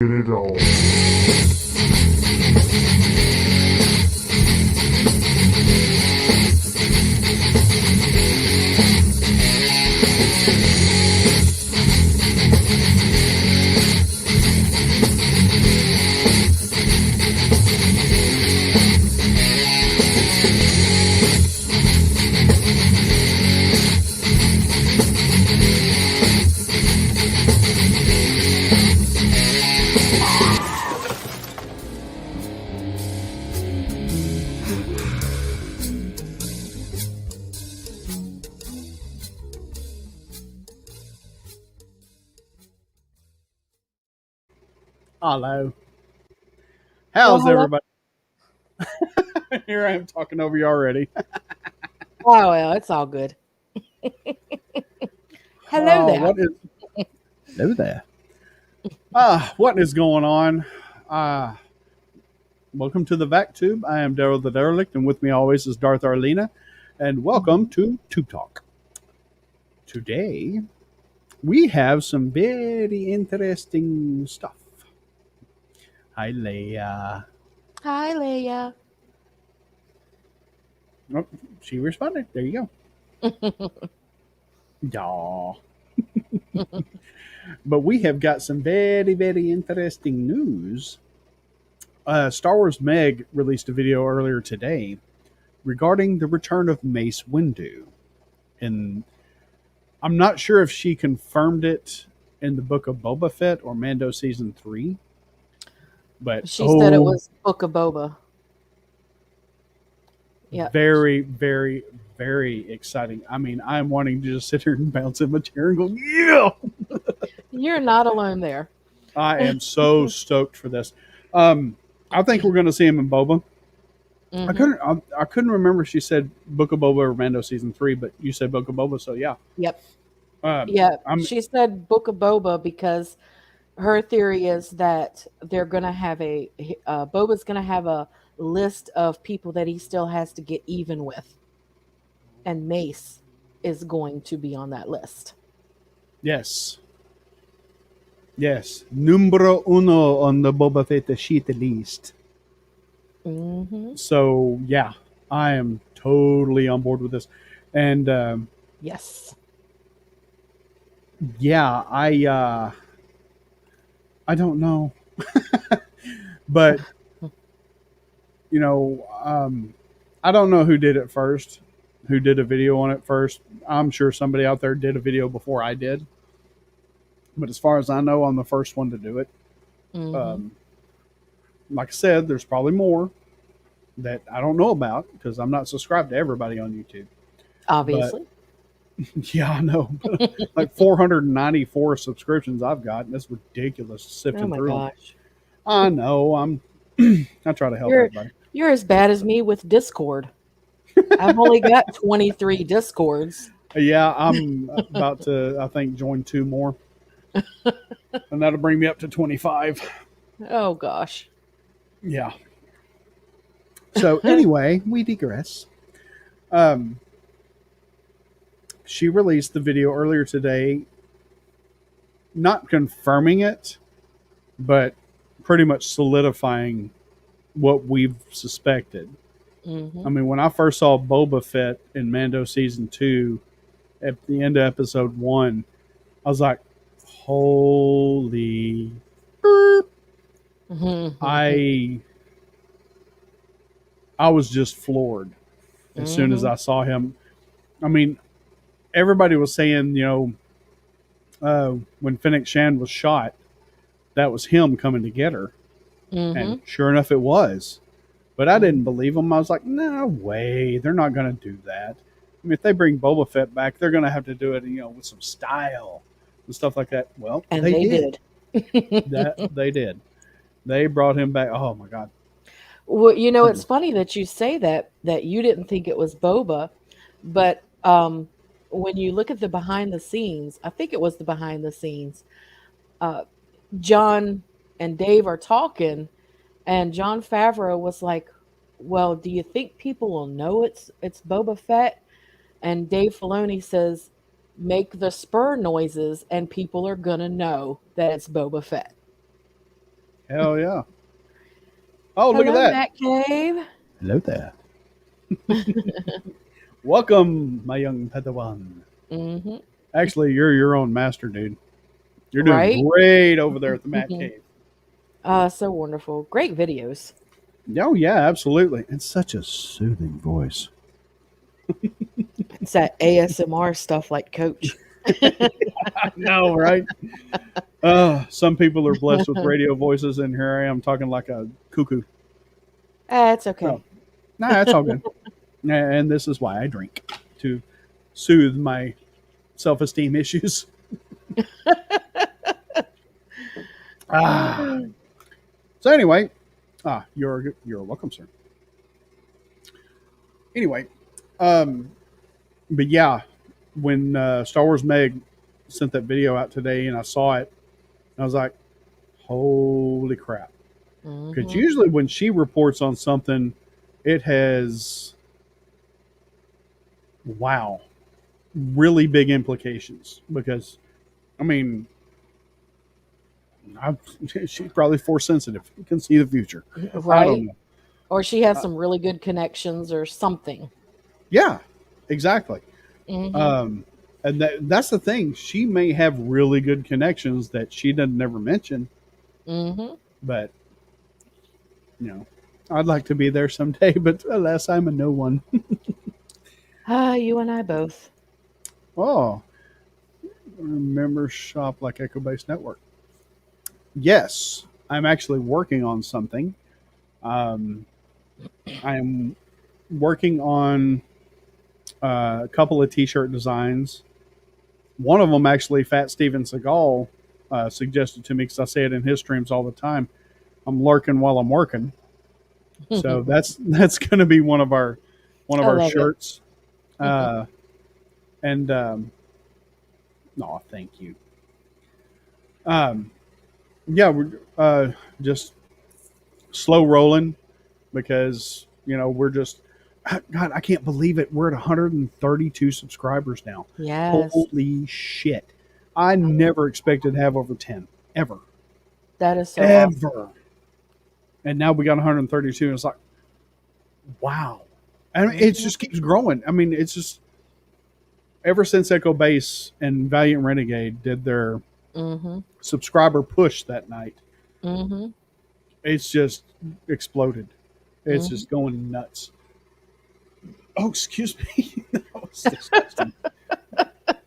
Get it all. Hello. Well, How's hello. everybody? Here I am talking over you already. Oh, well, it's all good. Hello Oh, there. what is hello there? What is going on? Uh Welcome to the VacTube. I am Daryl the Derelict, and with me always is Darth Arlena. And welcome to Tube Talk. Today we have some very interesting stuff. Hi Leia. Hi, Leia. Oh, she responded. There you go. Yaw. But we have got some very, very interesting news. Star Wars Meg released a video earlier today regarding the return of Mace Windu. And I'm not sure if she confirmed it in the book of Boba Fett or Mando season 3. But She said it was Book of Boba. Yeah. very, very, very exciting. I mean, I'm wanting to just sit here and bounce in my chair and go, yeah! You're not alone there. I am so stoked for this. I think we're going to see him in Boba. Mhm. I couldn't remember if she said Book of Boba or Mando season 3, but you said Book of Boba, so yeah. Yep. Um, Yeah. I'm She said Book of Boba because her theory is that they're going to have Boba's going to have a list of people that he still has to get even with. And Mace is going to be on that list. yes, numero uno on the Boba Fett sheet list. Mm-hmm. So yeah, I am totally on board with this, and Yes. yeah, I don't know, but you know, I don't know who did it first, who did a video on it first. I'm sure somebody out there did a video before I did, but as far as I know, I'm the first one to do it. Mm-hmm. Like I said, there's probably more that I don't know about because I'm not subscribed to everybody on YouTube. But Obviously. yeah, I know. Like 494 subscriptions I've got, and that's ridiculous Oh sifting my through them. gosh. I know. I try to help You're everybody. you're as bad as me with Discord. I've only got 23 Discords. Yeah, I'm about to, I think, join 2 more, and that'll bring me up to 25. Oh gosh. Yeah. So anyway, we digress. Um, she released the video earlier today, not confirming it, but pretty much solidifying what we've suspected. Mm-hmm. I mean, when I first saw Boba Fett in Mando season 2 at the end of episode 1, I was like, holy burp. Mm-hmm. I was just floored as soon as Mm-hmm. I saw him. I mean, everybody was saying, when Fennec Shand was shot, that was him coming to get her. Mm-hmm. And sure enough, it was. But I didn't believe them. I was like, no way. They're not going to do that. I mean, if they bring Boba Fett back, they're going to have to do it, with some style and stuff like that. Well, And they they did. did. They did. They brought him back. Oh, my God. Well, it's funny that you say that you didn't think it was Boba, but when you look at the behind the scenes, I think it was the behind the scenes. Uh, John and Dave are talking, and John Favreau was like, "Well, do you think people will know it's Boba Fett?" And Dave Filoni says, "Make the spur noises, and people are gonna know that it's Boba Fett." Hell yeah. Oh, look at Hello, that. Matt Cave. Hello there. Welcome, my young Padawan. Mm-hmm. Actually, you're your own master, dude. You're doing Right? great over there at the Matt Cave. So wonderful. Great videos. Oh, yeah, absolutely. It's such a soothing voice. It's that ASMR stuff like Coach. I know, right? Some people are blessed with radio voices, and here I am talking like a cuckoo. It's No, okay. nah, that's all good. And this is why I drink to soothe my self-esteem issues. Ah. So anyway, you're welcome, sir. Anyway, um, but yeah, when Star Wars Meg sent that video out today, and I saw it, I was like, "Holy crap!" Because Mm-hmm. usually when she reports on something, it has wow, really big implications. Because I mean, I, she's probably force sensitive. You can see the future. I don't Right? know. Or she has some really good connections or something. Yeah, exactly. Mm-hmm. Um, and that's the thing. She may have really good connections that she doesn't never mention, Mm-hmm. but you know, I'd like to be there someday. But alas, I'm a no one. You and I both. Oh, member shop like Echo Base Network. Yes, I'm actually working on something. Um, I'm working on a couple of T-shirt designs. One of them actually, Fat Steven Seagal suggested to me because I say it in his streams all the time. I'm lurking while I'm working, so I that's going to be one of our love it. shirts. Uh, and no, thank you. Um, yeah, we're just slow rolling because we're just God, I can't believe it. We're at 132 subscribers now. Yes. Holy shit! I never expected to have over 10 ever, That is so awesome. ever. And now we got 132, and it's like, wow, and it Mm-hmm. just keeps growing. I mean, it's just ever since Echo Base and Valiant Renegade did their Mm-hmm. subscriber push that night, Mm-hmm. it's just exploded. It's Mm-hmm. just going nuts. Oh, excuse me. That was disgusting.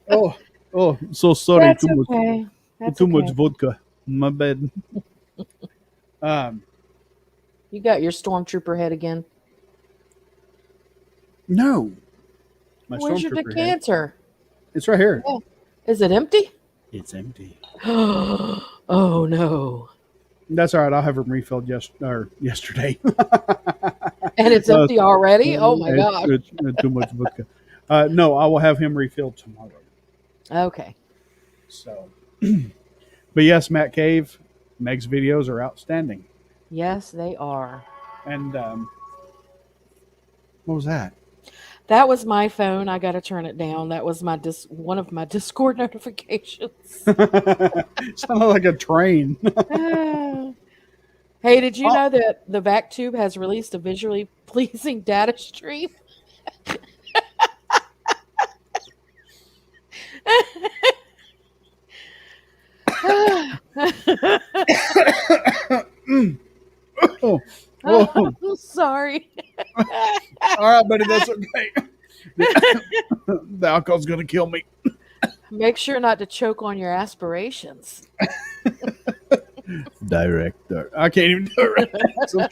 Oh, oh, so sorry. That's Too much, okay. That's too much okay. vodka. My bad. Um, You got your stormtrooper head again. no, my Where's your stormtrooper head. decanter? It's right here. Yeah. Is it empty? It's empty. Oh no. That's all right. I'll have them refilled yesterday. And it's uh, empty already? Oh my it's, gosh. it's too much vodka. No, I will have him refilled tomorrow. Okay. So, but yes, Matt Cave, Meg's videos are outstanding. Yes, they are. And what was that? That was my phone. I got to turn it down. That was my one of my Discord notifications. Sounded like a train. Ah. Hey, did you Oh, know that the VacTube has released a visually pleasing data stream? oh, oh. I'm sorry. All right, buddy, that's okay. The alcohol's gonna kill me. Make sure not to choke on your aspirations. Director, I can't even do it right now. So I'm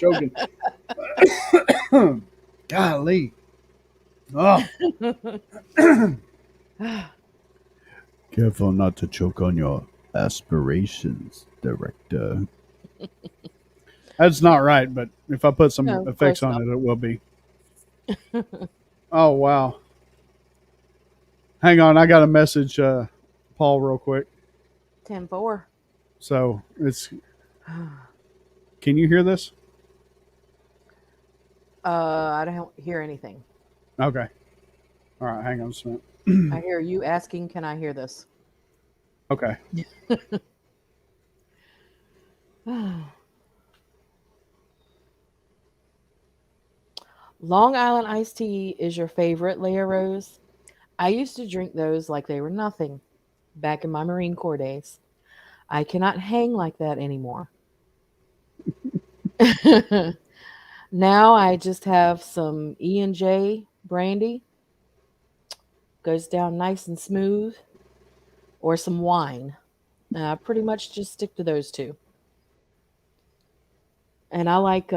choking. Golly. Oh. Careful not to choke on your aspirations, director. That's not right, but if I put some No, of effects course on not. it, it will be. Oh, wow. Hang on, I got a message, Paul, real quick. 10-4. So it's. Can you hear this? I don't hear anything. Okay. All right, hang on just a minute. I hear you asking, can I hear this? Okay. Long Island iced tea is your favorite, Leia Rose? I used to drink those like they were nothing back in my Marine Corps days. I cannot hang like that anymore. Now I just have some E&J brandy, goes down nice and smooth, or some wine. I pretty much just stick to those two. And I like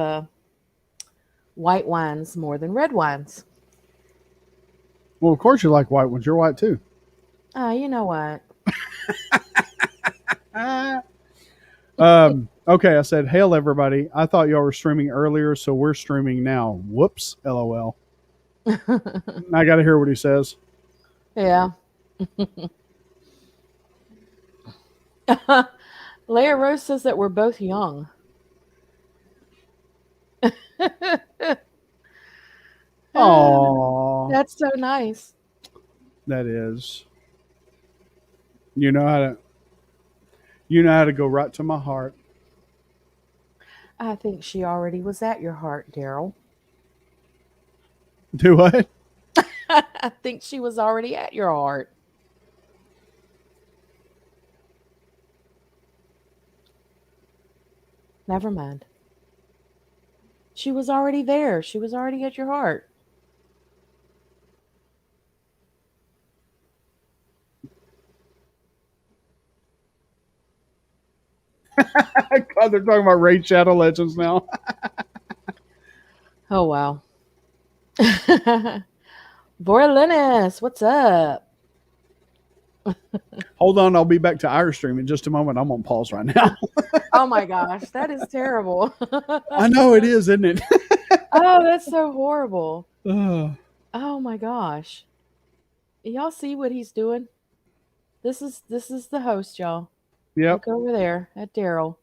white wines more than red wines. Well, of course you like white ones. You're white too. You know what? Ah. Okay, I said, hail everybody. I thought y'all were streaming earlier, so we're streaming now. Whoops, lol. I got to hear what he says. Yeah. Leia Rose says that we're both young. Aww, That's so nice. that is. You know how to. You know how to go right to my heart. I think she already was at your heart, Daryl. Do what? I think she was already at your heart. Never mind. She was already there. She was already at your heart. God, they're talking about Raid Shadow Legends now. Oh, wow. Voralinis, what's up? Hold on, I'll be back to our stream in just a moment. I'm on pause right now. Oh my gosh, that is terrible. I know it is, isn't it? Oh, that's so horrible. Ugh. Oh my gosh. Y'all see what he's doing? This is the host, y'all. Yep, Look over there at Daryl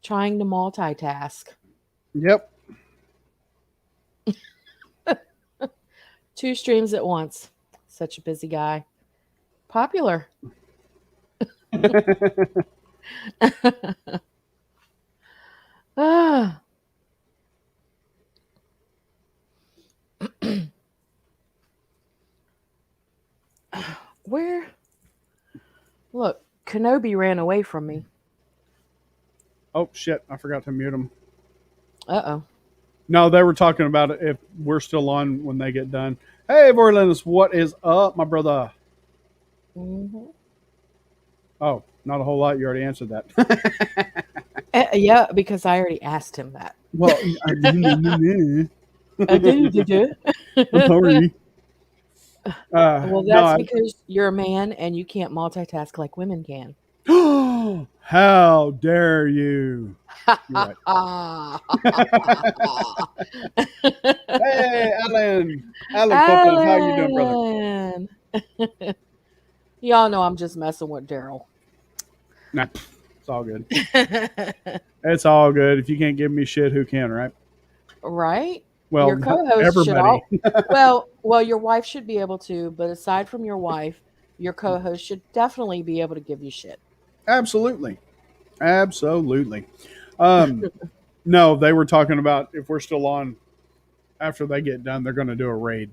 trying to multitask. yep. Two streams at once. Such a busy guy. Popular. Ah, where? Look, Kenobi ran away from me. Oh shit! I forgot to mute them. Uh No, they were talking about it if we're still on when they get done. Hey, Vorlinus, what is up, my brother? oh. Hmm. Oh, not a whole lot. You already answered that. Yeah, because I already asked him that. Well, Do. I'm sorry. Well, that's No, because you're a man and you can't multitask like women can. I, how dare you? You're right. Hey, Alan Copeland, how you doing, brother? Alan. Y'all know I'm just messing with Daryl. Nah, it's all good. It's all good. If you can't give me shit, who can, right? Right? Your Well, co-host should everybody. all well, your wife should be able to, but aside from your wife, your co-host should definitely be able to give you shit. Absolutely. Absolutely. Um, no, they were talking about if we're still on after they get done, they're going to do a raid.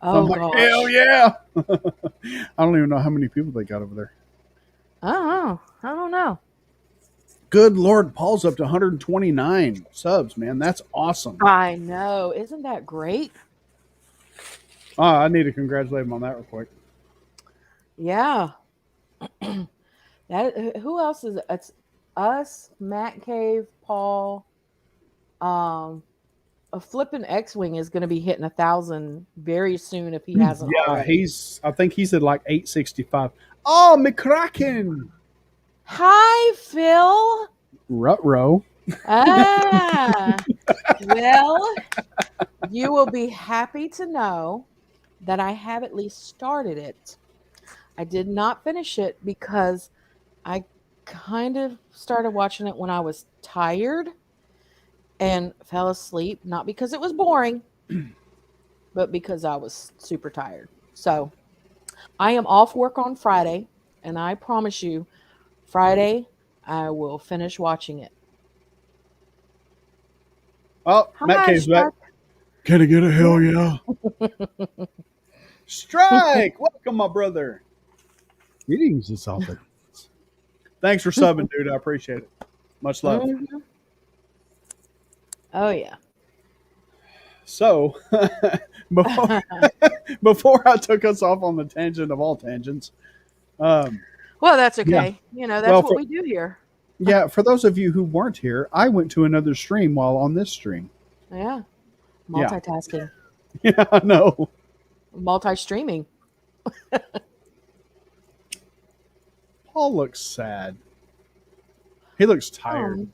So I'm Oh like, hell gosh. yeah. I don't even know how many people they got over there. I don't know. I don't know. Good Lord, Paul's up to 129 subs, man. That's awesome. I know. Isn't that great? I need to congratulate him on that real quick. Yeah. That who else is it? It's us, Matt Cave, Paul. Um, a flippin' X-wing is going to be hitting 1,000 very soon if he hasn't Yeah, already. I think he's at like 865. Oh, McCracken. Hi, Phil. Rutro. Ah, well, you will be happy to know that I have at least started it. I did not finish it because I kind of started watching it when I was tired and fell asleep, not because it was boring, but because I was super tired. So I am off work on Friday, and I promise you, Friday I will finish watching it. Oh, Matt Hi, Cave's back. Shark. Can I get a hell yeah? Strike! Welcome, my brother. Greetings, it's all. Thanks for subbing, dude. I appreciate it. Much love. Mhm. Oh yeah. So, before before I took us off on the tangent of all tangents, um, Well, that's yeah. okay. That's Well, what we do here. for those of you who weren't here, I went to another stream while on this stream. Yeah. Yeah, Multitasking, yeah, I know. multi-streaming. Paul looks sad. He looks tired. Um,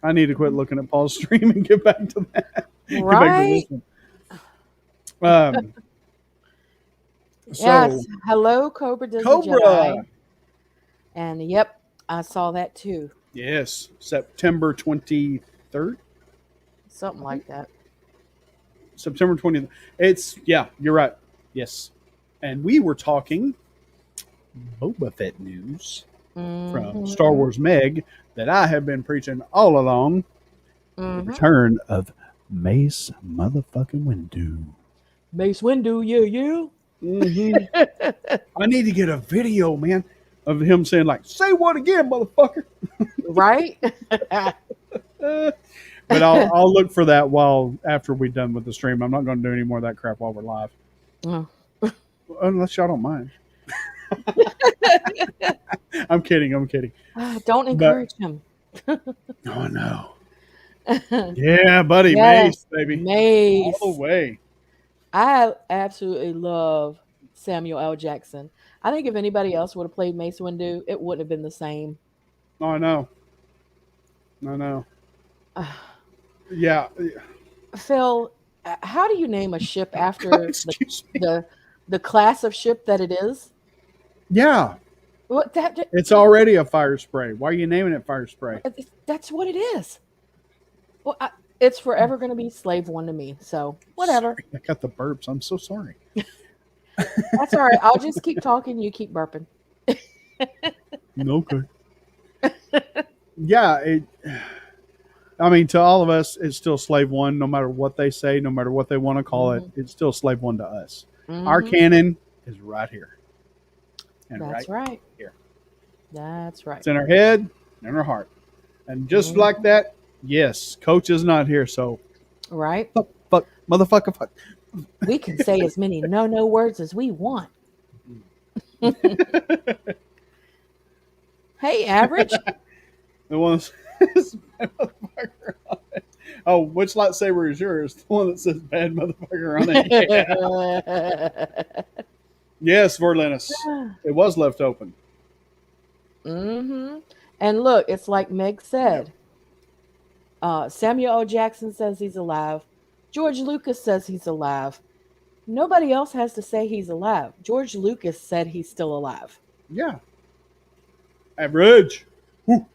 I need to quit looking at Paul's stream and get back to that. Get back to this right? one. Um, so Yes. Hello, Cobra does the Cobra, Jedi. And yep, I saw that too. yes, September 23rd. Something like that. September 20th. You're right. Yes. And we were talking Boba Fett news from Star Mm-hmm. Wars Meg that I have been preaching all along. The Mm-hmm. return of Mace motherfucking Windu. Mace Windu, you. I need to get a video, man, of him saying like, "Say what again, motherfucker?" Right? But I'll look for that after we're done with the stream. I'm not going to do any more of that crap while we're live, Oh. unless y'all don't mind. I'm kidding. Don't But encourage him. oh no, yeah, buddy, Yes, Mace, baby, all Mace. the way. I absolutely love Samuel L. Jackson. I think if anybody else would have played Mace Windu, it wouldn't have been the same. Oh, I know. Yeah. Phil, how do you name a ship after Excuse me. the class of ship that it is? Yeah, What it's already a fire spray. Why are you naming it fire spray? that's what it is. Well, it's forever going to be Slave One to me. So whatever. Sorry, I got the burps. I'm so sorry. That's all right. I'll just keep talking. You keep burping. Okay. Yeah, I mean, to all of us, it's still Slave One. No matter what they say, no matter what they want to call it, it's still Slave One to us. Our Mhm. canon is right here, and That's right right. here. That's right. It's in our head and our heart, and just like that, yes, Coach is not here, so Right. fuck, motherfucker, fuck. We can say as many no words as we want. Hey, average. The one that says bad motherfucker on it. Oh, which lightsaber is yours? The one that says bad motherfucker on it. Yeah. Yes, Verlinus. It was left open. Mm-hmm. And look, it's like Meg said. Samuel L. Jackson says he's alive. George Lucas says he's alive. Nobody else has to say he's alive. George Lucas said he's still alive. Yeah. Average. Woo.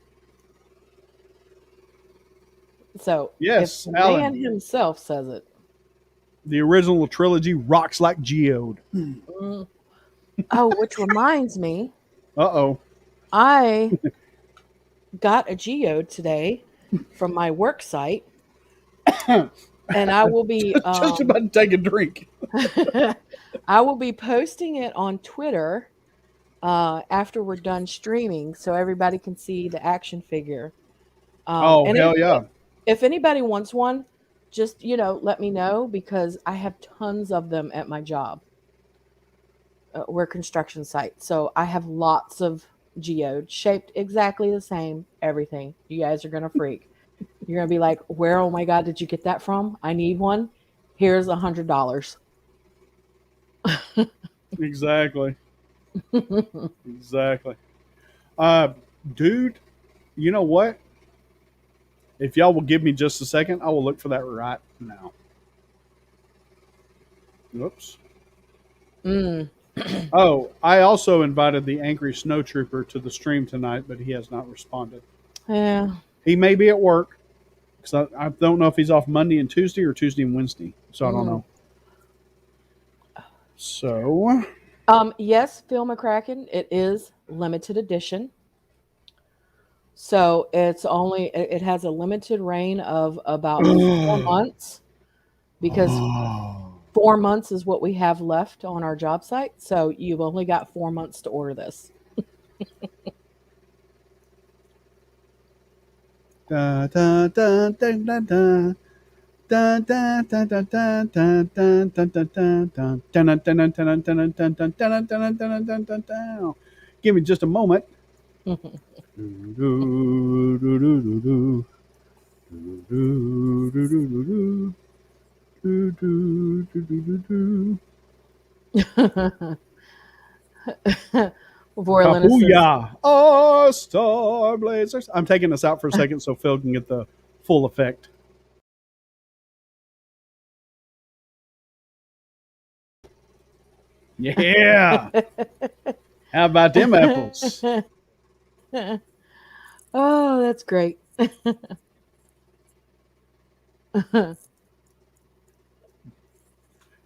So Yes, if the Alan. man himself says it. The original trilogy rocks like geode. Mm. Oh, which reminds me, Uh-oh. I got a geode today from my work site, and I will be Just about to take a drink. I will be posting it on Twitter after we're done streaming, so everybody can see the action figure. And Hell yeah. if anybody wants one, just let me know, because I have tons of them at my job. We're a construction site, so I have lots of geodes shaped exactly the same. Everything. You guys are gonna freak. You're gonna be like, "Where? Oh my god, did you get that from? I need one. Here's $100." Exactly. Exactly. Dude, you know what? If y'all will give me just a second, I will look for that right now. Whoops. Mm. Oh, I also invited the Angry Snow Trooper to the stream tonight, but he has not responded. Yeah. He may be at work, because I don't know if he's off Monday and Tuesday or Tuesday and Wednesday, so I don't know. So, Yes, Phil McCracken, it is limited edition. So it has a limited reign of about 4 months. because Oh. 4 months is what we have left on our job site. So you've only got 4 months to order this. Da, da, da, da, da, da. Da, da, da, da, da, da, da, da, da, da, da. Dun, dun, dun, dun, dun, dun, dun, dun, dun, dun, dun, dun, dun, dun, dun. Give me just a moment. Do, do, do, do, do, do. Do, do, do, do, do, do. Do, do, do, do, do, do. Vorlin says, Kahuya! Oh, star blazers! I'm taking this out for a second so Phil can get the full effect. Yeah! How about them apples? oh, that's great.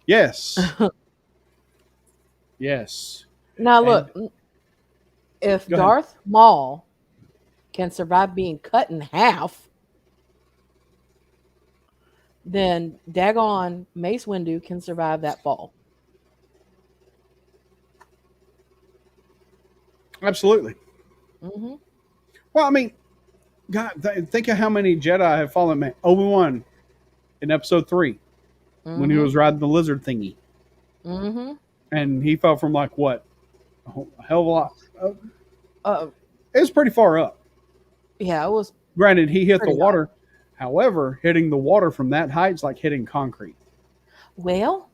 Yes. Yes. Now, And look, if go ahead. Darth Maul can survive being cut in half, then daggone Mace Windu can survive that fall. Absolutely. Hmm. Well, I mean, God, think of how many Jedi have fallen, man. Obi-Wan in episode 3 when he Hmm. was riding the lizard thingy. Hmm. And he fell from like what? A hell of a lot. Uh, It was pretty far up. yeah, it was Granted, he hit the pretty high. water. However, hitting the water from that height is like hitting concrete. Well,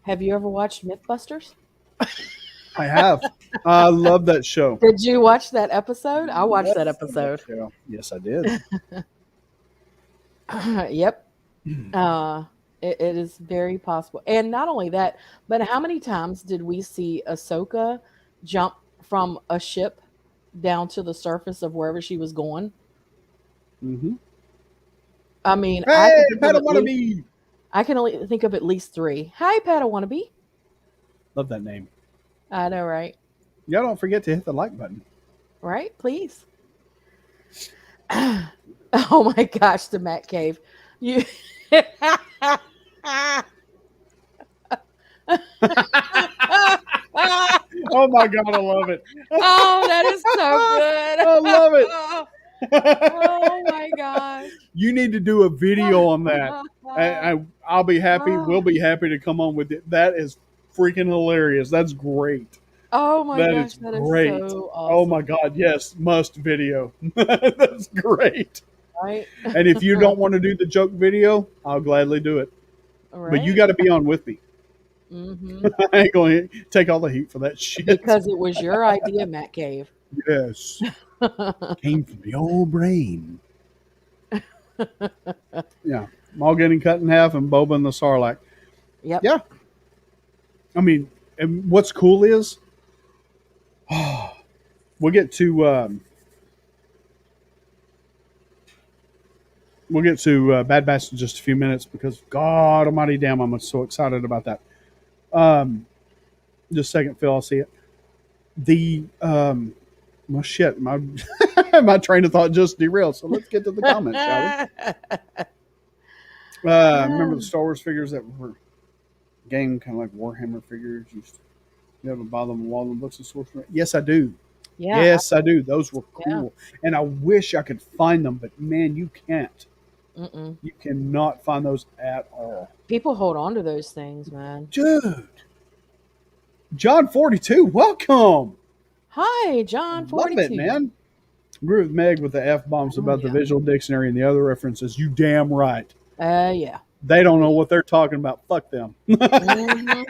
have you ever watched Mythbusters? I have. I love that show. Did you watch that episode? I watched that Yes, I love that episode. show. Yes, I did. Yep. Uh, it is very possible. And not only that, but how many times did we see Ahsoka jump from a ship down to the surface of wherever she was going? Mm-hmm. I mean, Hey, Padawan! I can only think of at least three. Hi, Padawannabe. Love that name. I know, right? Y'all don't forget to hit the like button. Right? Please. Oh my gosh, the Matt Cave. You Oh my god, I love it. Oh, that is so good. I love it. Oh my gosh. You need to do a video on that. I'll be happy. We'll be happy to come on with it. That is freaking hilarious. That's great. Oh my That gosh, is that is great. so Oh my awesome. god, yes, must video. That's great. Right? And if you don't want to do the joke video, I'll gladly do it. But you Right? got to be on with me. Hmm. I ain't going to take all the heat for that shit. Because it was your idea, Matt Cave. Yes. Came from your brain. Yeah. Maul getting cut in half and Boba and the Sarlacc. Yep. Yeah. I mean, and what's cool is we'll get to Bad Batch in just a few minutes because God Almighty, damn, I'm so excited about that. Just a second, Phil, I'll see it. The well, shit, my my train of thought just derailed. So let's get to the comments, shall we? Remember the Star Wars figures that were game kind of like Warhammer figures? You ever buy them in Walden books and sorcery? Yes, I do. Yeah. Yes, I do. Those were Yeah. cool, and I wish I could find them, but man, you can't. Mm-mm. You cannot find those at all, People hold on to those things, man. dude. John 42, welcome. Hi, John Love it, 42. man. Agree with Meg with the F bombs Oh, about the yeah. visual dictionary and the other references. You damn right. Yeah. They don't know what they're talking about. Fuck them. Hmm.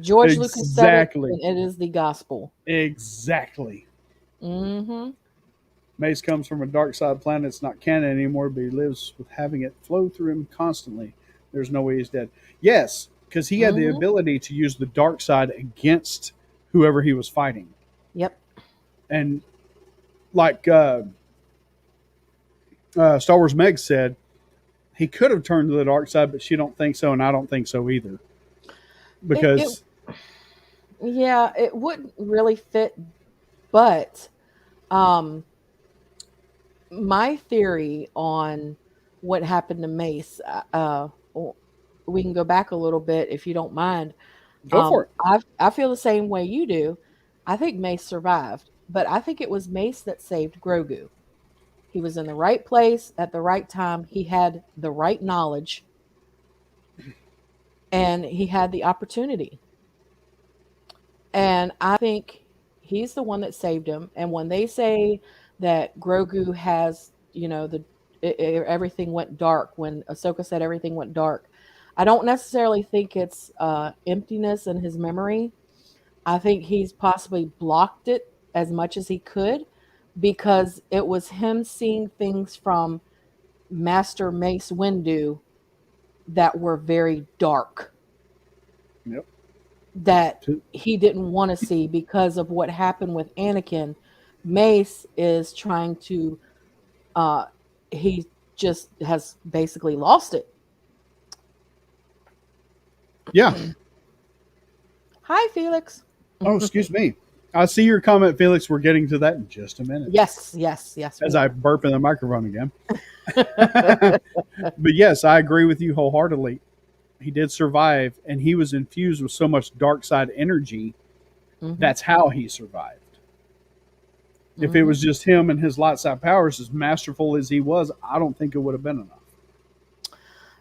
George Lucas said it, Exactly. and it is the gospel. Exactly. Hmm. Mace comes from a dark side planet. It's not canon anymore, but he lives with having it flow through him constantly. There's no way he's dead. Yes, because he had the Hmm. ability to use the dark side against whoever he was fighting. Yep. And like Star Wars Meg said, he could have turned to the dark side, but she don't think so, and I don't think so either. It Because yeah, it wouldn't really fit, but um my theory on what happened to Mace. We can go back a little bit if you don't mind. Go for it. I feel the same way you do. I think Mace survived, but I think it was Mace that saved Grogu. He was in the right place at the right time. He had the right knowledge, and he had the opportunity. And I think he's the one that saved him. And when they say that Grogu has, everything went dark, when Ahsoka said everything went dark, I don't necessarily think it's emptiness in his memory. I think he's possibly blocked it as much as he could because it was him seeing things from Master Mace Windu that were very dark, Yep. that he didn't want to see because of what happened with Anakin. Mace is trying to uh he just has basically lost it. Yeah. Hi Felix. Oh, excuse me. I see your comment, Felix. We're getting to that in just a minute. Yes, yes, yes. As I burp in the microphone again. But yes, I agree with you wholeheartedly. He did survive, and he was infused with so much dark side energy. Mm-hmm. That's how he survived. If it was just him and his light side powers, as masterful as he was, I don't think it would have been enough.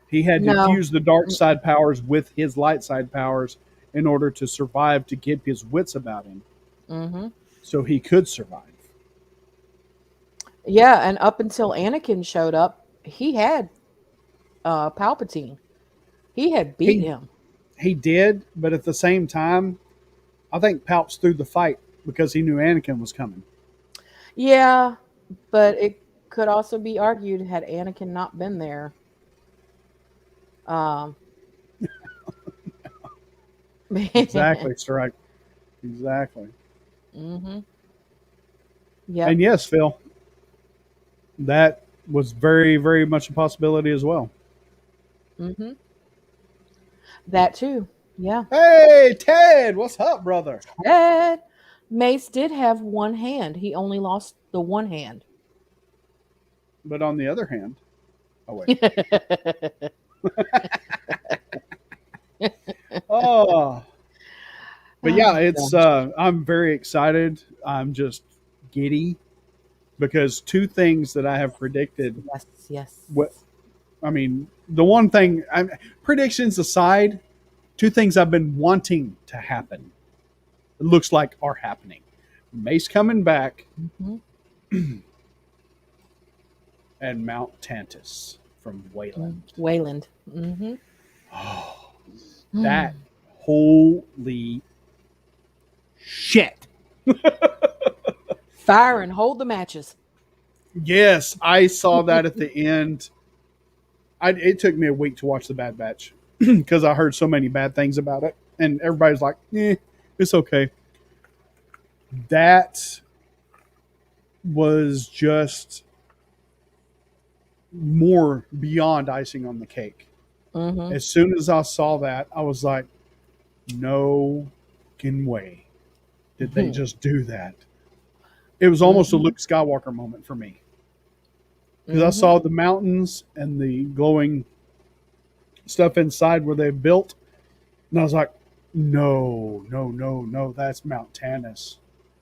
He had to fuse the dark side powers with his light side powers in order to survive, to get his wits about him. Mm-hmm. So he could survive. Yeah, and up until Anakin showed up, he had Palpatine. He had beat him. He did, but at the same time, I think Palps threw the fight because he knew Anakin was coming. Yeah, but it could also be argued had Anakin not been there. Exactly, Strike. Exactly. Mm-hmm. Yeah. And yes, Phil, that was very, very much a possibility as well. Mm-hmm. That too. Yeah. Hey, Ted, what's up, brother? Ted. Mace did have one hand. He only lost the one hand. But on the other hand, oh wait. Oh, but yeah, it's I'm very excited. I'm just giddy because two things that I have predicted. Yes, yes. What I mean, the one thing, predictions aside, two things I've been wanting to happen. It looks like are happening. Mace coming back, and Mount Tantus from Wayland. Wayland. Mm-hmm. Oh, that holy shit! Fire and hold the matches. Yes, I saw that at the end. It took me a week to watch the Bad Batch because I heard so many bad things about it, and everybody's like, it's okay." That was just more beyond icing on the cake. Mm-hmm. As soon as I saw that, I was like, no way did they just do that. It was almost a Luke Skywalker moment for me. Because I saw the mountains and the glowing stuff inside where they built. And I was like, no, that's Mount Tantus.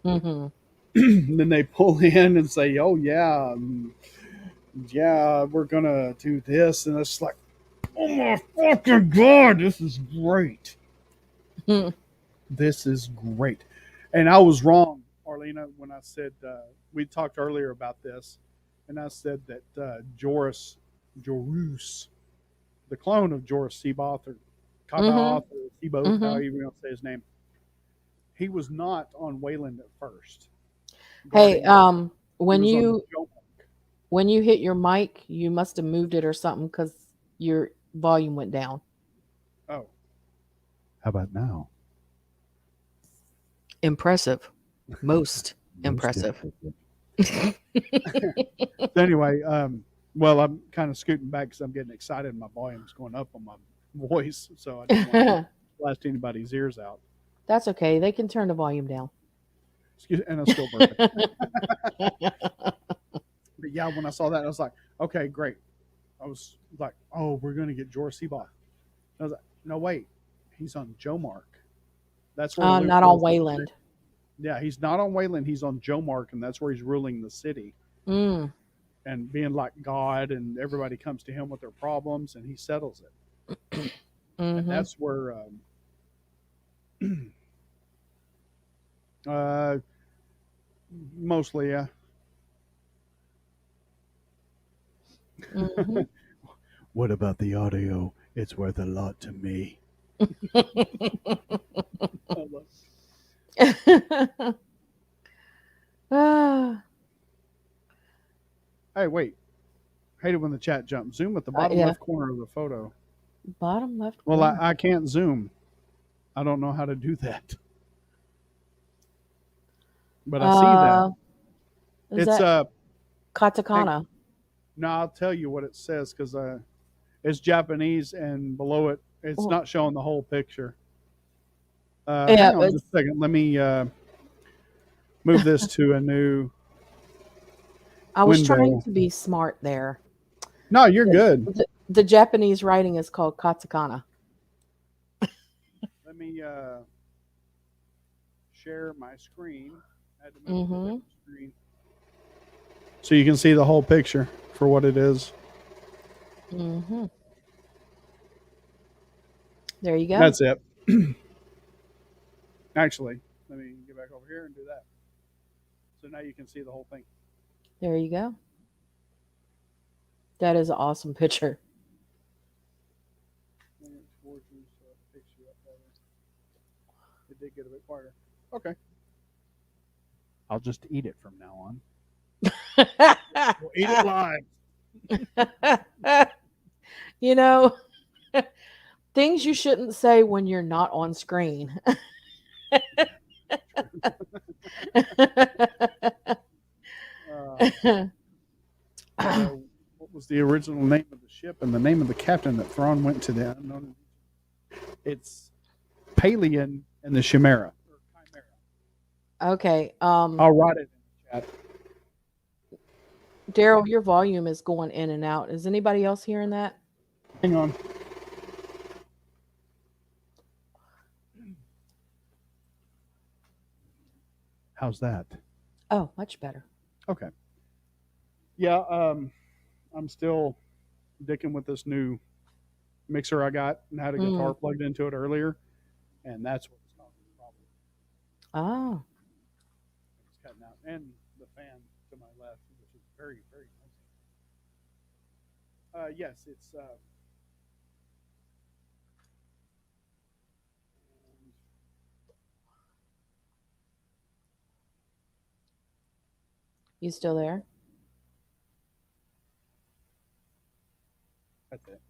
Mm-hmm. And then they pull in and say, oh, yeah, we're going to do this. And it's like, oh, my fucking God, this is great. This is great. And I was wrong, Arlena, when I said, we talked earlier about this. And I said that Jorus, the clone of Jorus Seaboth or Kagaoth or Seaboth, however you want to say his name, he was not on Wayland at first. Hey, when you hit your mic, you must have moved it or something because your volume went down. Oh. How about now? Impressive. Most impressive. Anyway, well, I'm kind of scooting back because I'm getting excited. My volume's going up on my voice, so I don't want to blast anybody's ears out. That's okay. They can turn the volume down. And I'm still burping. But yeah, when I saw that, I was like, okay, great. I was like, "Oh, we're gonna get Jorah Seabaugh." I was like, "No, wait, he's on Joe Mark. That's where Luke Not on rules the city." Wayland. Yeah, he's not on Wayland. He's on Joe Mark, and that's where he's ruling the city Mm. and being like God, and everybody comes to him with their problems, and he settles it. And Mm-hmm. that's where uh, mostly, yeah. Mm-hmm. What about the audio? It's worth a lot to me. Ah, Hey, wait. Hate it when the chat jumps. Zoom at the bottom yeah. left corner of the photo. Bottom left Well, corner. I can't zoom. I don't know how to do that, but I see that. Uh, is It's that hang, katakana? no, I'll tell you what it says because it's Japanese, and below it, it's Oh, not showing the whole picture. yeah, Hang on it's just a second. Let me move this to a new I was trying window. to be smart there. No, you're good. The Japanese writing is called katakana. Let me share my screen. I had to move it to a Mm-hmm. different screen so you can see the whole picture for what it is. Mm-hmm. There you go. That's it. Actually, let me get back over here and do that. So now you can see the whole thing. There you go. That is an awesome picture. Towards you so it picks you up better. It did get a bit quieter. Okay. I'll just eat it from now on. We'll eat it live. You know, things you shouldn't say when you're not on screen. Uh, what was the original name of the ship and the name of the captain that Thrawn went to the unknown? It's Palian and the Chimera. Or Chimera. Okay. I'll write it in the chat. Daryl, your volume is going in and out. Is anybody else hearing that? Hang on. How's that? Oh, much better. Okay. Yeah, I'm still dicking with this new mixer I got and had a Mm. guitar plugged into it earlier, and that's what's causing the problem. Oh. It's cutting out, and the fan to my left, which is very, very noisy. Yes, it's You still there? that's it.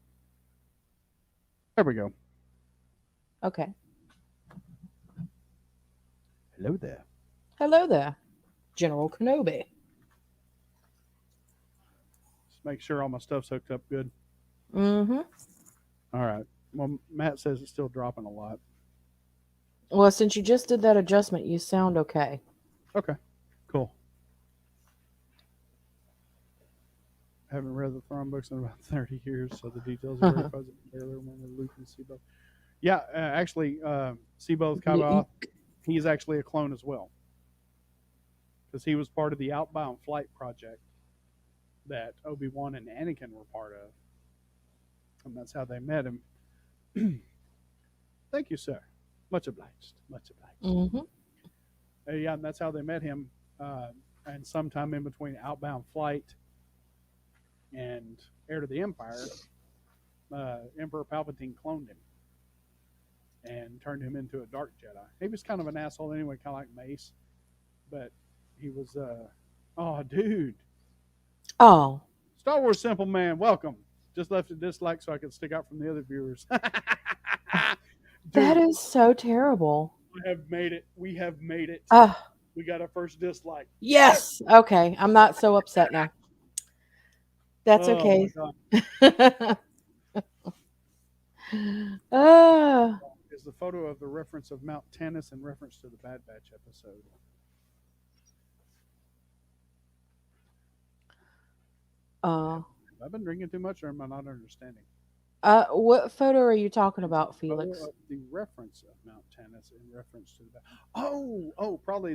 There we go. Okay. Hello there. Hello there, General Kenobi. Just make sure all my stuff's hooked up good. Mm-hmm. All right. Well, Matt says it's still dropping a lot. Well, since you just did that adjustment, you sound okay. Okay, cool. I haven't read the Thrawn books in about 30 years, so the details are very fuzzy. Barely remember Luke and Seaboth. Yeah, actually, Seaboth Kavath, he's actually a clone as well. Because he was part of the Outbound Flight project that Obi-Wan and Anakin were part of. And that's how they met him. Thank you, sir. Much obliged. Much obliged. Mm-hmm. Yeah, and that's how they met him. And sometime in between Outbound Flight and Heir to the Empire, Emperor Palpatine cloned him and turned him into a Dark Jedi. He was kind of an asshole anyway, kind of like Mace, but he was, oh, dude. Oh, Star Wars Simple Man, welcome. Just left a dislike so I could stick out from the other viewers. that Dude, is so terrible. we have made it. We have made it. Oh, We got our first dislike. yes. Okay, I'm not so upset now. That's Oh my okay. god. uh, Is the photo of the reference of Mount Tannis in reference to the Bad Batch episode? uh, I've been drinking too much, or am I not understanding? What photo are you talking It's a about, photo Felix? of the reference of Mount Tannis in reference to the. Oh, probably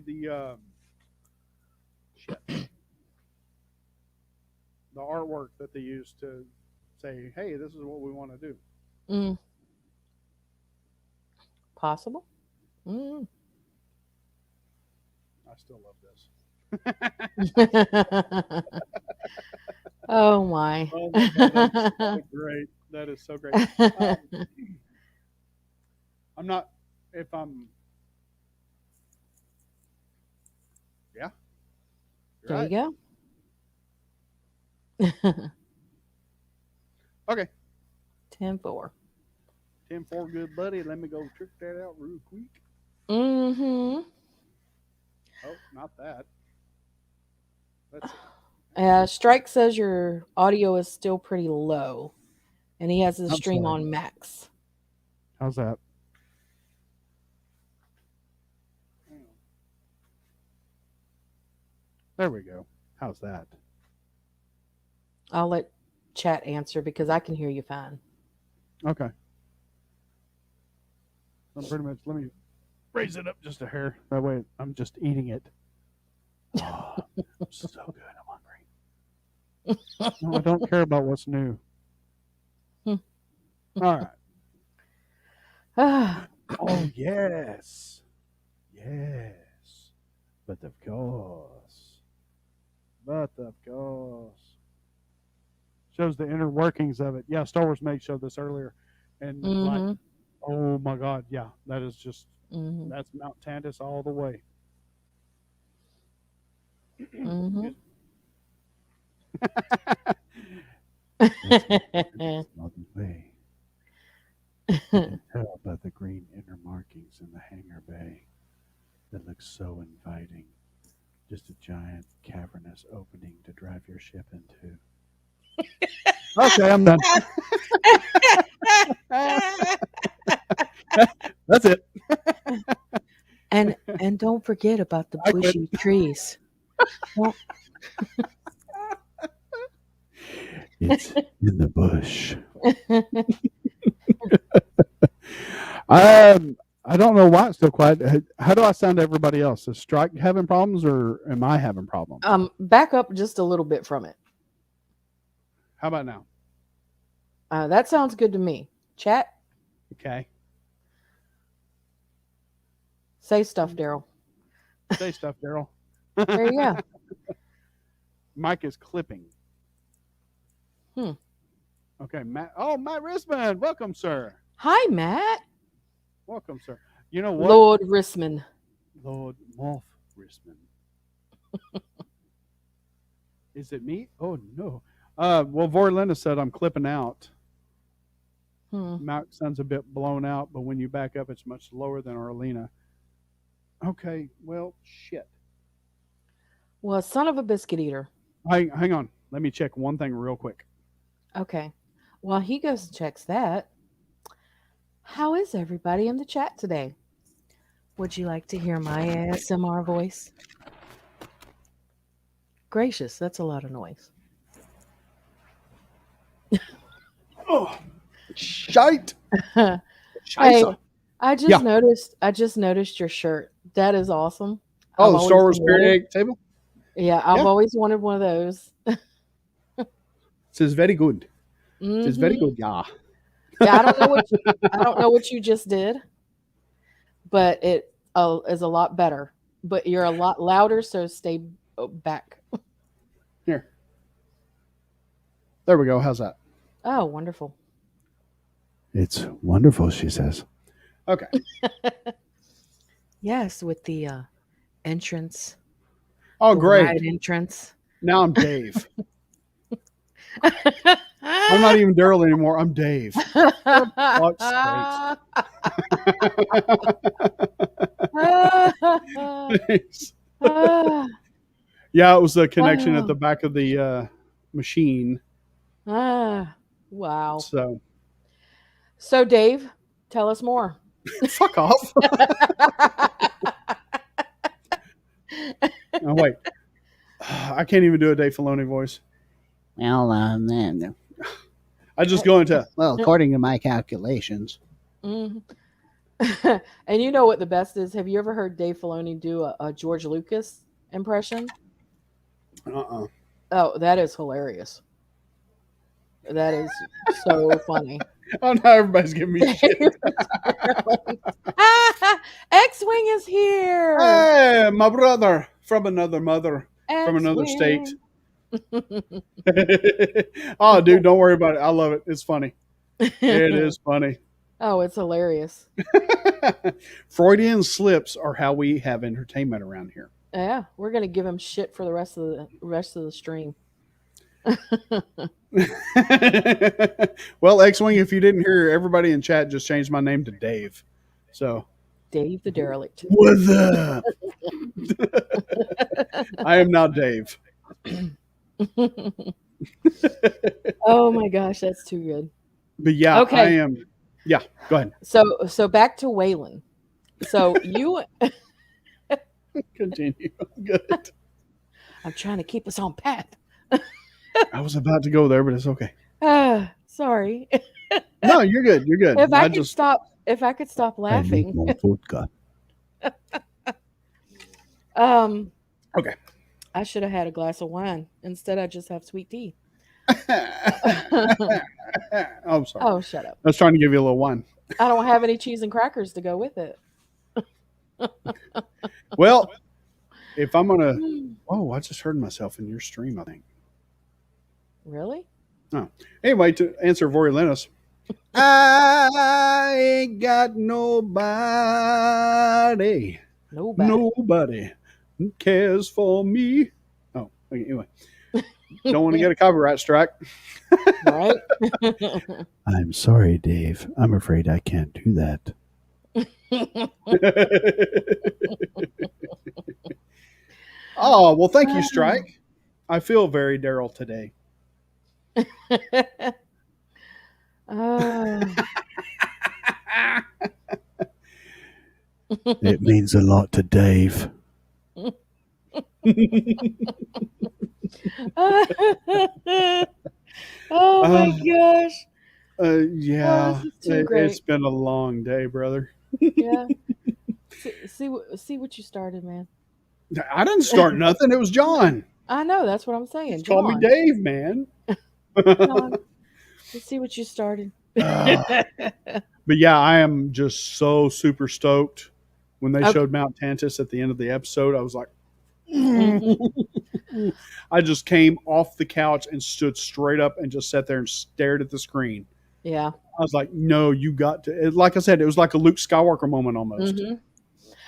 shit, the artwork that they used to say, "Hey, this is what we want to do." Mm, possible. Mm. I still love this. Oh my. Oh my god, that is so great. That is so great. Um, I'm not. If I'm, yeah, you're There you right. go. Okay, 10-4. 10-4, good buddy. Let me go trick that out real quick. Mm-hmm. Oh, not that. Let's see. Strike says your audio is still pretty low, and he has the I'm stream sorry. on max. How's that? There we go. How's that? I'll let chat answer because I can hear you fine. Okay. So pretty much, let me raise it up just a hair. That way, I'm just eating it. Oh, so good. I'm hungry. No, I don't care about what's new. All right. Ah, Oh, yes. Yes. But of course. But of course. Shows the inner workings of it. Yeah, Star Wars Mate showed this earlier. And, like, mm-hmm. oh my God. Yeah, that is just, Mm-hmm. that's Mount Tantis all the way. Mm-hmm. Excuse That's all the way. You can tell by the green inner markings in the hangar bay that looks so inviting. Just a giant cavernous opening to drive your ship into. Okay, I'm done. That's it. and don't forget about the I quit. bushy trees. Don't. It's in the bush. I don't know why it's still quiet. How do I sound to everybody else? Is Strike having problems or am I having problems? Back up just a little bit from it. How about now? That sounds good to me. Chat, Okay. say stuff, Daryl. Say stuff, Daryl. There you go. Mike is clipping. Hmm. Okay, Matt. Oh, Matt Risman. Welcome, sir. Hi, Matt. Welcome, sir. You know what? Lord Risman. Lord Moth Risman. Is it me? Oh, no. Well, Vorlina said I'm clipping out. Mount sounds a bit blown out, but when you back up, it's much lower than Arlena. Okay, well, shit. Well, son of a biscuit eater. Hang on. Let me check one thing real quick. Okay. While he goes and checks that, how is everybody in the chat today? Would you like to hear my ASMR voice? Gracious, that's a lot of noise. Oh, shite. Hey, Scheisse. I just Yeah. noticed. I just noticed your shirt. That is awesome. Oh, I've the Star always Wars wanted. periodic table? Yeah, I've Yeah. always wanted one of those. It is very good. It is very Mm-hmm. good, yeah. Yeah, I don't know what you just did, but it is a lot better. But you're a lot louder, so stay back. Here. There we go. How's that? Oh, wonderful. It's wonderful, she says. Okay. Yes, with the entrance, Oh, the great. wide entrance. Now I'm Dave. I'm not even Daryl anymore. I'm Dave. For fuck's sakes. Yeah, it was the connection at the back of the machine. Wow. So, So, Dave, tell us more. fuck off. Oh, wait. I can't even do a Dave Filoni voice. Well, then, I just go into well, according to my calculations. Mhm. And you know what the best is? Have you ever heard Dave Filoni do a George Lucas impression? uh-uh. Oh, that is hilarious. That is so funny. Oh, now everybody's giving me shit. Ah, X-Wing is here. Hey, my brother from another mother, from another state. X-Wing. Oh, dude, don't worry about it. I love it. It's funny. It is funny. Oh, it's hilarious. Freudian slips are how we have entertainment around here. Yeah, we're gonna give him shit for the rest of the stream. Well, X Wing, if you didn't hear, everybody in chat just changed my name to Dave. So, Dave the derelict. what's up? I am now Dave. Oh my gosh, that's too good. But yeah, Okay. I am. Yeah, go ahead. So back to Waylon. So you Continue. Good. I'm trying to keep us on path. I was about to go there, but it's okay. Sorry. No, you're good. You're good. If I could stop I need laughing. more vodka. Okay. I should have had a glass of wine. Instead I just have sweet tea. I'm sorry. Oh, shut up. I was trying to give you a little wine. I don't have any cheese and crackers to go with it. Well, if I'm gonna, oh, I just heard myself in your stream. I think. Really? Anyway, to answer Vori Lennis, I ain't got nobody. Nobody. Nobody cares for me. Oh, okay, anyway. Don't want to get a copyright strike. Right? I'm sorry, Dave. I'm afraid I can't do that. Oh, well, thank you, Strike. I feel very Daryl today. Oh. It means a lot to Dave. Oh my gosh. Yeah, Oh, this is too great. it's been a long day, brother. Yeah. See what you started, man. I didn't start nothing. It was John. I know, that's what I'm saying. Just call me John. Dave, man. John, let's see what you started. But yeah, I am just so super stoked. When they Okay. showed Mount Tantus at the end of the episode, I was like, Mhm. I just came off the couch and stood straight up and just sat there and stared at the screen. Yeah. I was like, no, you got to. Like I said, it was like a Luke Skywalker moment almost. Mm-hmm.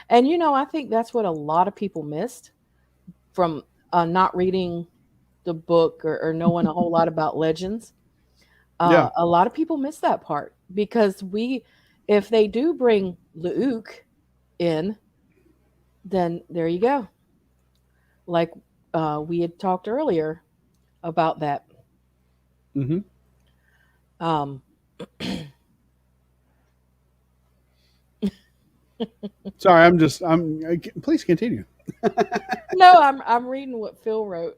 And I think that's what a lot of people missed from not reading the book or knowing a whole lot about Legends. Yeah. A lot of people miss that part because if they do bring Luke in, then there you go. Like we had talked earlier about that. Mm-hmm. Sorry, please continue. No, I'm reading what Phil wrote.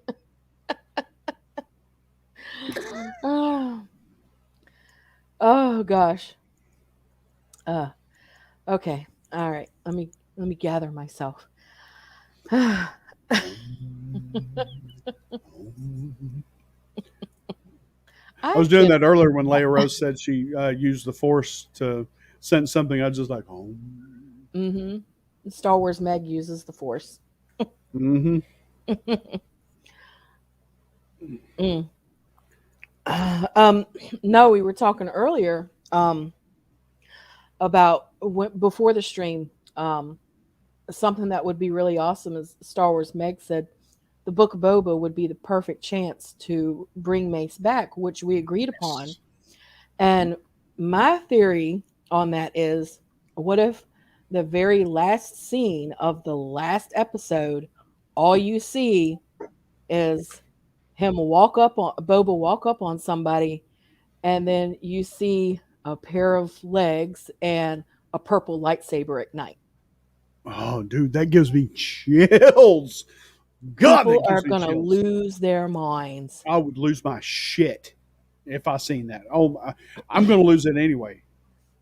Oh gosh. Okay. All right. Let me gather myself. I was doing that earlier when Leia Rose said she used the Force to send something. I was just like, oh. Mm-hmm. Star Wars Meg uses the Force. Mm-hmm. No, we were talking earlier about before the stream. Something that would be really awesome is Star Wars Meg said the Book of Boba would be the perfect chance to bring Mace back, which we agreed upon. And my theory on that is, what if the very last scene of the last episode, all you see is Boba walk up on somebody, and then you see a pair of legs and a purple lightsaber ignite. Oh, dude, that gives me chills. God, that People are gives me going to chills. lose their minds. I would lose my shit if I seen that. I'm going to lose it anyway.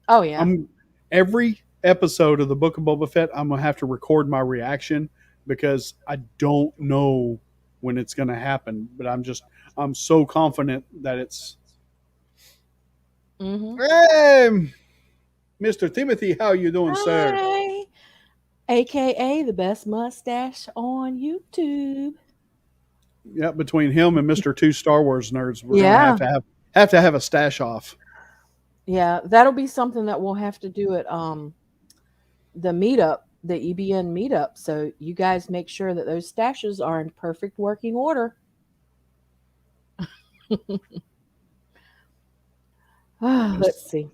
Oh, yeah. I'm every episode of the Book of Boba Fett. I'm going to have to record my reaction because I don't know when it's going to happen. But I'm so confident that it's. Mm-hmm. Hey, Mr. Timothy, how you doing, sir? Hi. AKA the best mustache on YouTube. Yeah, between him and Mr. Two Star Wars nerds, we're going to Yeah. have to have a stash off. Yeah. That'll be something that we'll have to do at the meetup, the EBN meetup. So you guys make sure that those stashes are in perfect working order. Let's see.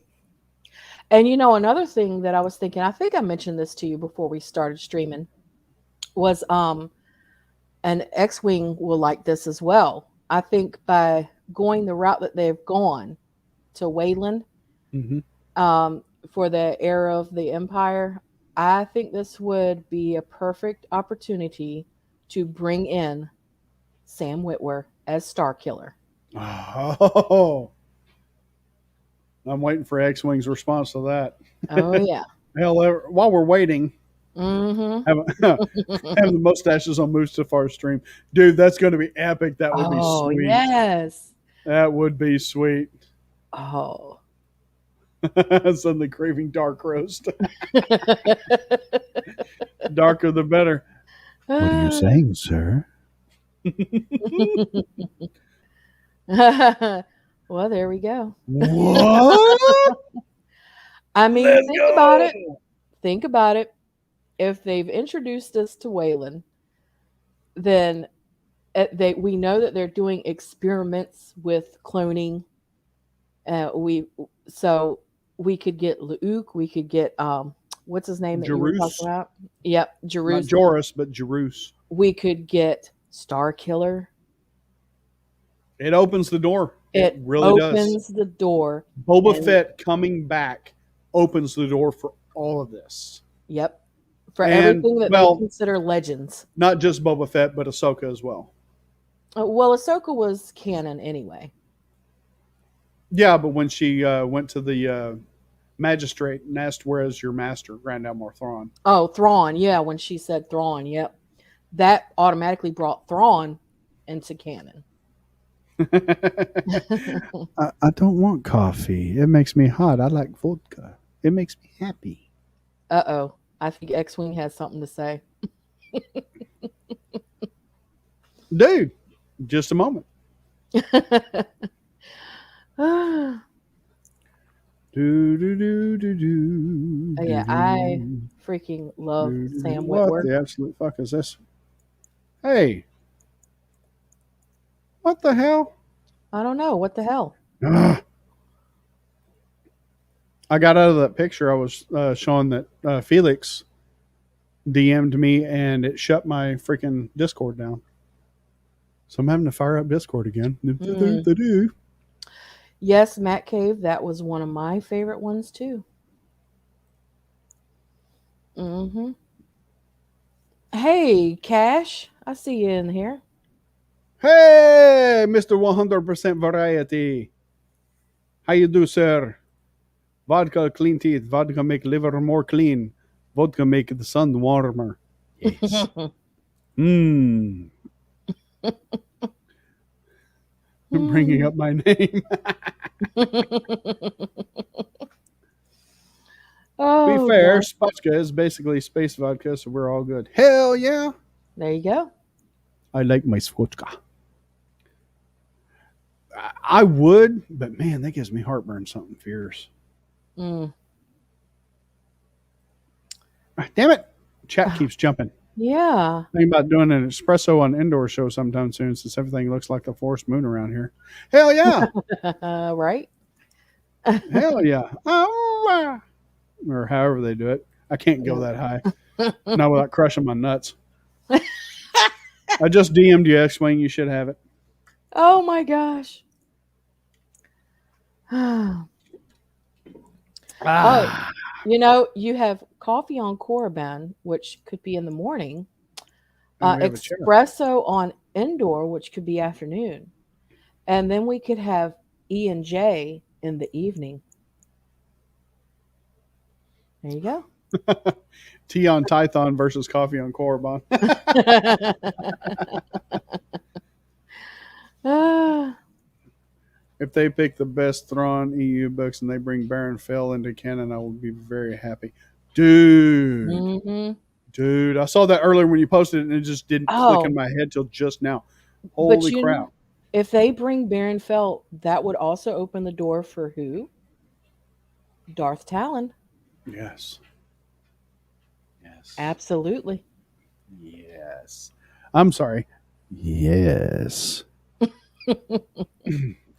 And another thing that I was thinking, I think I mentioned this to you before we started streaming, was an X-Wing will like this as well. I think by going the route that they've gone to Wayland, Mm-hmm. for the era of the Empire, I think this would be a perfect opportunity to bring in Sam Witwer as Starkiller. Oh, I'm waiting for X-Wing's response to that. Oh yeah. Hell, while we're waiting, Mm-hmm. have, have the mustaches on Mustafar's stream. Dude, that's going to be epic. That would be Oh sweet. yes. That would be sweet. Oh. Suddenly craving dark roast. Darker the better. What are you saying, sir? Well, there we go. What? I mean, Let's think go. about it. Think about it. If they've introduced us to Wayland, then we know that they're doing experiments with cloning. So we could get Luke. We could get what's his name that you were talking Jerus. about? Yep, Not Jerus. Joris, but Jerus. We could get Starkiller. It opens the door. It really opens does. the door. Boba and- Fett coming back opens the door for all of this. Yep. For And, everything that well- they consider legends. Not just Boba Fett, but Ahsoka as well. Well, Ahsoka was canon anyway. Yeah, but when she went to the magistrate and asked, "Where is your master, Grand Admiral Thrawn?" Oh, Thrawn. Yeah, when she said Thrawn, yep. That automatically brought Thrawn into canon. I don't want coffee. It makes me hot. I like vodka. It makes me happy. Uh-oh. I think X-Wing has something to say. Dude, just a moment. Oh, yeah, I freaking love Sam What Witwer. the absolute fuck is this? Hey, what the hell? I don't know. What the hell? Ah. I got out of that picture. I was showing that Felix DM'd me and it shut my freaking Discord down. So I'm having to fire up Discord again. Yes, Matt Cave. That was one of my favorite ones too. Mm-hmm. Hey, Cash. I see you in here. Hey, Mr. 100% Variety. How you do, sir? Vodka clean teeth. Vodka make liver more clean. Vodka make the sun warmer. Yes. Mmm. Bringing up my name. Oh, To be fair, gosh. Spotchka is basically space vodka, so we're all good. Hell yeah. There you go. I like my Swotchka. I would, but man, that gives me heartburn something fierce. Mm. Damn it. Chat keeps jumping. Yeah. Thinking about doing an espresso on indoor show sometime soon since everything looks like the forced moon around here. Hell yeah. Right? Hell yeah. Oh, or however they do it. I can't go that high. Not without crushing my nuts. I just DM'd you, X-Wing. You should have it. Oh my gosh. You have coffee on Korriban, which could be in the morning. And we have a chair. Espresso on Endor, which could be afternoon. And then we could have E and J in the evening. There you go. Tea on Tython versus coffee on Korriban. Ah, If they pick the best Thrawn EU books and they bring Baron Fell into canon, I will be very happy. Dude. mhm. Dude, I saw that earlier when you posted it and it just didn't click in Oh, my head till just now. but Holy crap. if they bring Baron Fell, that would also open the door for who? Darth Talon. Yes. Yes. Absolutely. Yes. I'm sorry. Yes.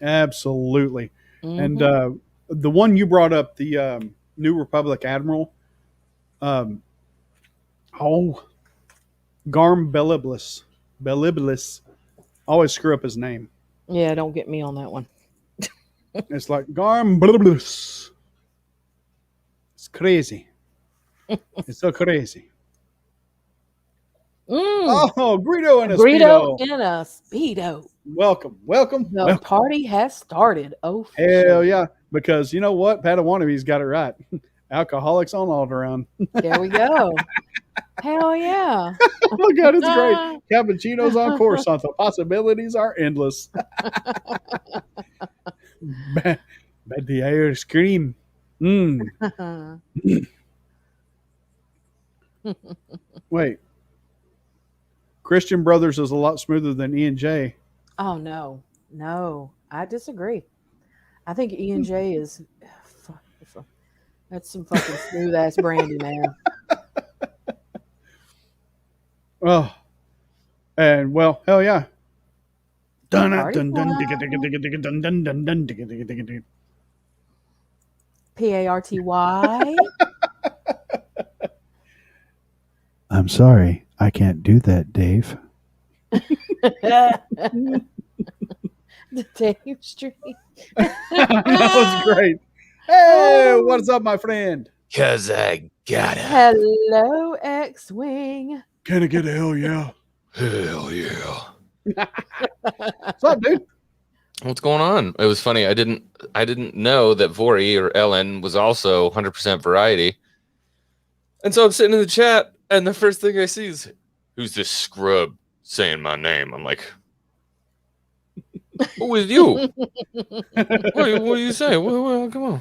Absolutely. And Mhm. the one you brought up, the New Republic Admiral, um, oh, Garm Beliblis. Beliblis. I always screw up his name. Yeah, don't get me on that one. It's like Garm Beliblis. It's crazy. It's so crazy. Mm, Oh, Greedo and a Greedo Speedo. in a Speedo. Welcome, welcome, The welcome. party has started. Oh, for Hell sure. yeah. Because you know what? Padawanabe's got it right. Alcoholics on Alderaan. There we go. Hell yeah. Oh my God, it's great. Ah. Cappuccinos on Coruscant. The possibilities are endless. But the ice cream. Mm. Wait. Christian Brothers is a lot smoother than E and J. Oh no. No. I disagree. I think E and J is that's some fucking smooth ass brandy, man. Oh, and well, hell yeah. Dun dun Party dun dun time. dun dun dun dun dun dun dun. Party. I'm sorry. I can't do that, Dave. The Dave Street. That was great. Hey, what's up, my friend? 'Cause I gotta. Hello, X-Wing. Can I get a hell yeah? Hell yeah. What's up, dude? What's going on? It was funny. I didn't know that Vori or Ellen was also 100% variety. And so I'm sitting in the chat, and the first thing I see is, who's this scrub saying my name? I'm like, who is you? What do you say? Well, come on.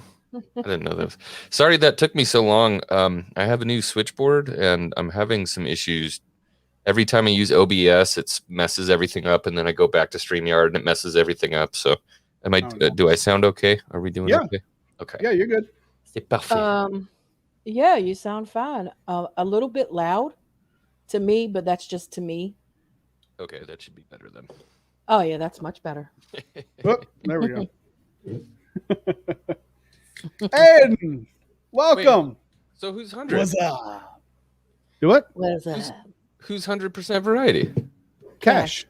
I didn't know that. Sorry that took me so long. I have a new switchboard, and I'm having some issues. Every time I use OBS, it messes everything up, and then I go back to StreamYard, and it messes everything up. So, Oh, no. do I sound okay? Are we doing Yeah. okay? Okay. Yeah, you're good. C'est parfait. Yeah, you sound fine. A little bit loud to me, but that's just to me. Okay, that should be better then. Oh yeah, that's much better. Oh, there we go. Aiden, welcome. So who's 100? What's up? Do what? What is that? Who's 100% variety? Cash.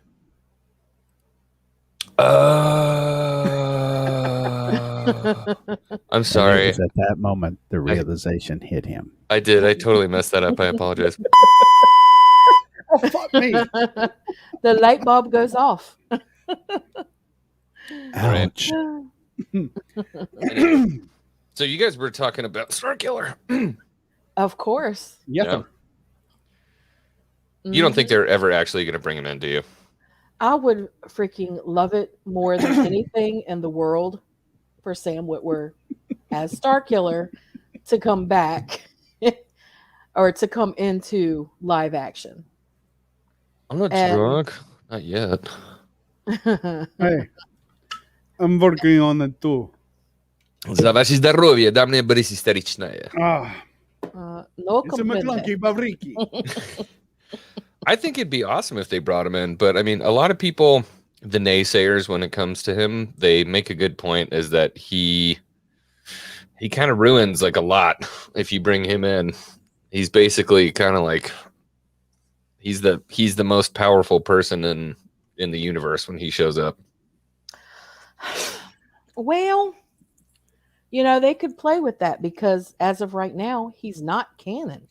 I'm sorry. It was at that moment the realization hit him. I did. I totally messed that up. I apologize. Oh, fuck me. The light bulb goes off. Ouch. Anyway, so you guys were talking about Starkiller. Of course. Yes, Yeah. sir. You don't think Mhm. they're ever actually going to bring him in, do you? I would freaking love it more than anything in the world for Sam Witwer as Starkiller to come back or to come into live action. I'm not And- drunk. Not yet. Hey, I'm working on it too. Zavaši zdarovie, dámy brisi staričnaje. Ah, No it's a complaint. McClunky Bavriki. I think it'd be awesome if they brought him in, but I mean, a lot of people, the naysayers, when it comes to him, they make a good point: is that he kind of ruins like a lot if you bring him in. He's basically kind of like he's the most powerful person in the universe when he shows up. Well, you know, they could play with that because as of right now, he's not canon.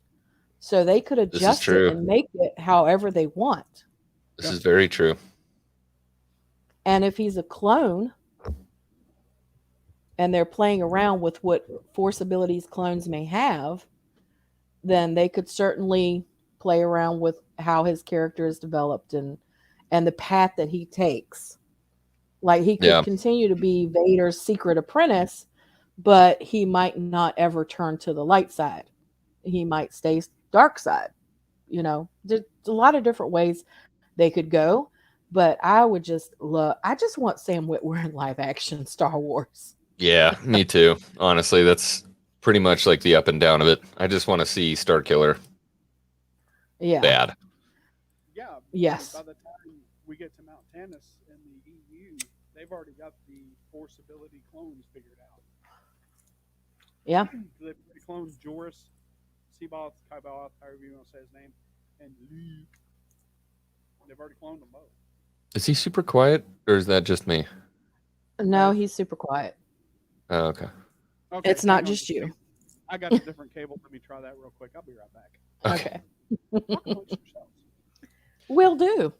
So they could This is adjust it true. and make it however they want. This is very true. And if he's a clone and they're playing around with what force abilities clones may have, then they could certainly play around with how his character is developed and the path that he takes. Like he could Yeah. continue to be Vader's secret apprentice, but he might not ever turn to the light side. He might stay dark side. You know, there's a lot of different ways they could go, but I just want Sam Witwer in live action Star Wars. Yeah, me too. Honestly, that's pretty much like the up and down of it. I just want to see Starkiller Yeah. bad. Yeah. Yes. By the time we get to Mount Tannis in the EU, they've already got the force ability clones figured out. Yeah. They've cloned Joris, Seaboth, Kyboth, however you want to say his name, and Luke. They've already cloned them both. Is he super quiet, or is that just me? No, he's super quiet. Oh, okay. Okay, It's not hang on. just you. I got a different cable. Let me try that real quick. I'll be right back. Okay. Talk amongst yourselves. Will do.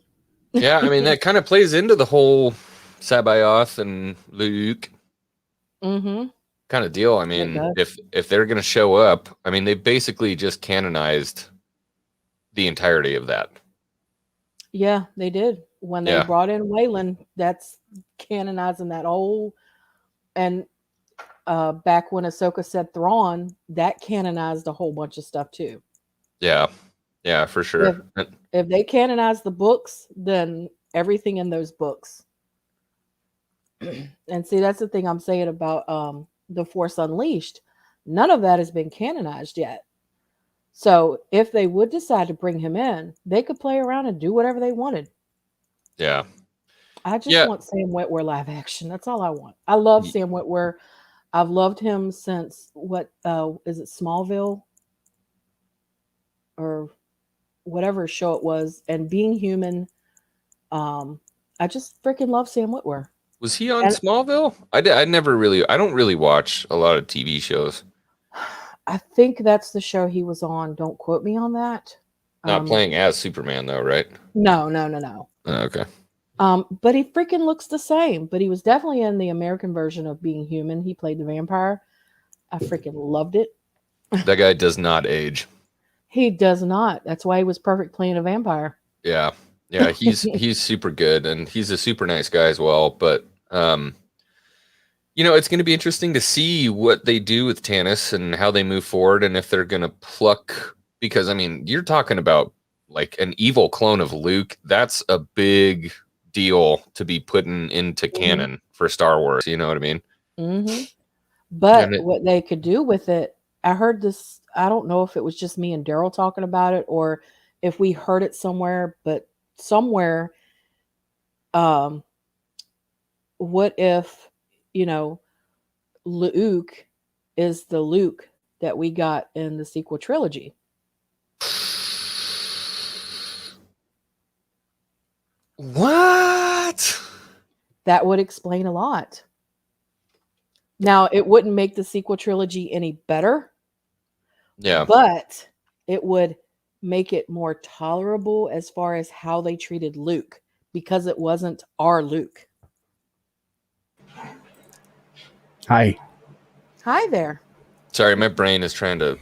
Yeah, I mean that kind of plays into the whole Sabayoth and Luke Mm-hmm. kind of deal. I mean, does. if they're going to show up, I mean, they basically just canonized the entirety of that. Yeah, they did. When they Yeah. brought in Waylon, that's canonizing that whole. And back when Ahsoka said Thrawn, that canonized a whole bunch of stuff too. Yeah, yeah, for sure. If they canonize the books, then everything in those books. And see, that's the thing I'm saying about the Force Unleashed. None of that has been canonized yet. So if they would decide to bring him in, they could play around and do whatever they wanted. Yeah. I just want Sam Witwer live action. That's all I want. I love Sam Witwer. I've loved him since what is it, Smallville? Or whatever show it was. And Being Human. I just freaking love Sam Witwer. Was he on Smallville? I don't really watch a lot of TV shows. I think that's the show he was on. Don't quote me on that. Not playing as Superman though, right? No. Oh, okay. But he freaking looks the same. But he was definitely in the American version of Being Human. He played the vampire. I freaking loved it. That guy does not age. He does not. That's why he was perfect playing a vampire. Yeah. Yeah, he's super good, and he's a super nice guy as well. But it's going to be interesting to see what they do with Tannis and how they move forward, and if they're going to pluck. Because I mean, you're talking about like an evil clone of Luke. That's a big deal to be putting into canon for Star Wars. You know what I mean? Mm-hmm. But what they could do with it, I heard this. I don't know if it was just me and Daryl talking about it, or if we heard it somewhere. But somewhere, what if Luke is the Luke that we got in the sequel trilogy? What? That would explain a lot. Now, it wouldn't make the sequel trilogy any better. Yeah. But it would make it more tolerable as far as how they treated Luke, because it wasn't our Luke. Hi. Hi there. Sorry, my brain is trying to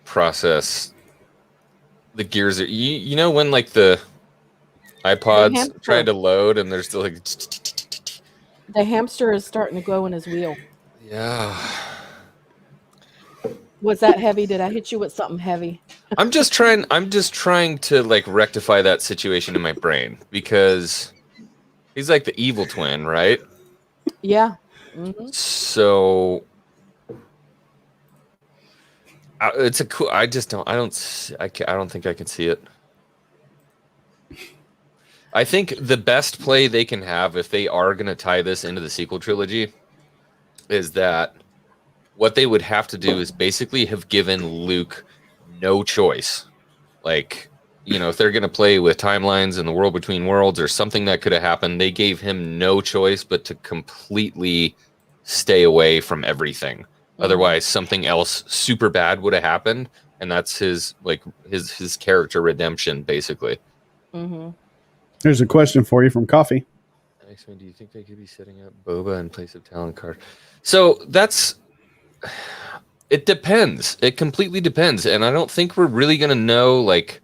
process the gears. You know when like the iPods trying to load and they're still like the hamster is starting to go in his wheel. Yeah. Was that heavy? Did I hit you with something heavy? I'm just trying to like rectify that situation in my brain, because he's like the evil twin, right? Yeah. Mm-hmm. So it's a cool. I don't think I can see it. I think the best play they can have, if they are going to tie this into the sequel trilogy, is that what they would have to do is basically have given Luke no choice. Like, if they're going to play with timelines in the world between worlds or something that could have happened, they gave him no choice but to completely stay away from everything. Mm-hmm. Otherwise, something else super bad would have happened, and that's his his character redemption, basically. Mm-hmm. There's a question for you from Coffee. Next one, do you think they could be setting up Boba in place of Talon Card? So that's it depends. It completely depends, and I don't think we're really gonna know. Like,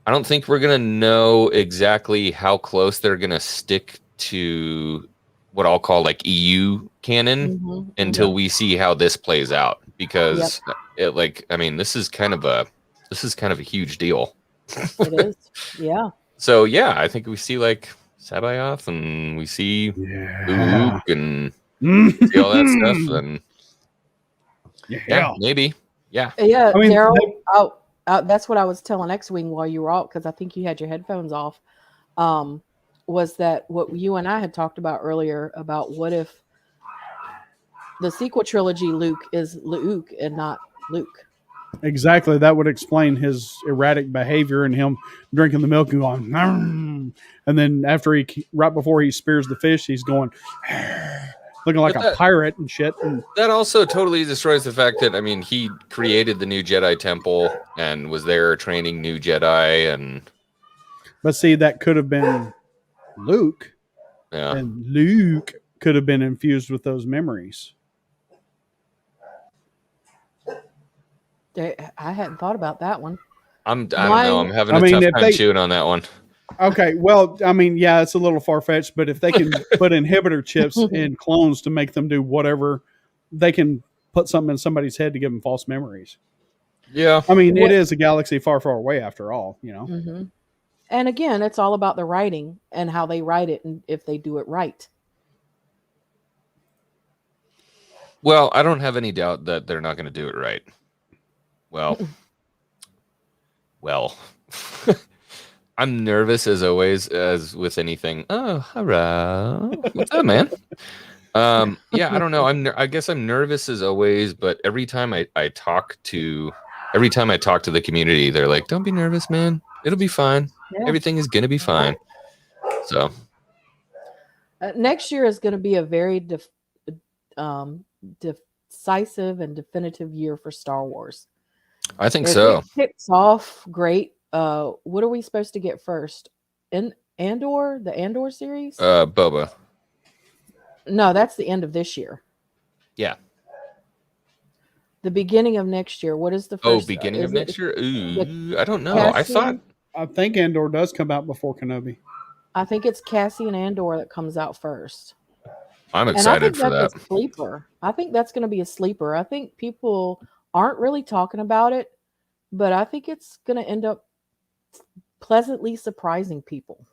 I don't think we're gonna know exactly how close they're gonna stick to what I'll call like EU canon Mm-hmm. until we see how this plays out. Because this is kind of a huge deal. It is. Yeah. So yeah, I think we see like Sabayoth and we see Luke and see all that stuff, and maybe. Yeah. Yeah, I mean, Daryl, that's what I was telling X-Wing while you were out, because I think you had your headphones off. Was that what you and I had talked about earlier about what if the sequel trilogy Luke is Luke and not Luke? Exactly. That would explain his erratic behavior and him drinking the milk and going, "Nom." And then right before he spears the fish, he's going, looking like a pirate and shit. And that also totally destroys the fact that, I mean, he created the new Jedi Temple and was there training new Jedi. But see, that could have been Luke. Yeah. And Luke could have been infused with those memories. I hadn't thought about that one. I don't know. I'm having a tough time chewing on that one. Okay, well, I mean, yeah, it's a little far-fetched, but if they can put inhibitor chips in clones to make them do whatever, they can put something in somebody's head to give them false memories. Yeah. I mean, it is a galaxy far, far away after all, you know. Mm-hmm. And again, it's all about the writing and how they write it and if they do it right. Well, I don't have any doubt that they're not going to do it right. Well, I'm nervous as always, as with anything. Oh, hurrah! What's up, man? Yeah, I don't know. I guess I'm nervous as always, but every time I talk to the community, they're like, "Don't be nervous, man. It'll be fine. Yeah. Everything is gonna be fine." So next year is going to be a very decisive and definitive year for Star Wars. I think so. It kicks off great. What are we supposed to get first? Andor, the Andor series? Boba. No, that's the end of this year. Yeah. The beginning of next year. What is the first? Oh, beginning of next year? Ooh, I don't know. I think Andor does come out before Kenobi. I think it's Cassian Andor that comes out first. I'm excited for that. A sleeper. I think that's going to be a sleeper. I think people aren't really talking about it, but I think it's going to end up pleasantly surprising people.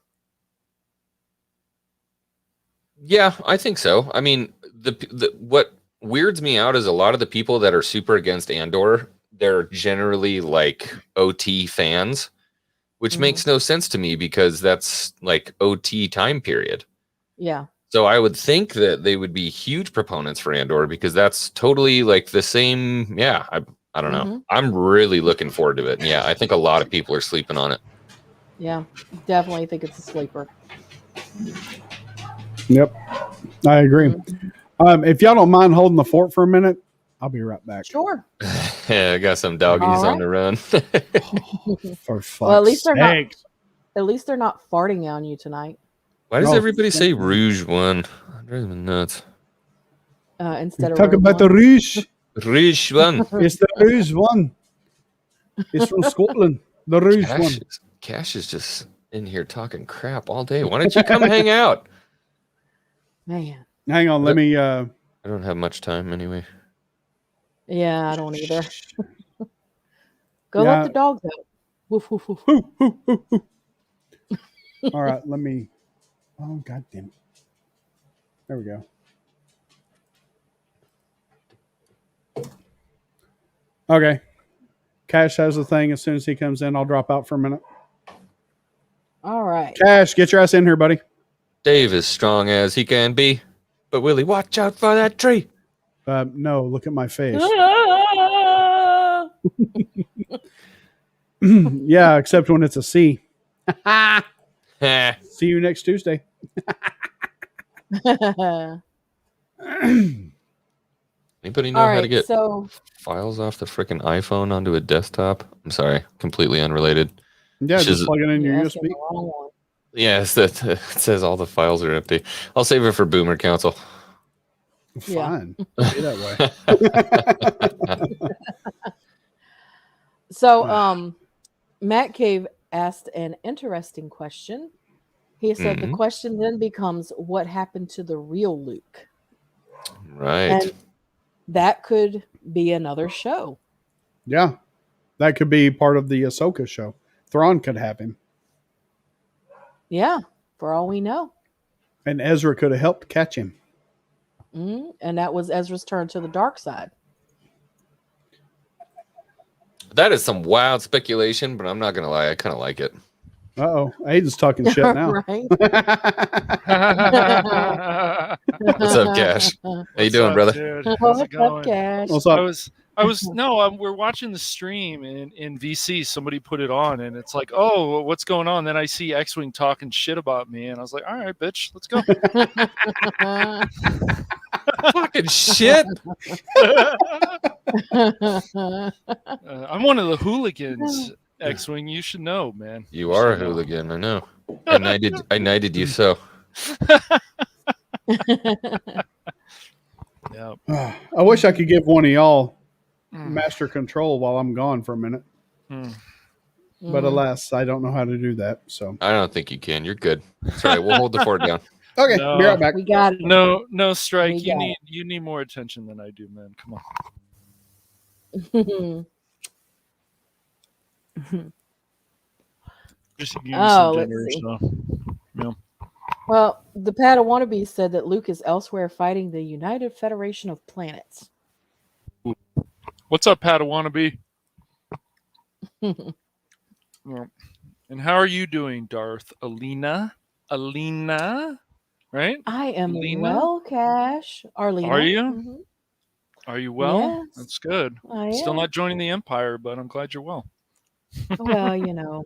Yeah, I think so. I mean, what weirds me out is a lot of the people that are super against Andor, they're generally like OT fans, which makes no sense to me because that's like OT time period. Yeah. So I would think that they would be huge proponents for Andor because that's totally like the same. Yeah, I don't know. I'm really looking forward to it. And yeah, I think a lot of people are sleeping on it. Yeah, definitely think it's a sleeper. Yep, I agree. If y'all don't mind holding the fort for a minute, I'll be right back. Sure. Yeah, I got some doggies on the run. For fuck's sake. At least they're not farting on you tonight. Why does everybody say Rouge One? That drives me nuts. Instead of talk about the Rouge. Rouge One. It's the Rouge One. It's from Scotland. The Rouge One. Cash is just in here talking crap all day. Why don't you come hang out? Man. Hang on, let me I don't have much time anyway. Yeah, I don't either. Go let the dogs out. Woof, woof, woof. All right, let me. Oh, God damn it. There we go. Okay. Cash has the thing. As soon as he comes in, I'll drop out for a minute. All right. Cash, get your ass in here, buddy. Dave is strong as he can be. But Willie, watch out for that tree. No, look at my face. Yeah, except when it's a C. See you next Tuesday. Anybody Anybody know All how to right, get so files off the freaking iPhone onto a desktop? I'm sorry, completely unrelated. Yeah, It's just plug it in you're your asking USB. the wrong one. Yes, that it says all the files are empty. I'll save it for Boomer Council. Yeah. Fine. Be that way. So, Matt Cave asked an interesting question. He said the Mhm. question then becomes, what happened to the real Luke? Right. And that could be another show. Yeah. That could be part of the Ahsoka show. Thrawn could have him. Yeah, for all we know. And Ezra could have helped catch him. And that was Ezra's turn to the dark side. That is some wild speculation, but I'm not gonna lie, I kind of like it. Uh-oh. Aiden's talking shit now. Right? What's up, Cash? How you doing, brother? Dude? How's What's it up, going? Cash? What's I up? was no, we're watching the stream in VC. Somebody put it on, and it's like, oh, what's going on? Then I see X-Wing talking shit about me, and I was like, all right, bitch, let's go. Fucking shit. I'm one of the hooligans, X-Wing. You should know, man. You are a should know. hooligan, I know. I knighted you so. Yeah. I wish I could give one of y'all Mm. master control while I'm gone for a minute. Mm. But alas, I don't know how to do that. So I don't think you can. You're good. It's all right. We'll hold the fort down. okay, No. be right back. We got it. No, Strike. We You got need more attention than I do, man. Come on. Just give me Oh, some let's dinner. see. So. Well, the Padawannabe said that Luke is elsewhere fighting the United Federation of Planets. What's up, Padawannabe? Well, and how are you doing, Darth? Alina, right? I am Lena? well, Cash. Arlena. Are you? Mhm. Are you well? Yes. That's good. I Still am. not joining the Empire, but I'm glad you're well. Well,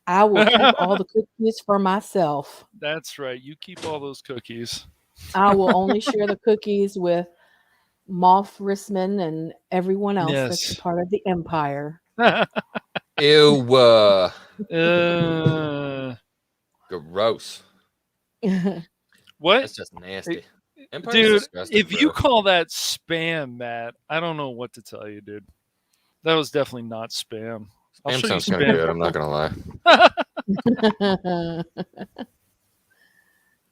I will keep all the cookies for myself. That's right. You keep all those cookies. I will only share the cookies with Moff Rissman and everyone else that's Yes. a part of the Empire. Ew. Gross. What? That's just nasty. Empire's Dude, disgusting, if you bro. call that spam, Matt, I don't know what to tell you, dude. That was definitely not spam. I'll Spam show you sounds kind of spam. good. I'm not gonna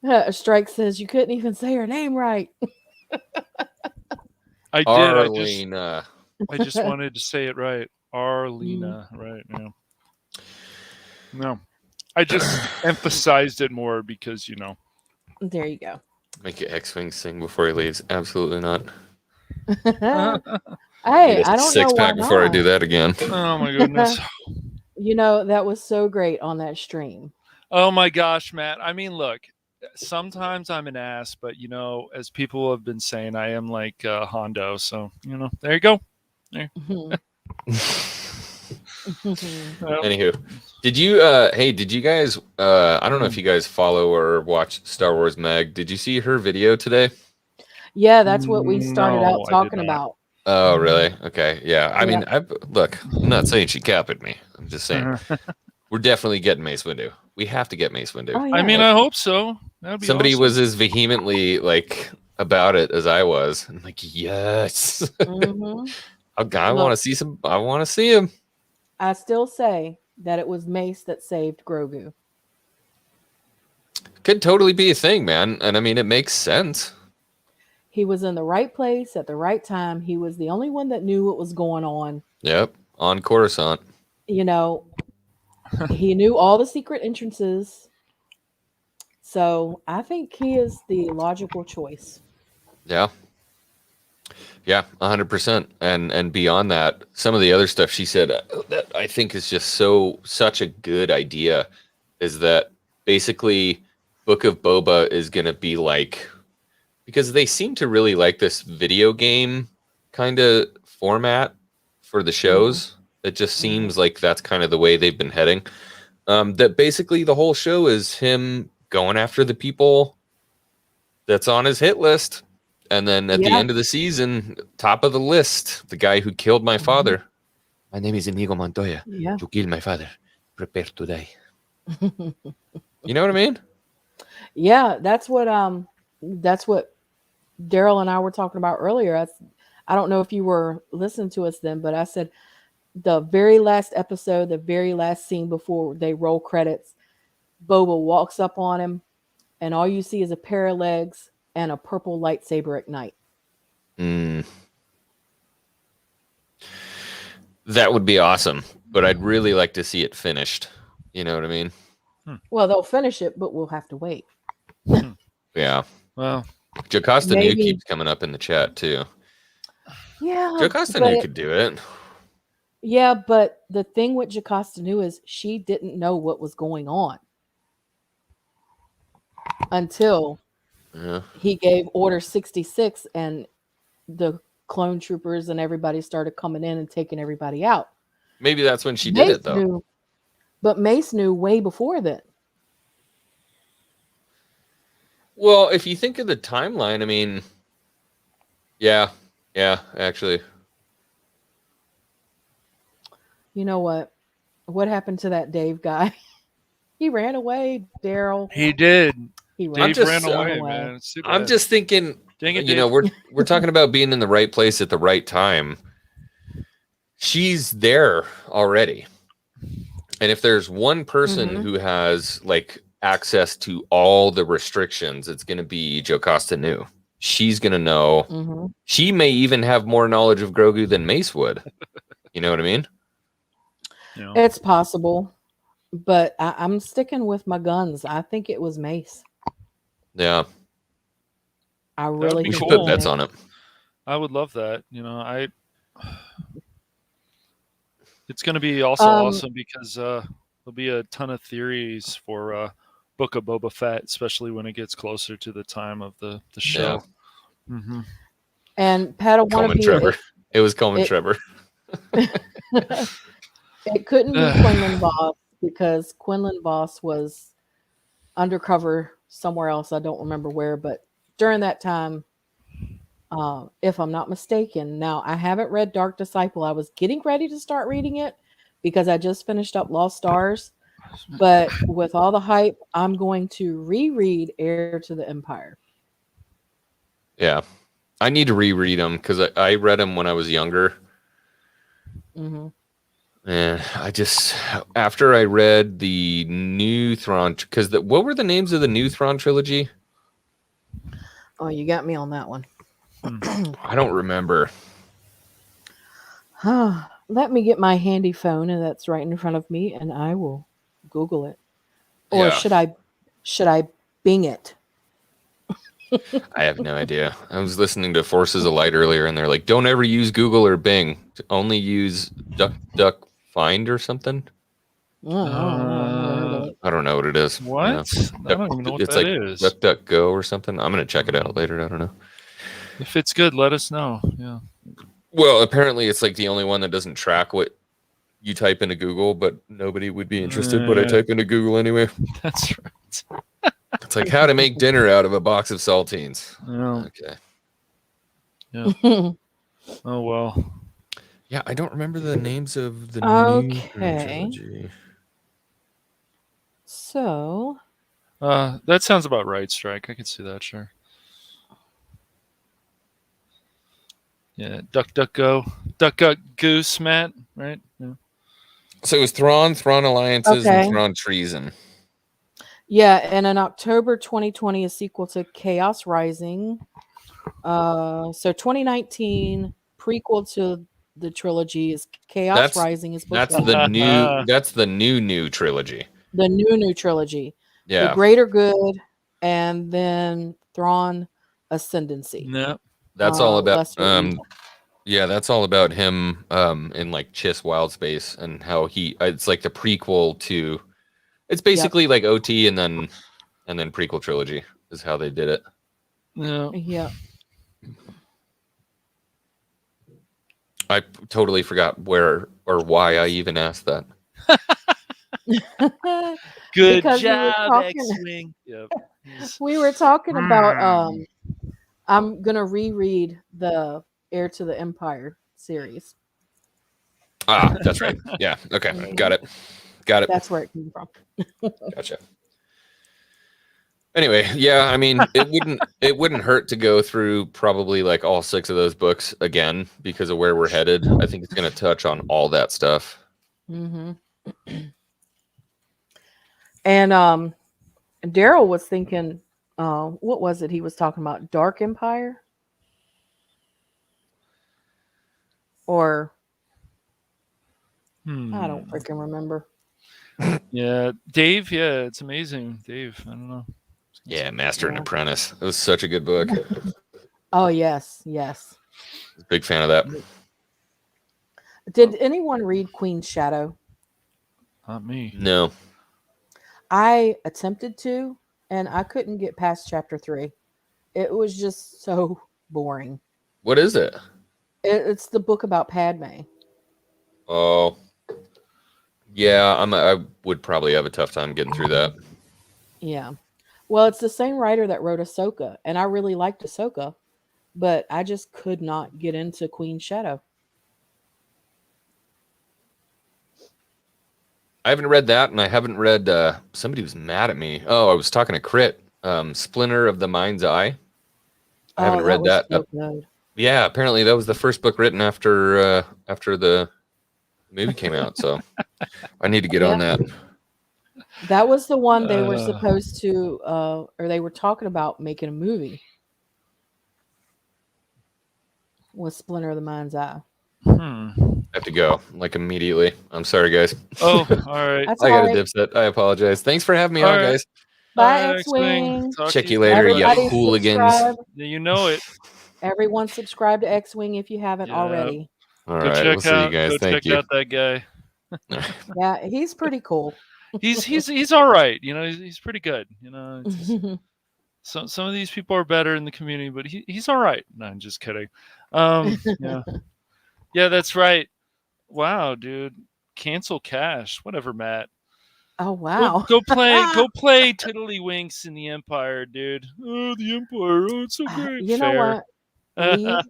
lie. Strike says you couldn't even say her name right. I did. Arlena. I just wanted to say it right. Arlena, right now. No. I just emphasized it more because, There you go. Make your X-Wing sing before he leaves. Absolutely not. Hey, Need I a don't know six why pack before I not. do that again. Oh my goodness. That was so great on that stream. Oh my gosh, Matt. I mean, look, sometimes I'm an ass, but as people have been saying, I am like Hondo. So, there you go. Anywho, did you guys I don't know if you guys follow or watch Star Wars Mag. Did you see her video today? Yeah, that's what we started No, out I did talking not. about. Oh, really? Okay. Yeah. I Yeah. mean, look, I'm not saying she capped me. I'm just saying we're definitely getting Mace Windu. We have to get Mace Windu. Oh, yeah. I mean, I hope so. That'd be Somebody awesome. was as vehemently about it as I was. I'm like, yes. Mhm. I want to see some. I want to see him. I still say that it was Mace that saved Grogu. Could totally be a thing, man. And I mean, it makes sense. He was in the right place at the right time. He was the only one that knew what was going on. Yep. On Coruscant. He knew all the secret entrances. So I think he is the logical choice. Yeah. Yeah, 100%. And beyond that, some of the other stuff she said that I think is just such a good idea is that basically Book of Boba is going to be because they seem to really like this video game kind of format for the shows. It just seems like that's kind of the way they've been heading. That basically the whole show is him going after the people that's on his hit list And then at the end of the season, top of the list, the guy who killed my father. My name is Inigo Montoya. Yeah. You killed my father. Prepare to die. You know what I mean? Yeah, that's what Daryl and I were talking about earlier. I don't know if you were listening to us then, but I said the very last episode, the very last scene before they roll credits, Boba walks up on him, and all you see is a pair of legs and a purple lightsaber ignite. That would be awesome, but I'd really like to see it finished. You know what I mean? Well, they'll finish it, but we'll have to wait. Yeah. Well, Jocasta New Maybe- keeps coming up in the chat too. Yeah, Jocasta but New could do it. yeah, but the thing with Jocasta New is she didn't know what was going on until Yeah. he gave Order 66 and the clone troopers and everybody started coming in and taking everybody out. Maybe that's when she did it though. Knew, but Mace knew way before then. Well, if you think of the timeline, I mean, yeah, actually. You know what? What happened to that Dave guy? He ran away, Daryl. he did. He Dave just- ran away, away. man. It's too I'm bad. just thinking, Dang it, you know, Dave. we're talking about being in the right place at the right time. She's there already. And if there's one person Mhm. who has like access to all the restrictions, it's going to be Jocasta New. She's going to know. Mhm. She may even have more knowledge of Grogu than Mace would. You know what I mean? You know, It's possible, but I'm sticking with my guns. I think it was Mace. Yeah. I would really be We think should it put was bets Mace. on it. I would love that. You know, it's going to be also awesome because there'll be a ton of theories for Book of Boba Fett, especially when it gets closer to the time of the show. Mm-hmm. And Padawan Coleman Trevor. It was Coleman it- Trevor. It couldn't be Quinlan Voss because Quinlan Voss was undercover somewhere else. I don't remember where, but during that time, if I'm not mistaken, now I haven't read Dark Disciple. I was getting ready to start reading it because I just finished up Lost Stars. But with all the hype, I'm going to reread Heir to the Empire. Yeah. I need to reread them because I read them when I was younger. Hmm. And I just, after I read the new Thrawn, because what were the names of the new Thrawn trilogy? Oh, you got me on that one. I don't remember. Let me get my handy phone, and that's right in front of me, and I will Google it. Or Yeah. should I Bing it? I have no idea. I was listening to Forces of Light earlier, and they're like, don't ever use Google or Bing. Only use Duck Find or something. I don't know what it is. What? Yeah. I don't even know what It's that like is. DuckDuckGo or something. I'm going to check it out later. I don't know. If it's good, let us know. Yeah. Well, apparently it's like the only one that doesn't track what you type into Google, but nobody would be interested. But I type into Google anyway. That's right. It's like how to make dinner out of a box of saltines. Yeah. Okay. Oh well. Yeah, I don't remember the names of the new Okay. trilogy. So, That sounds about right, Strike. I can see that, sure. Yeah, Duck Goose, Matt, right? Yeah. So it was Thrawn Alliances, Okay. and Thrawn Treason. yeah, and in October 2020, a sequel to Chaos Rising. So 2019 prequel to the trilogy is Chaos Rising. Is book That's one. the new. That's the new trilogy. The new trilogy. Yeah. The Greater Good, and then Thrawn Ascendancy. No. That's all about. Lesser Evil. Yeah, that's all about him in like Chiss Wild Space and how it's like the prequel to. It's basically like OT and then prequel trilogy is how they did it. No. Yeah. I totally forgot where or why I even asked that. Good Because we were job, talking- X-Wing. Yep. We were talking about I'm gonna reread the Heir to the Empire series. Ah, that's right. Yeah. Okay. Mhm. Got it. Got it. That's where it came from. Gotcha. Anyway, yeah, I mean, it wouldn't hurt to go through probably like all 6 of those books again because of where we're headed. I think it's going to touch on all that stuff. Hmm. And Daryl was thinking, what was it he was talking about? Dark Empire? Or I don't freaking remember. Yeah, Dave. Yeah, it's amazing, Dave. I don't know. Yeah, Master and Apprentice. It was such a good book. Oh yes, yes. Big fan of that. Did anyone read Queen's Shadow? Not me. No. I attempted to, and I couldn't get past chapter 3. It was just so boring. What is it? It's the book about Padme. Oh. Yeah, I would probably have a tough time getting through that. Yeah. Well, it's the same writer that wrote Ahsoka, and I really liked Ahsoka, but I just could not get into Queen's Shadow. I haven't read that, and I haven't read. Somebody was mad at me. Oh, I was talking to Crit. Splinter of the Mind's Eye. I haven't read was that. so good. Yeah, apparently that was the first book written after the movie came out. So I need to get on that. That was the one they were supposed to, or they were talking about making a movie. Was Splinter of the Mind's Eye. I have to go like immediately. I'm sorry, guys. Oh, all right. That's I got all a right. dipset. I apologize. Thanks for having me All on, right. guys. Bye, X-Wing. Talk Check to you later, you Everybody hooligans. subscribe. You know it. Everyone subscribe to X-Wing if you haven't already. All Go right, check we'll see you guys. Go Thank check you. out that guy. Yeah, he's pretty cool. He's all right. You know, he's pretty good. You know, it's just, some of these people are better in the community, but he's all right. No, I'm just kidding. Yeah, yeah, that's right. Wow, dude, cancel Cash. Whatever, Matt. Oh wow. Go play Tiddlywinks in the Empire, dude. Oh, the Empire. Oh, it's so great. You know what? Lee,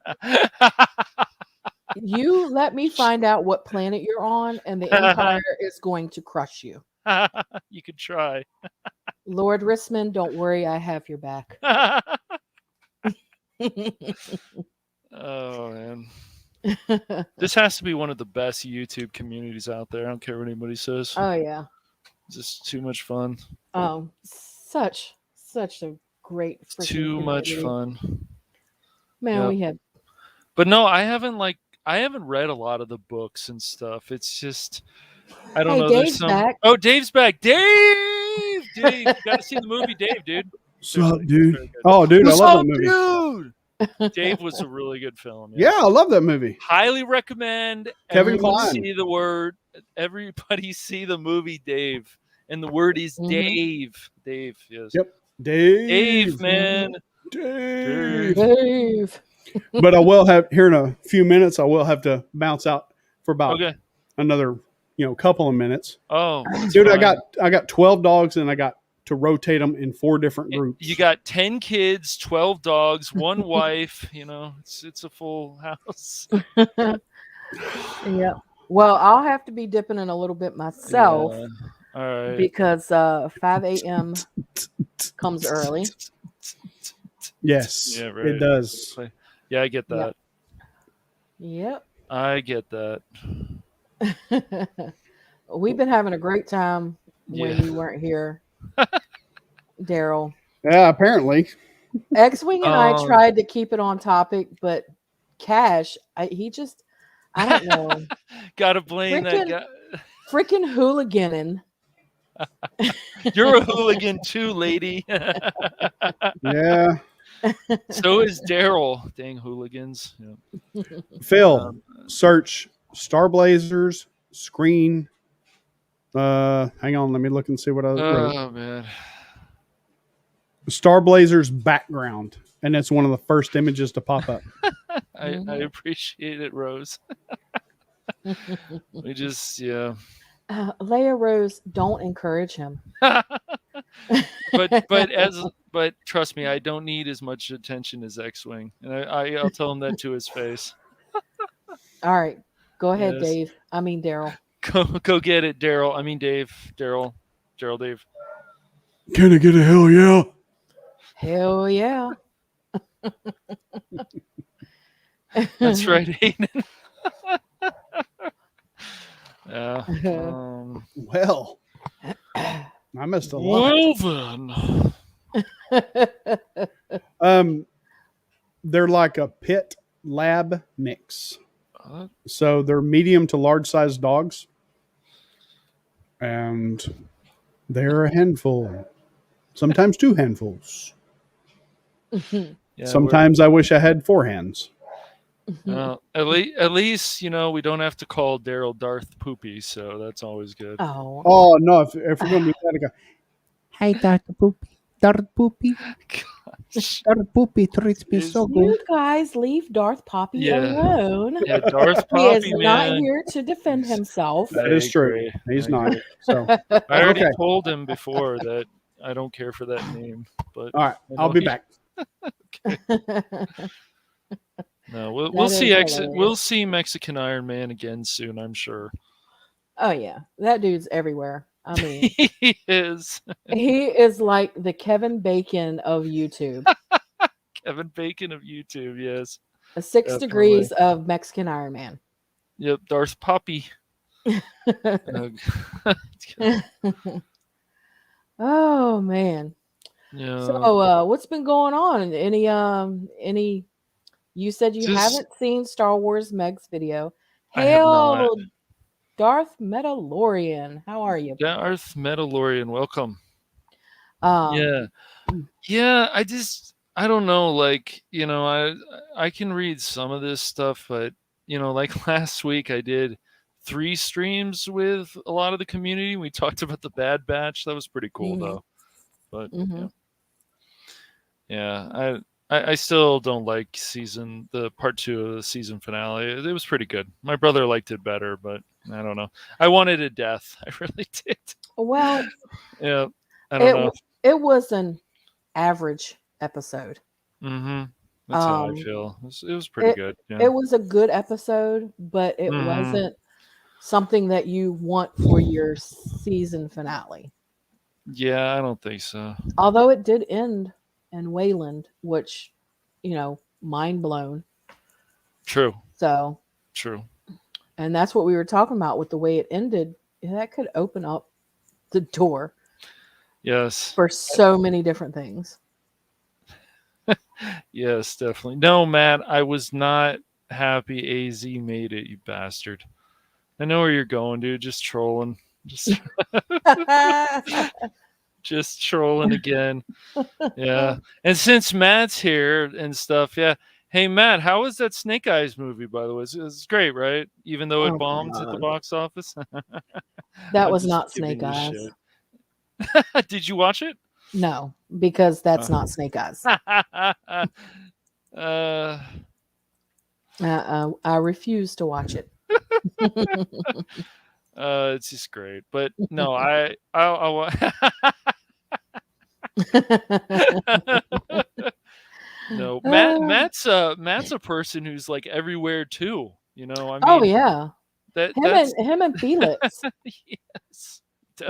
you let me find out what planet you're on, and the Empire is going to crush you. You could try. Lord Rissman, don't worry, I have your back. Oh man. This has to be one of the best YouTube communities out there. I don't care what anybody says. Oh yeah. It's just too much fun. Oh, such a great freaking Too much community. fun. Man, Yep. we have. But no, I haven't read a lot of the books and stuff. It's just I don't Hey, know. Dave's back. Oh, Dave's back. Dave, you got to see the movie, Dave, dude. What's up, dude? Oh, dude, I love that movie. Dude. Dave was a really good film. Yeah, I love that movie. Highly recommend. Kevin Everybody Kline. Everybody see the movie Dave, and the word is Dave. Dave, yes. Yep, Dave. Dave, man. Dave. But I will have here in a few minutes. I will have to bounce out for about another, couple of minutes. Oh, dude, fine. I got 12 dogs, and I got to rotate them in 4 different groups. You got 10 kids, 12 dogs, 1 wife. It's a full house. Yeah. Well, I'll have to be dipping in a little bit myself. Yeah. All right. Because 5 a.m. comes early. Yes, yeah, right. It does. Yeah, I get that. Yep. I get that. We've been having a great time when you weren't here, Daryl. Yeah, apparently. X-Wing and I tried to keep it on topic, but Cash, I don't know. Gotta blame that guy. Freaking hooliganing. You're a hooligan too, lady. Yeah. So is Daryl. Dang hooligans. Yeah. Phil, search Star Blazers screen. Hang on, let me look and see what I wrote. Oh man. Star Blazers background, and it's one of the first images to pop up. I appreciate it, Rose. We just Leia Rose, don't encourage him. but but trust me, I don't need as much attention as X-Wing, and I'll tell him that to his face. All right. Go ahead, Yes. Dave. I mean, Daryl. Go get it, Daryl. I mean, Dave. Daryl. Dave. Can I get a hell yeah? Hell yeah. That's right, Hayden. Yeah. Well, I missed a lot. Well then. They're like a pit lab mix. Uh, So they're medium to large sized dogs. And they're a handful. Sometimes 2 handfuls. yeah, Sometimes I wish I had 4 hands. at least we don't have to call Daryl Darth Poopy, so that's always good. Oh. Oh, no. If we're going to be that, I go, Hey, Dr. Poopy. Dr. Poopy. Gosh. Dr. Poopy treats me Is- so You good. guys leave Darth Poppy Yeah. alone. Yeah, Darth He is Poppy, not man. here to defend himself. that is true. agree. He's I not. agree. So, I already Okay. told him before that I don't care for that name, but all right. I I'll know be he- back. No, we'll That see. is hilarious. We'll see Mexican Iron Man again soon, I'm sure. Oh yeah, that dude's everywhere. I mean, He is he is like the Kevin Bacon of YouTube. Kevin Bacon of YouTube. Yes. A 6 Definitely. degrees of Mexican Iron Man. Yep. Darth Poppy. Oh man. Yeah. So what's been going on? Any you said you Just- haven't seen Star Wars Meg's video. I have not. Hail Darth Mandalorian. How are you? Darth Mandalorian, welcome. Um, Yeah. I don't know. Like, I can read some of this stuff, but like last week I did 3 streams with a lot of the community. We talked about the Bad Batch. That was pretty cool Mhm. though. But Mhm. yeah, I still don't like the part 2 of the season finale. It was pretty good. My brother liked it better, but I don't know. I wanted a death. I really did. Well, Yeah. I don't know. it was an average episode. Mm-hmm. That's how I feel. It was pretty good. Yeah. It was a good episode, but it Mhm. wasn't something that you want for your season finale. Yeah, I don't think so. Although it did end in Wayland, which, mind blown. True. So, True. and that's what we were talking about with the way it ended. That could open up the door Yes. for so many different things. Yes, definitely. No, Matt, I was not happy AZ made it, you bastard. I know where you're going, dude. Just trolling. Just trolling again. Yeah. And since Matt's here and stuff, yeah. Hey, Matt, how was that Snake Eyes movie, by the way? It was great, right? Even though it Oh, bombed at the God. box office. That I'm was just not giving Snake you Eyes. shit. Did you watch it? No, because that's not Snake Eyes. I refuse to watch it. It's just great, but no, I no, Matt's a person who's like everywhere too. I mean, Oh yeah, that's him and Felix, yes,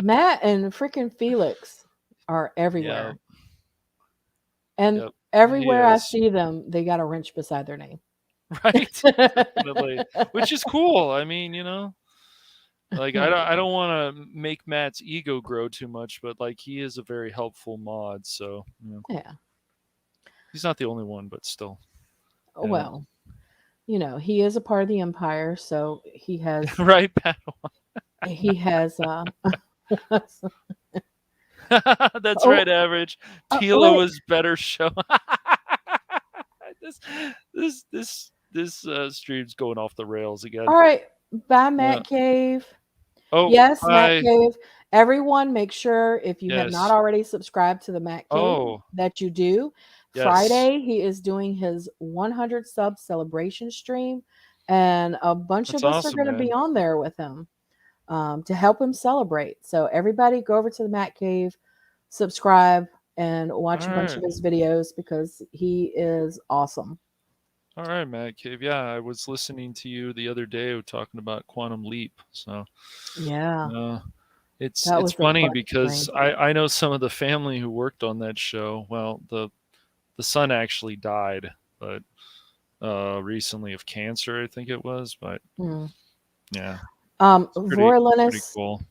Matt and freaking Felix are everywhere, and Yep. everywhere I Yes. see them, they got a wrench beside their name. right, definitely, which is cool. I mean, like I don't want to make Matt's ego grow too much, but like he is a very helpful mod, so Yeah. he's not the only one, but still. Yeah. Well, he is a part of the Empire, so he has Right, Padawan. he has That's Oh, right, average. Tila wait. was better show. this stream's going off the rails again. All right. Bye, Matt Cave. Oh, Yes, hi. Matt Cave. Everyone, make sure if you have Yes. not already subscribed to the Matt Cave Oh, that you do. yes. Friday, he is doing his 100 sub celebration stream, and a bunch That's of us awesome, are going to be man. on there with him to help him celebrate. So everybody, go over to the Matt Cave, subscribe, and watch a bunch of Alright. his videos because he is awesome. All right, Matt Cave. Yeah, I was listening to you the other day talking about Quantum Leap. So Yeah, it's that it's was a funny funny because thing. I know some of the family who worked on that show. Well, the son actually died, but recently of cancer, I think it was. But Mm. yeah, it's pretty Vorilinus, cool.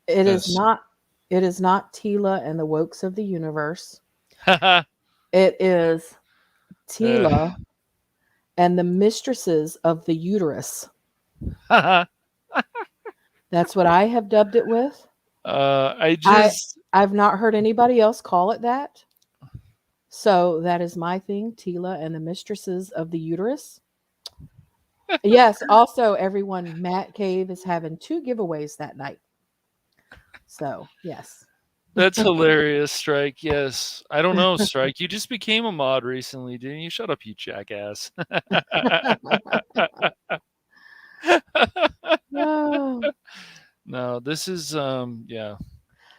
it is Yes. not. It is not Tila and the Wokes of the universe. It is Tila and the mistresses of the uterus. That's what I have dubbed it with. I I just I've not heard anybody else call it that. So that is my thing, Tila and the mistresses of the uterus. Yes, also everyone, Matt Cave is having 2 giveaways that night. So, yes. that's hilarious, Strike. Yes. I don't know, Strike. You just became a mod recently, didn't you? Shut up, you jackass. Oh. No, this is yeah.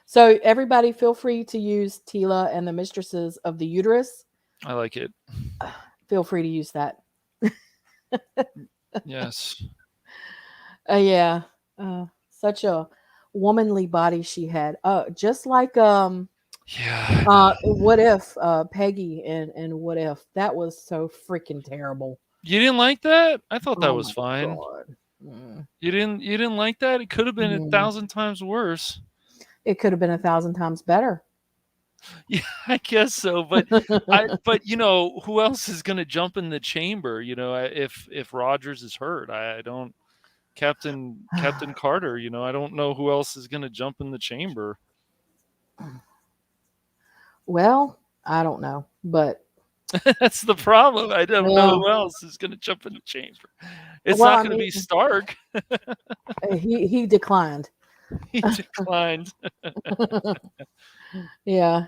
So everybody feel free to use Tila and the mistresses of the uterus. I like it. Feel free to use that. Yes. Yeah. Such a womanly body she had. Just like Yeah. what if Peggy and what if that was so freaking terrible. You didn't like that? I thought that Oh was my fine. god. Mm. You didn't like that? It could have been Mm. 1,000 times worse. It could have been 1,000 times better. Yeah, I guess so. But but who else is gonna jump in the chamber? If Rogers is hurt, I don't. Captain Carter. I don't know who else is gonna jump in the chamber. Well, I don't know, but That's the problem. I don't know yeah. who else is gonna jump in the chamber. It's Well, not I gonna mean, be Stark. he declined. He declined. Yeah.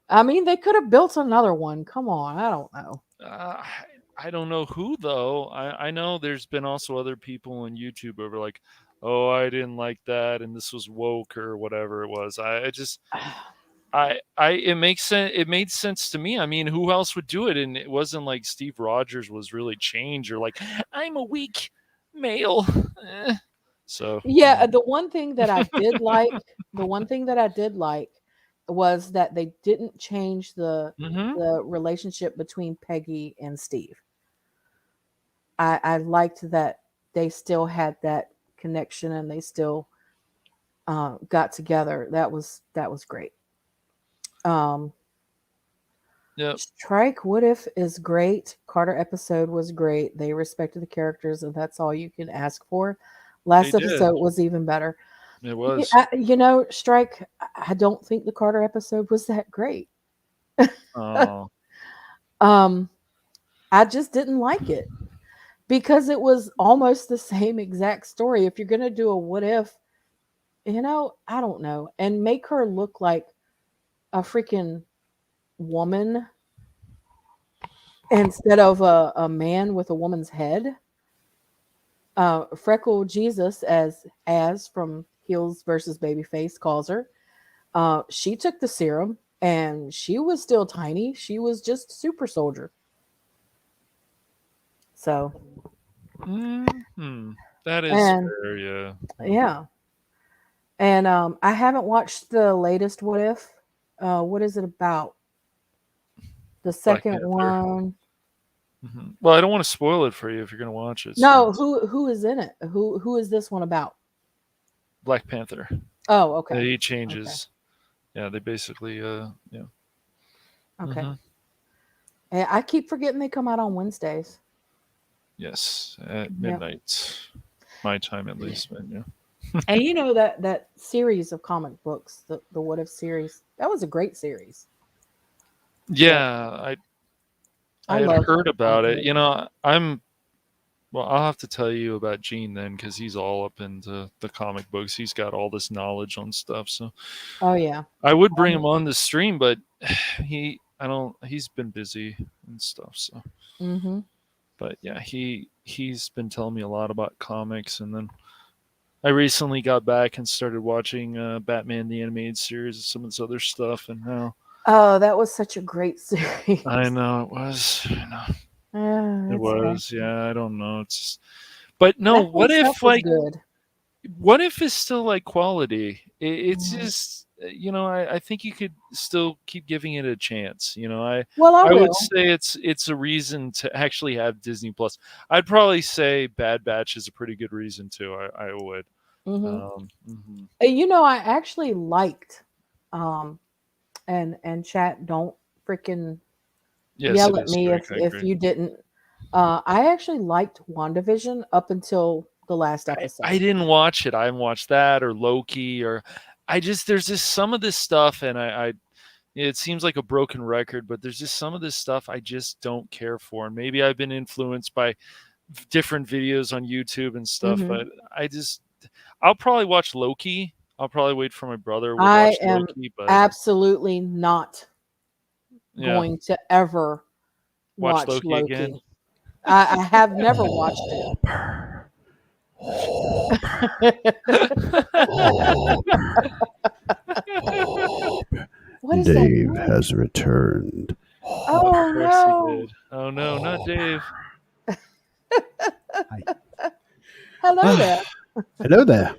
I mean, they could have built another one. Come on, I don't know. I don't know who though. I know there's been also other people on YouTube who were like, "Oh, I didn't like that, and this was woke or whatever it was." I just it makes sense. It made sense to me. I mean, who else would do it? And it wasn't like Steve Rogers was really changed or like I'm a weak male. So Yeah, the one thing that I did like, was that they didn't change Mhm. the relationship between Peggy and Steve. I liked that they still had that connection and they still got together. That was great. Um, Yep, Strike What If is great. Carter episode was great. They respected the characters, and that's all you can ask for. they Last did. episode was even better. It Yeah, was. Strike, I don't think the Carter episode was that great. Oh, Um, I just didn't like it because it was almost the same exact story. If you're gonna do a what if, I don't know, and make her look like a freaking woman instead of a man with a woman's head. Freckle Jesus, as from Heels versus Babyface calls her, she took the serum and she was still tiny. She was just super soldier. So, that is and fair. Yeah. yeah, and I haven't watched the latest What If. What is it about? The Black second Panther. one. Well, I don't want to spoil it for you if you're going to watch it. No, So. who is in it? Who is this one about? Black Panther. Oh, okay. He Okay. changes. Yeah, they basically. Yeah. Okay. Mhm. I keep forgetting they come out on Wednesdays. Yes, at Yep. midnight, my time at least. But yeah. And you know that series of comic books, the What If series, that was a great series. Yeah, I I had love heard about it. it. Well, I'll have to tell you about Gene then, because he's all up into the comic books. He's got all this knowledge on stuff. So Oh yeah. I would bring him on the stream, but he's been busy and stuff. So, Mm-hmm. but yeah, he's been telling me a lot about comics, and then I recently got back and started watching Batman the Animated Series and some of this other stuff, and now Oh, that was such a great series. I know it was. I know. It It's sad. was. Yeah, I don't know. It's just, but no. That whole What stuff if was like good. what if it's still like quality? It's Mhm. just I think you could still keep giving it a chance. Well, I I would will. say it's a reason to actually have Disney Plus. I'd probably say Bad Batch is a pretty good reason too. I would. Hmm. Mhm. I actually liked, um, and chat, don't freaking Yes, it yell at is me great. if I if agree. you didn't. I actually liked WandaVision up until the last I episode. didn't watch it. I haven't watched that or Loki or I just there's just some of this stuff and I it seems like a broken record, but there's just some of this stuff I just don't care for. And maybe I've been influenced by different videos on YouTube and stuff, Hmm. but I'll probably watch Loki. I'll probably wait for my brother would I watch am Loki, but absolutely not yeah, going to ever watch watch Loki again. Loki. I have never watched it. What is that Dave noise? has returned. Of Oh course he no! did. Oh no, not Dave. Hello there. Hello there.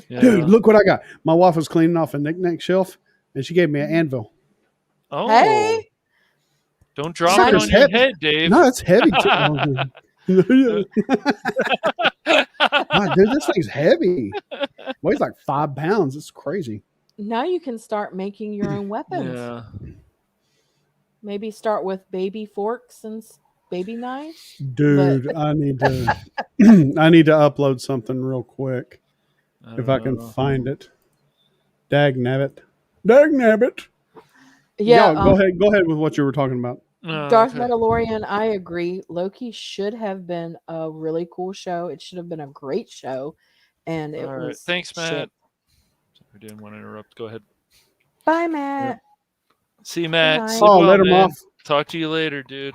Yeah. Dude, look what I got. My wife was cleaning off a knick-knack shelf, and she gave me an anvil. Oh, Hey, don't drop it Sucker's on your heavy. head, Dave. No, it's heavy. Wow, dude, this thing's heavy. Weighs like 5 pounds. It's crazy. now you can start making your own weapons. Yeah. Maybe start with baby forks and baby knives. Dude, I need to I need to upload something real quick if I can know. find it. Dag nabbit. Dag nabbit. Yeah, Go ahead with what you were talking about. Darth Okay. Mandalorian, I agree. Loki should have been a really cool show. It should have been a great show, and it All right. was Thanks, shit. Matt. I didn't want to interrupt. Go ahead. Bye, Matt. See you, Matt. night. Sleep Oh, well, let him man. off. Talk to you later, dude.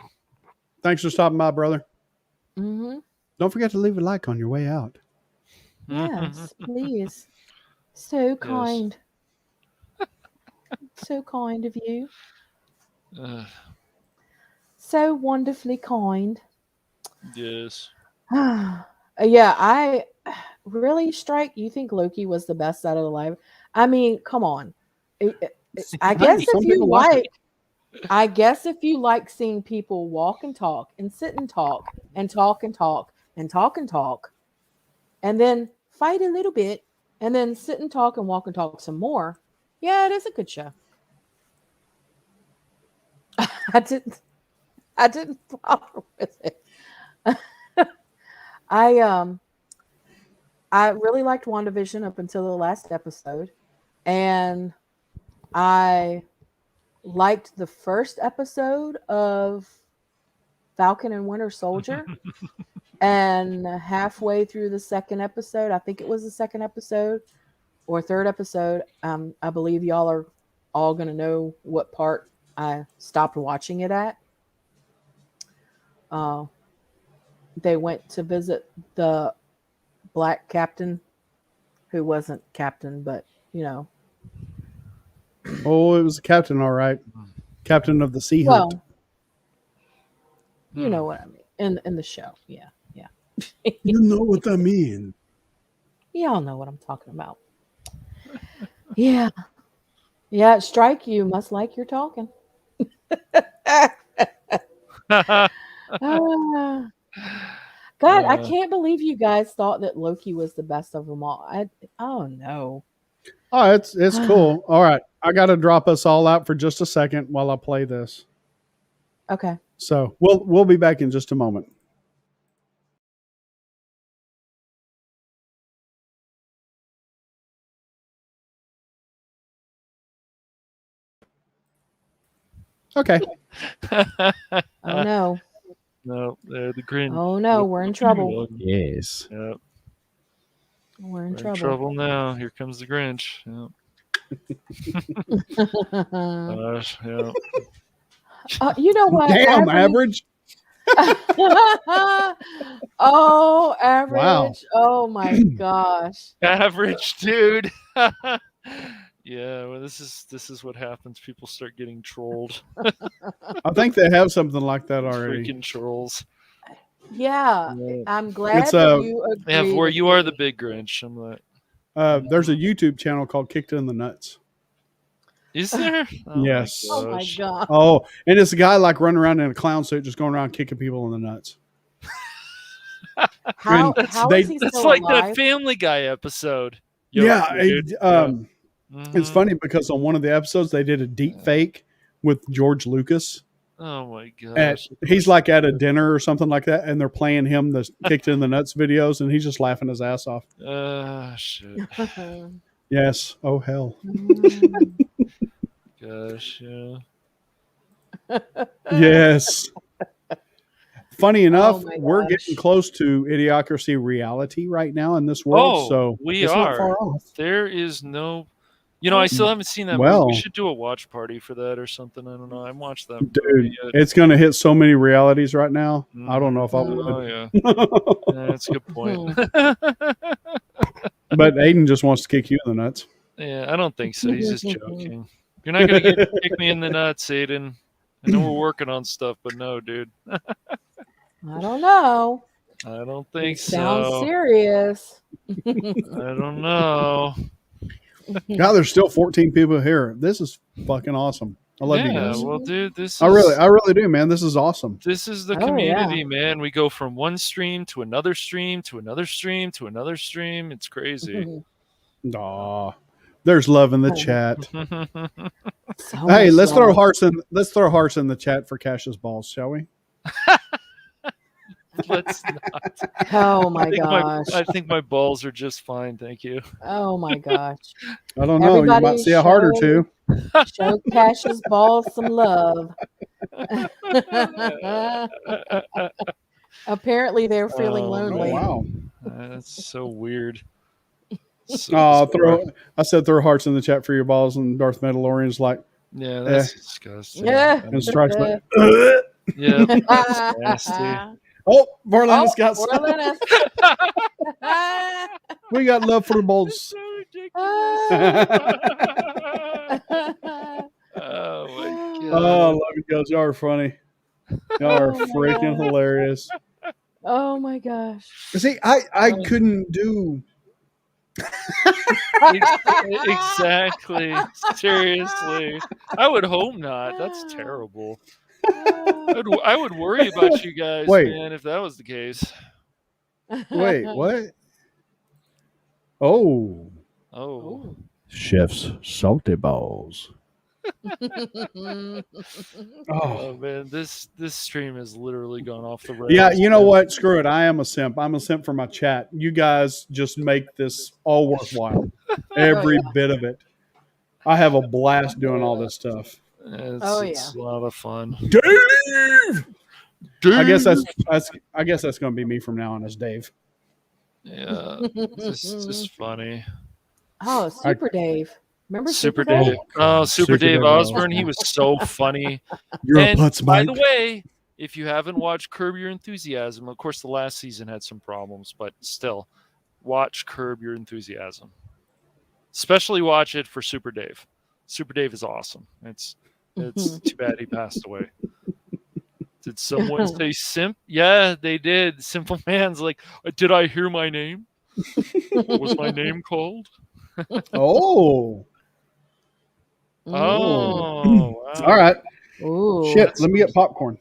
Thanks for stopping by, brother. Mm-hmm. Don't forget to leave a like on your way out. Yes, please. So kind. So kind of you. So wonderfully kind. Yes. Yeah, I really Strike. You think Loki was the best out of the live? I mean, come on. I guess Some if you people like like, I guess if you like seeing people walk and talk and sit and talk and talk and talk and talk and talk, and then fight a little bit, and then sit and talk and walk and talk some more. Yeah, it is a good show. I didn't bother with it. I really liked WandaVision up until the last episode, and I liked the first episode of Falcon and Winter Soldier. And halfway through the second episode, I think it was the second episode or third episode, I believe y'all are all going to know what part I stopped watching it at. They went to visit the black captain who wasn't captain, but Oh, it was the captain, all right. Captain of the Sea Hunt. well, you know what I mean in the show. Yeah. You know what I mean. Y'all know what I'm talking about. Yeah. Yeah, Strike, you must like your talking. God, I can't believe you guys thought that Loki was the best of them all. Oh no. Oh, it's cool. All right. I gotta drop us all out for just a second while I play this. Okay. So we'll be back in just a moment. Okay. Oh no. No, the Grinch. Oh no, we're in trouble. Yes. Yep. We're in We're trouble. in trouble now. Here comes the Grinch. Yep. Gosh, yeah. You know what? Damn, average. Oh, Wow. average. Oh my gosh. Average dude. Yeah, well, this is what happens. People start getting trolled. I think they have something like that already. Freaking trolls. Yeah, Yeah. I'm glad It's that you They have agree. where with you are the me. big Grinch. I'm like, There's a YouTube channel called Kicked in the Nuts. is there? Oh Yes. Oh my gosh. god. Oh, and it's a guy like running around in a clown suit, just going around kicking people in the nuts. How And how they- is he That's still like alive? that Family Guy episode. Yo, Yeah, dude. it's Mhm. funny because on one of the episodes they did a deep fake with George Lucas. Oh my At, gosh. he's like at a dinner or something like that, and they're playing him the kicked in the nuts videos, and he's just laughing his ass off. Shit. Yes. Oh hell. Gosh, yeah. Yes. Funny enough, my we're gosh. getting close to idiocracy reality right now in this world, so we it's are. not far off. There is no. I still haven't seen that movie. Well- We should do a watch party for that or something. I don't know. I haven't watched that Dude, movie yet. it's going to hit so many realities right now. I don't know if I Oh would. yeah. Yeah, that's a good point. But Aiden just wants to kick you in the nuts. Yeah, I don't think so. He's just joking. You're not gonna kick me in the nuts, Aiden. I know we're working on stuff, but no, dude. I don't know. I don't You think sound so. serious. I don't know. God, there's still 14 people here. This is fucking awesome. I love you Yeah, guys. well, dude, this is I really do, man. This is awesome. this is the Oh, community, man. We go from one stream to another stream to another stream to another stream. It's crazy. Aw, there's love in the chat. So Hey, much let's throw love. hearts in. Let's throw hearts in the chat for Cash's balls, shall we? Let's not. Oh my I think gosh. I think my balls are just fine, thank you. Oh my gosh. I don't know. You Everybody might see a heart or two. Show Cash's balls some love. Apparently they're feeling Oh, Oh lonely. wow. That's so weird. So Oh, bizarre. I said throw hearts in the chat for your balls, and Darth Mandalorian's like, Yeah, that's disgusting. Yeah. and Strike's like, Yeah, that's nasty. oh, Marlena's got some. Orlana. We got love for the balls. So ridiculous. Oh my Oh, I god. love you guys. Y'all are funny. Y'all are Oh my freaking God. hilarious. Oh my gosh. See, I couldn't do. Exactly. Seriously. I would hope not. That's terrible. I would worry about you guys, Wait. man, if that was the case. Wait, what? Oh, Oh. Chef's salty balls. oh. Oh man, this stream has literally gone off the rails. Yeah, you know man. what? Screw it. I am a simp. I'm a simp for my chat. You guys just make this all worthwhile. Every bit of it. I have a blast doing all this stuff. It's a lot of fun. Dave. I guess that's going to be me from now on as Dave. Yeah, just funny. Oh, Super Dave. Remember Super Dave? Dave. Oh, Super Super Dave Dave Osborne. He was so funny. You're And a putz, by Mike. the way, if you haven't watched Curb Your Enthusiasm, of course, the last season had some problems, but still, watch Curb Your Enthusiasm. Especially watch it for Super Dave. Super Dave is awesome. It's too bad he passed away. Did someone say simp? Yeah, they did. Simple Man's like, did I hear my name? Was my name called? Oh. Oh, wow. All right. Ooh. Shit. Let me get popcorn.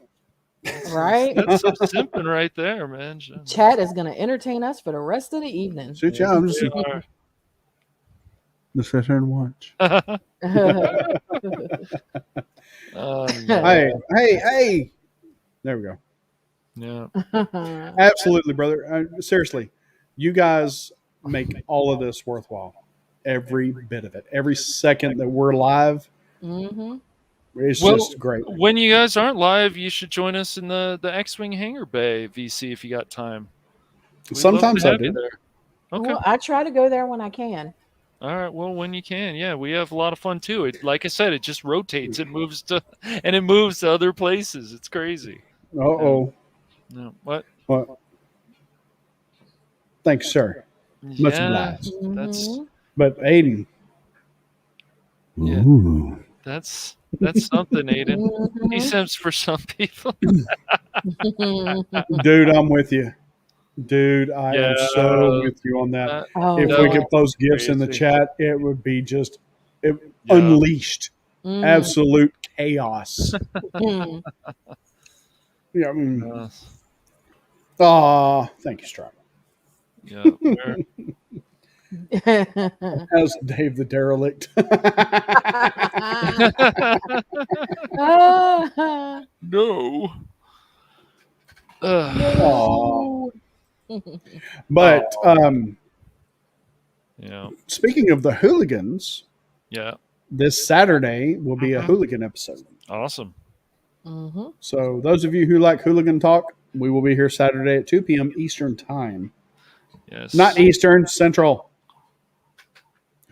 Right? That's some simping right there, man. Chat is going to entertain us for the rest of the evening. Shoot, yeah, I'm just They are. let's sit here and watch. No. Hey. There we go. Yeah. Absolutely, brother. Seriously, you guys make all of this worthwhile. Every bit of it. Every second that we're live, Mm-hmm. it's Well, just great. When you guys aren't live, you should join us in the X-Wing Hangar Bay VC if you got time. We'd Sometimes love I to have you do. there. Okay. Well, I try to go there when I can. All right. Well, when you can, yeah, we have a lot of fun too. It, like I said, it just rotates. It moves to other places. It's crazy. Uh-oh. No, what? Well, thanks, sir. Much Yeah, obliged. that's Mhm. But Aiden, Yeah. Ooh. that's something, Aiden. He Mhm. simps for some people. dude, I'm with you. Dude, I Yeah, am so with you on that. that, Oh, If that we yeah. could post gifts in the crazy. chat, it would be just Yeah. unleashed. Mm. Absolute chaos. Mhm. Yeah. I mean, Uh, thank you, Stripe. yeah. Where- How's Dave the derelict? Ah, no. Ugh. no. But Yeah. speaking of the hooligans, Yeah. this Saturday will be a Mhm. hooligan episode. Awesome. Mhm. So those of you who like hooligan talk, we will be here Saturday at 2 p.m. Eastern time. Yes. Not Eastern, Central.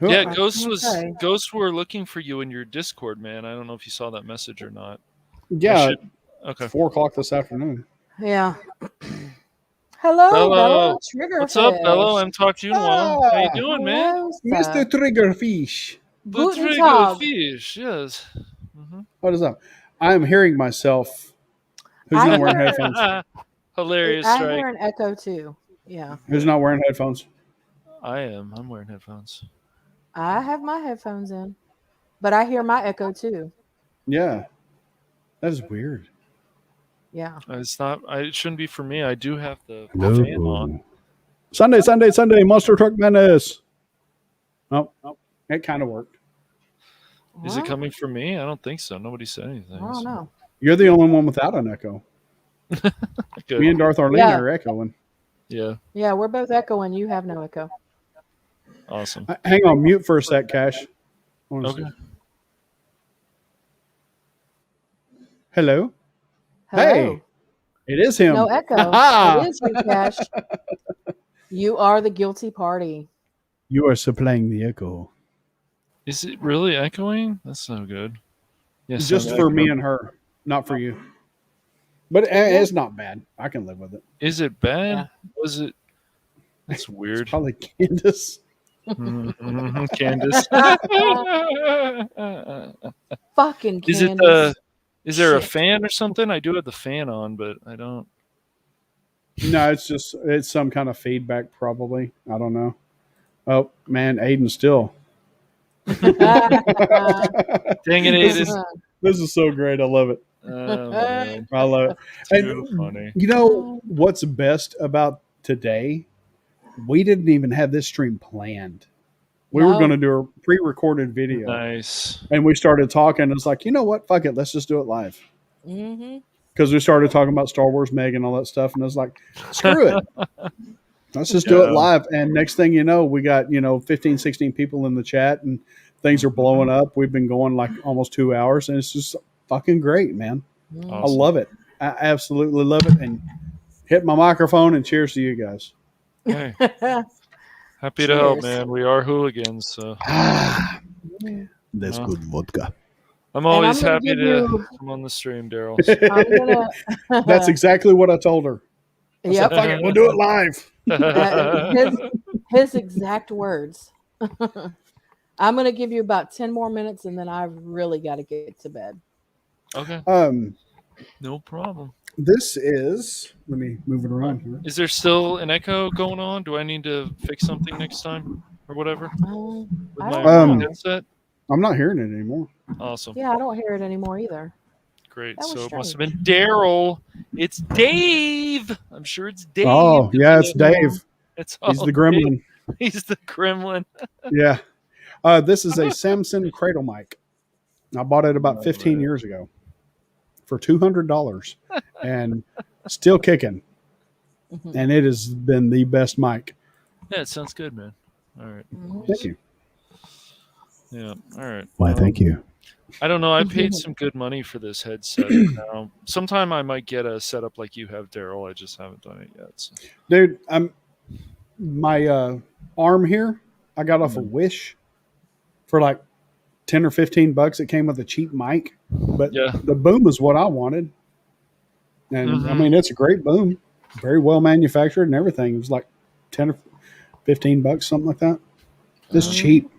Yeah, I was Ghosts gonna say. Ghosts were looking for you in your Discord, man. I don't know if you saw that message or not. Yeah, Okay. 4 o'clock this afternoon. Yeah. Hello, Bella Bello. What's up, Bello? Triggerfish. I'm Talk Junwa. How you doing, man? Hello, Mr. sir. Triggerfish. The Guten trigger Tag. fish, yes. What is up? I am hearing myself. Who's I not wearing hear- headphones? Hilarious I strike. hear an echo too. Yeah. Who's not wearing headphones? I am. I'm wearing headphones. I have my headphones in, but I hear my echo too. Yeah. That is weird. Yeah. It's not. It shouldn't be for me. I do have the fan on. Sunday, Sunday, Sunday, Monster Truck Madness. Nope. It kind of worked. Is it Well, coming from me? I don't think so. Nobody said anything. I don't know. You're the only one without an echo. Good. Me and Darth Arlene Yeah. are echoing. Yeah. Yeah, we're both echoing. You have no echo. Awesome. Hang on, mute for a sec, Cash. Okay. Hello? Hello. Hey. It is him. No echo. Ha-ha! It is you, Cash. You are the guilty party. You are supplying the echo. Is it really echoing? That's no good. Yes. Just I'm for me echoing. and her, not for you. But it's not bad. I can live with it. Is it bad? Yeah. Was it? That's weird. Probably Candace. Mhm, Candace. Fucking Is it Candace. Is there a Shit. fan or something? I do have the fan on, but I don't. No, it's some kind of feedback, probably. I don't know. Oh man, Aiden's still. Dang it, This Aiden. is so great. I love it. Oh, man. I love it. Too And funny. you know what's best about today? We didn't even have this stream planned. We were No. going to do a pre-recorded video, Nice. and we started talking. It's like, you know what? Fuck it. Let's just do it live. Mm-hmm. Because we started talking about Star Wars Meg and all that stuff, and it's like, screw it. Let's just do it Yeah. live. And next thing you know, we got, 15, 16 people in the chat, and things are blowing up. We've been going like almost 2 hours, and it's just fucking great, man. Mm-hmm. I Awesome. love it. I absolutely love it. And hit my microphone and cheers to you guys. Hey, happy to help, Cheers. man. We are hooligans, so That's Uh, good vodka. I'm always gonna happy give to you- come on the stream, Daryl. I'm gonna. That's exactly what I told her. I said, Yep. fuck it, we'll do it live. His exact words. I'm gonna give you about 10 more minutes, and then I've really got to get to bed. Okay, no problem. This is, let me move it around here. Is there still an echo going on? Do I need to fix something next time or whatever with I my don't know. headset? I'm not hearing it anymore. Awesome. Yeah, I don't hear it anymore either. Great. That was So it must have strange. been Daryl. It's Dave. I'm sure it's Dave. Oh, yeah, it's Dave. It's He's all the gremlin. Dave. He's the gremlin. Yeah. This is a Samson cradle mic. I bought it about 15 man. years ago for $200 and still kicking. Mhm. And it has been the best mic. Yeah, it sounds good, man. All right. Mhm. Thank you. Yeah. All right. Why, thank you. I don't know. I paid some good money for this headset. Now, sometime I might get a setup like you have, Daryl. I just haven't done it yet. So. Dude, my arm here, I got off a Wish for like 10 or $15. It came with a cheap mic, but Yeah. the boom is what I wanted. And I mean, it's a great boom, very well manufactured and everything. It was like 10 or $15, something like that. It's cheap.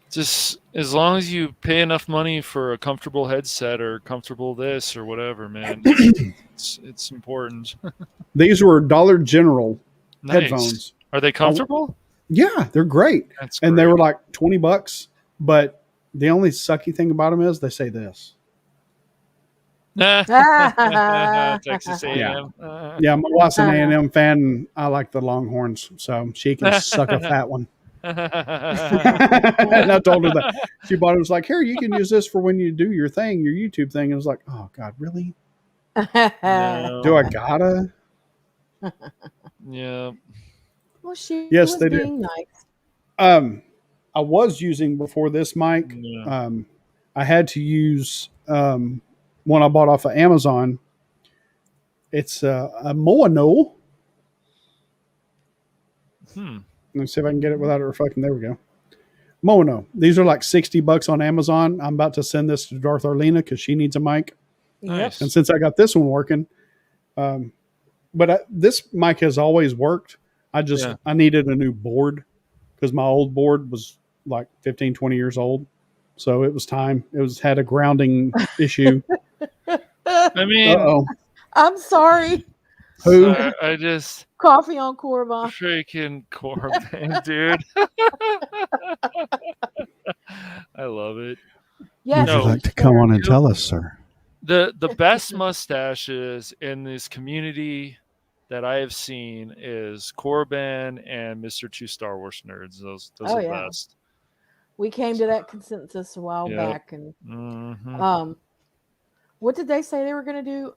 Just as long as you pay enough money for a comfortable headset or comfortable this or whatever, man, it's important. These were Dollar General Nice. headphones. Are they comfortable? Yeah, they're great. That's And they great. were like $20, but the only sucky thing about them is they say this. Texas A&M. Yeah, my wife's an A&M fan, and I like the Longhorns, so she can suck a fat one. And I told her that. She bought it. Was like, here, you can use this for when you do your thing, your YouTube thing. And I was like, oh God, really? No. Do I gotta? Yeah. Well, she Yes, was they do. being nice. I was using before this mic. Yeah. I had to use one I bought off of Amazon. It's a Mono. Let me see if I can get it without it reflecting. There we go. Mono. These are like $60 on Amazon. I'm about to send this to Darth Arlena because she needs a mic. Nice. And since I got this one working, but this mic has always worked. I needed a new board because my old board was like 15, 20 years old. So it was time. It had a grounding issue. I mean, I'm sorry. Who? I just Coffee on Corbin. freaking Corbin, dude. I love it. Yes. Would you like to come on and tell us, sir? The best mustaches in this community that I have seen is Corbin and Mr. Two Star Wars Nerds. Those are the best. We came to that consensus a while back, and what did they say they were going to do?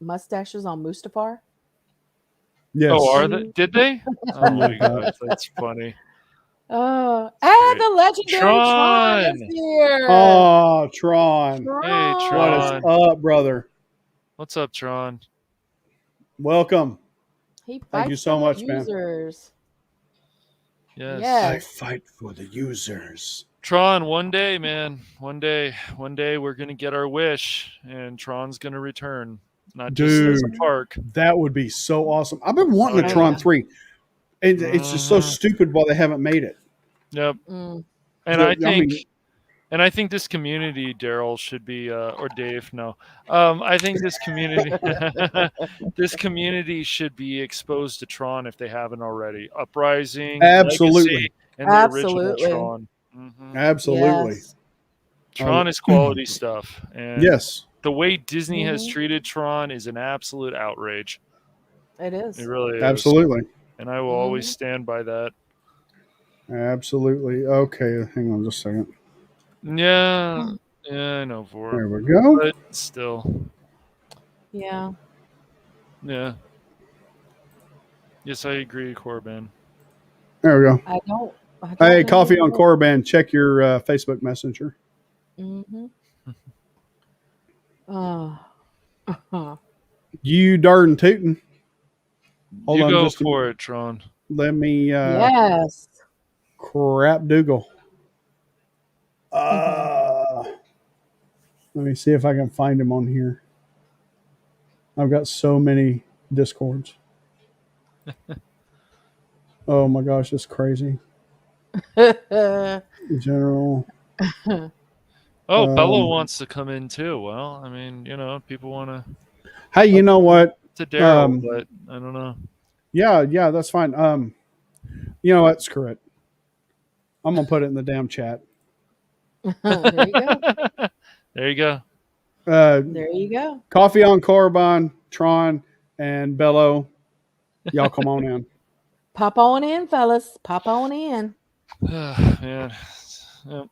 Mustaches on Mustafar? Yes. Oh, are they? Did they? Oh my god, that's funny. And the legendary Tron is here. Oh, Tron. Hey, What Tron. is up, brother? What's up, Tron? Welcome. He fights Thank you so for much, the man. users. Yes. I Yes. fight for the users. Tron, one day, man. One day we're gonna get our wish, and Tron's gonna return. Not just as a Dude. park. That would be so awesome. I've been wanting a Tron 3. It's just so stupid why they haven't made it. Yep. Mm. And I think this community, Daryl, should be or Dave. No, I think this community, this community should be exposed to Tron if they haven't already. Uprising, Absolutely. Legacy, and the original Tron. Absolutely. Yes. Tron is quality stuff, and Yes. the way Disney has treated Tron is an absolute outrage. It is. It really is. Absolutely. And I will always stand by that. Absolutely. Okay, hang on just a second. Yeah, I know, for There we go. but still, Yeah. yeah. Yes, I agree, Corbin. There we go. I don't Hey, know Coffee on what- Corbin. Check your Facebook Messenger. Mhm. You darn tootin'. Hold You on go just a for it, Tron. Let me Yes. crap Dougal. Let me see if I can find him on here. I've got so many Discords. Oh my gosh, it's crazy. General. Oh, Bella wants to come in too. Well, I mean, people want to. Hey, you know what? To Daryl, but I don't know. Yeah, that's fine. You know what? Screw it. I'm gonna put it in the damn chat. There you go. There you go. There you go. Coffee on Corbin, Tron, and Bello. Y'all come on in. Pop on in, fellas. Pop on in. Man. Yep.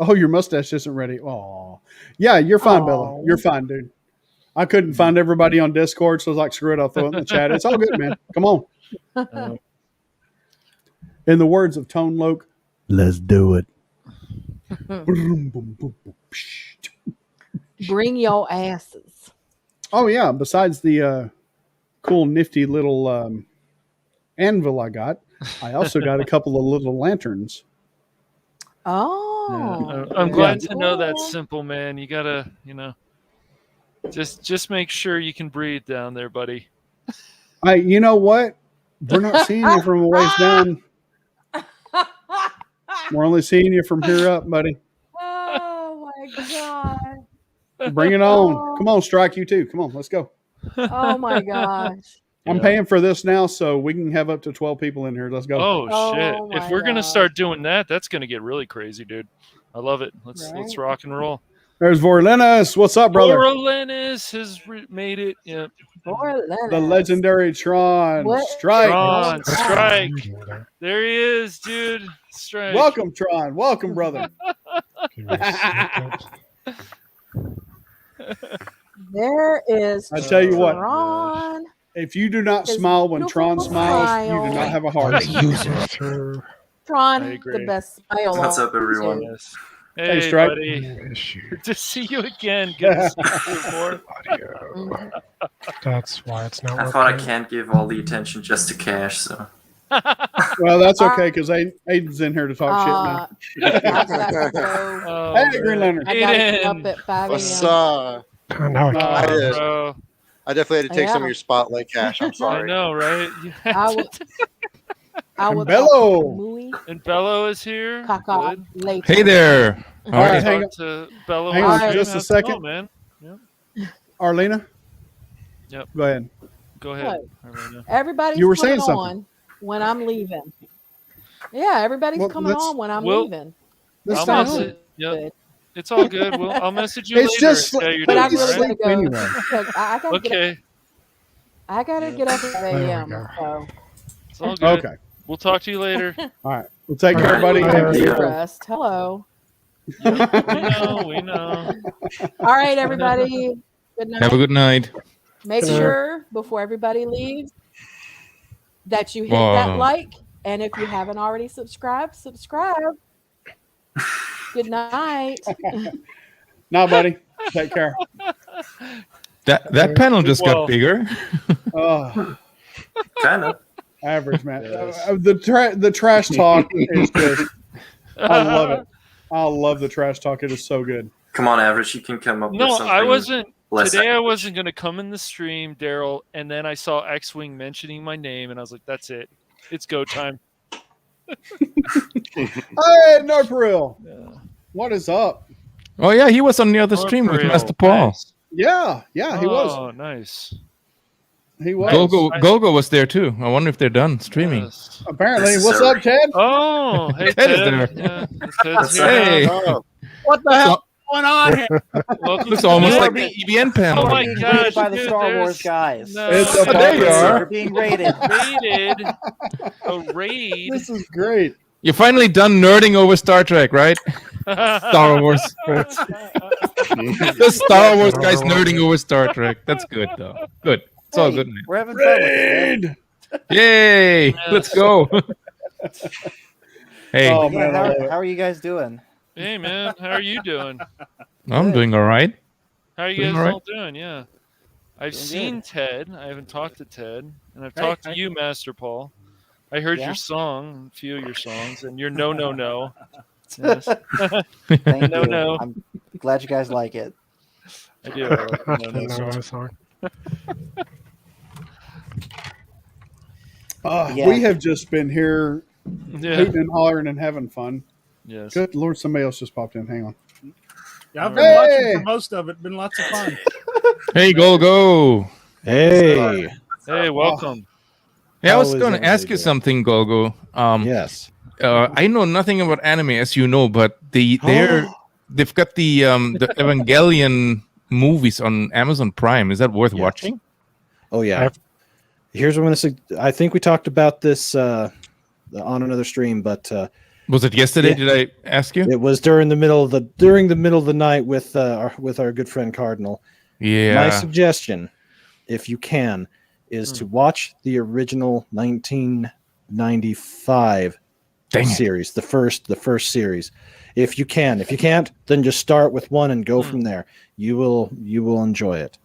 Oh, your mustache isn't ready. Oh, yeah, you're fine, Bello. You're fine, dude. I couldn't find everybody on Discord, so I was like, screw it, I'll throw it in the chat. It's all good, man. Come on. In the words of Tone Loke, let's do it. Bring your asses. Oh, yeah. Besides the cool, nifty little anvil I got, I also got a couple of little lanterns. Oh. I'm glad to know that simple, man. You gotta, Just make sure you can breathe down there, buddy. Hey, you know what? We're not seeing you from a ways down. We're only seeing you from here up, buddy. Oh my god. Bring it on. Come on, Strike, you too. Come on, let's go. Oh my gosh. I'm paying for this now, so we can have up to 12 people in here. Let's go. Oh shit! Oh, If my we're gonna God. start doing that, that's gonna get really crazy, dude. I love it. Let's Right. rock and roll. There's Vorlenis. What's up, brother? Vorlenis has made it. Yeah. The legendary Tron What? Strike. Tron, Strike. There he is, dude. Strike. Welcome, Tron. Welcome, brother. There is I tell you what, Tron. if you do not His smile when Tron beautiful smiles, you do smile. not have a heart. Tron, I the agree. best smile. What's up, everyone? Yes. Hey, Strike. buddy. Good to see you again. Good to see you more. Mhm. That's why it's not I working. thought I can't give all the attention just to Cash, so. Well, that's okay because Aiden's in here to talk I've got to go. Oh, Hey, Green man. Lantern. I gotta get Aiden. up at 5 What's a.m. up? No, shit. I did. Bro. I definitely had to take some Yeah. of your spotlight, Cash. I'm I sorry. know, right? You had I to- will. I will Bello. talk to Mooey, And Bello is here. Kaka Good. later. Hey there. All right, Talk hang on. to Bello. Hang on and just a have second. fun, man. Arlena? Yep. Go ahead. Go ahead. Arlena. Everybody's You were coming saying something. on when I'm leaving. Yeah, everybody's Well, coming let's- on when I'm Well, leaving. Let's I'll start. message. Yep. Good. It's all good. I'll message you It's later. just and tell you you're But I doing, really all gotta right? go. Anyway. Because I gotta get up. Okay. I gotta get up at 8 There we a.m. go. So It's all good. Okay. We'll talk to you later. All right. Well, take care, All right. buddy. Yeah. deep rest. Hello. We know. All right, everybody. Good night. Have a good night. Make Good night. sure before everybody leaves that you hit Wow. that like, and if you haven't already subscribed, subscribe. Good night. Now, buddy. Take care. That panel just Well- got bigger. Oh, Kind of. average, man. Yes. The trash talk is just, I love it. I love the trash talk. It is so good. Come on, Average. You can come up with No, something. I wasn't. less Today I average. wasn't going to come in the stream, Daryl, and then I saw X-Wing mentioning my name, and I was like, that's it. It's go time. Hey, Norperil. Yeah. What is up? Oh yeah, he was on the other stream with Real Master Paul. nice. Yeah, he was. Oh, nice. He was. Golgo was there too. I wonder if they're done streaming. Yes. Apparently. What's up, Ted? Oh, hey, Ted is Ted. there. Yeah, Ted's What's here. up? Hey, Oh, What the hell is going on here? Welcome looks to almost the- like the EBN panel. Oh my being gosh, rated by the dude, Star there's- Wars guys. No, It's a there you puppet. are. They're being rated. raided. A raid. This is great. You're finally done nerding over Star Trek, right? Star Wars. The Star Wars guys nerding over Star Trek. That's good though. Good. It's all good. Man. We're having fun with it. man. Raid. Yay! Yes. Let's go. Hey, Oh, Yeah, man, I love it. how are you guys doing? Hey man, how are you doing? I'm doing all right. How are you Doing guys all right. all doing? Yeah. I've Doing seen good. Ted. I haven't talked to Ted. And I've Hey, talked to hey. you, Master Paul. I heard Yeah? your song, a few of your songs, and your no, no, no. Yes, Thank No, you. no. I'm glad you guys like it. I do. I like the no, no Didn't know song. that song. Yeah. We have just been here Yeah. hooting and hollering and having fun. Yes. Good Lord, somebody else just popped in. Hang on. Yeah, I've been Hey! watching for most of it. Been lots of fun. Hey, go. Hey. Hey, welcome. Yeah, I How was is going to everybody ask you doing? something, Golgo. Yes. I know nothing about anime, as you know, but they've got the Evangelion movies on Amazon Prime. Is that worth Yes. watching? Oh yeah. I've- Here's what I'm going to say. I think we talked about this on another stream, but Was it yesterday? Yeah. Did I ask you? it was during the middle of the night with our good friend Cardinal. Yeah. My suggestion, if you can, is to watch the original 1995 Dang it. series, the first series. If you can. If you can't, then just start with one and go from there. You will enjoy it.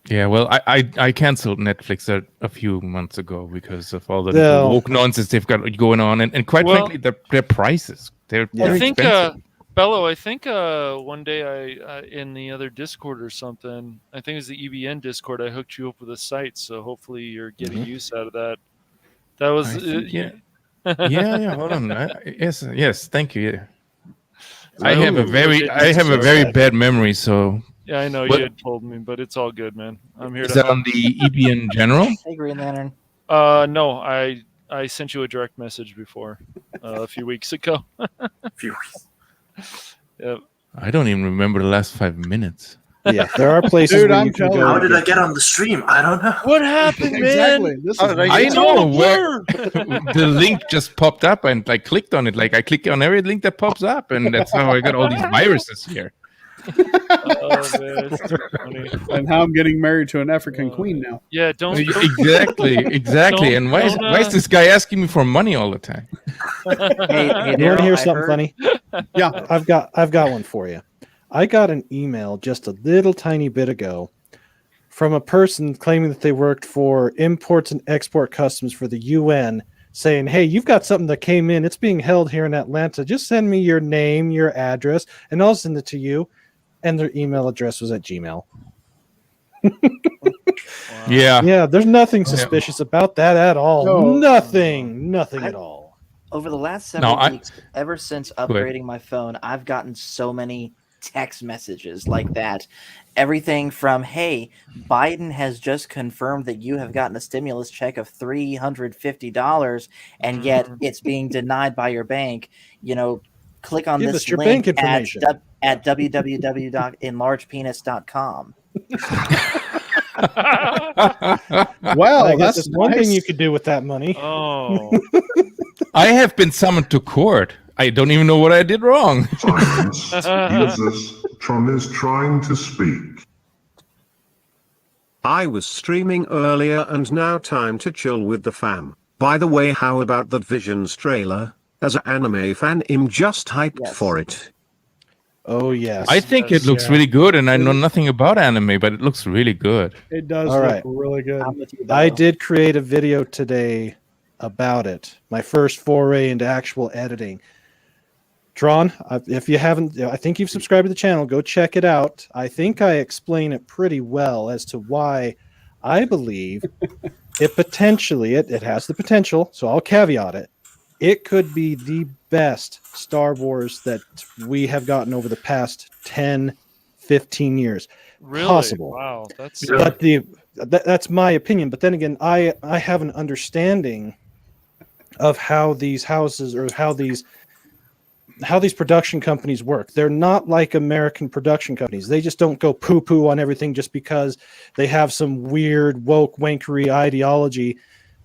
Yeah, well, I canceled Netflix a few months ago because of all the Well- woke nonsense they've got going on, and quite Well- frankly, their prices they're I think expensive. Bello, I think one day I in the other Discord or something, I think it was the EBN Discord, I hooked you up with a site, so hopefully you're getting use out of that. That was I think, yeah. Yeah. Hold on. Yes. Thank you. Yeah. I have a very bad memory, so. Yeah, I know What- you had told me, but it's all good, man. I'm here Is to that help. on the EBN General? Hey, Green Lantern. No, I sent you a direct message before a few weeks ago. Yep. I don't even remember the last 5 minutes. Yeah, there are places Dude, where I'm you can telling go. How to did I get- get on the stream? I don't know. What happened, exactly. man? This How is did I I get know where the link just popped up and I clicked on it. Like I click on every link that pops up, and that's how I got all these viruses here. Oh man, it's too funny. and how I'm getting married to an African queen now. Yeah, don't Exactly. Don't- And why is this guy asking me for money all the time? Hey, You want Daryl, to hear I something heard- funny? Yeah. I've got one for you. I got an email just a little tiny bit ago from a person claiming that they worked for imports and export customs for the UN, saying, "Hey, you've got something that came in. It's being held here in Atlanta. Just send me your name, your address, and I'll send it to you." And their email address was at Gmail. Yeah. Yeah, there's nothing suspicious about that at all. No. Nothing I- at all. Over the last No, several I- weeks, ever since ahead. upgrading my phone, I've gotten so many text messages like that. Everything from, "Hey, Biden has just confirmed that you have gotten a stimulus check of $350, and yet it's being denied by your bank. Click on Give this us your link bank information." at www.enlargepenis.com." Wow, I guess that's there's one thing nice. you could do with that money. Oh, I have been summoned to court. I don't even know what I did wrong. Silence. Jesus, Tron is trying to speak. I was streaming earlier and now time to chill with the fam. By the way, how about that Visions trailer? As an anime fan, I'm just hyped for it. Oh yes. I think it looks really good, and I know nothing about anime, but it looks really good. It does All look right. really good. I did create a video today about it. My first foray into actual editing. Tron, if you haven't, I think you've subscribed to the channel. Go check it out. I think I explain it pretty well as to why I believe it potentially, it has the potential, so I'll caveat it. It could be the best Star Wars that we have gotten over the past 10, 15 years. really? Possible. Wow, that's But that's my opinion. But then again, I have an understanding of how these houses or how these production companies work. They're not like American production companies. They just don't go poo-poo on everything just because they have some weird woke wankery ideology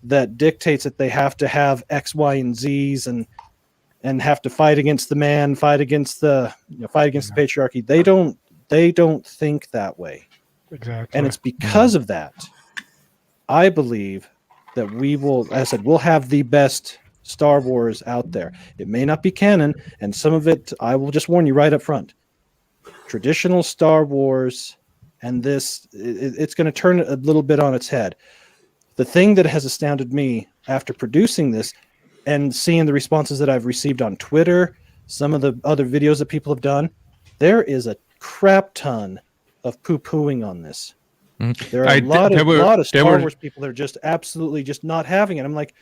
that dictates that they have to have X, Y, and Z's and have to fight against the man, fight against the patriarchy. They don't think that way. Exactly. And it's because of that, I believe that we will, as I said, we'll have the best Star Wars out there. It may not be canon, and some of it, I will just warn you right up front. Traditional Star Wars and this, it's going to turn a little bit on its head. The thing that has astounded me after producing this and seeing the responses that I've received on Twitter, some of the other videos that people have done, there is a crap ton of poo-pooing on this. There are a lot of Star Wars people that are just absolutely just not having it. I'm like,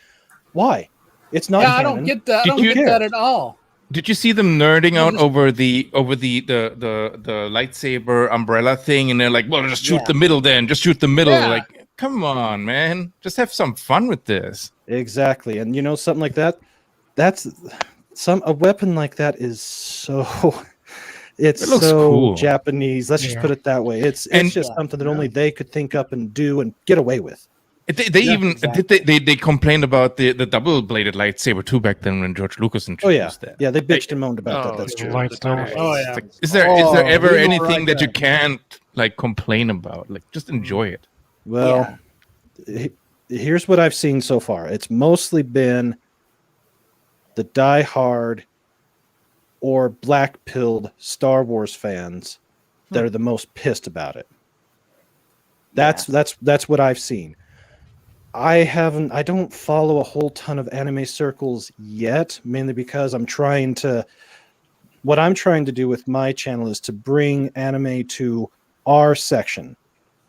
why? It's not. Yeah, I canon. don't get that. I Did don't you- get that at all. Did you see them nerding out over the lightsaber umbrella thing? And they're like, "Well, just shoot the middle, then. Just shoot the middle." Yeah. Like, come on, man. Just have some fun with this. Exactly, and something like that. That's a weapon like that is so. It's It looks so cool. Japanese. Let's just put it that way. It's just something that only they could think up and do and get away with. They complained about the double-bladed lightsaber too back then when George Lucas introduced that. Yeah, they bitched and moaned about that. That's true. Oh yeah. Is there ever we don't anything like that you that. can't like complain about? Like, just enjoy it. Well, here's what I've seen so far. It's mostly been the diehard or black-pilled Star Wars fans that are the most pissed about it. That's what I've seen. I don't follow a whole ton of anime circles yet, mainly because I'm trying to what I'm trying to do with my channel is to bring anime to our section,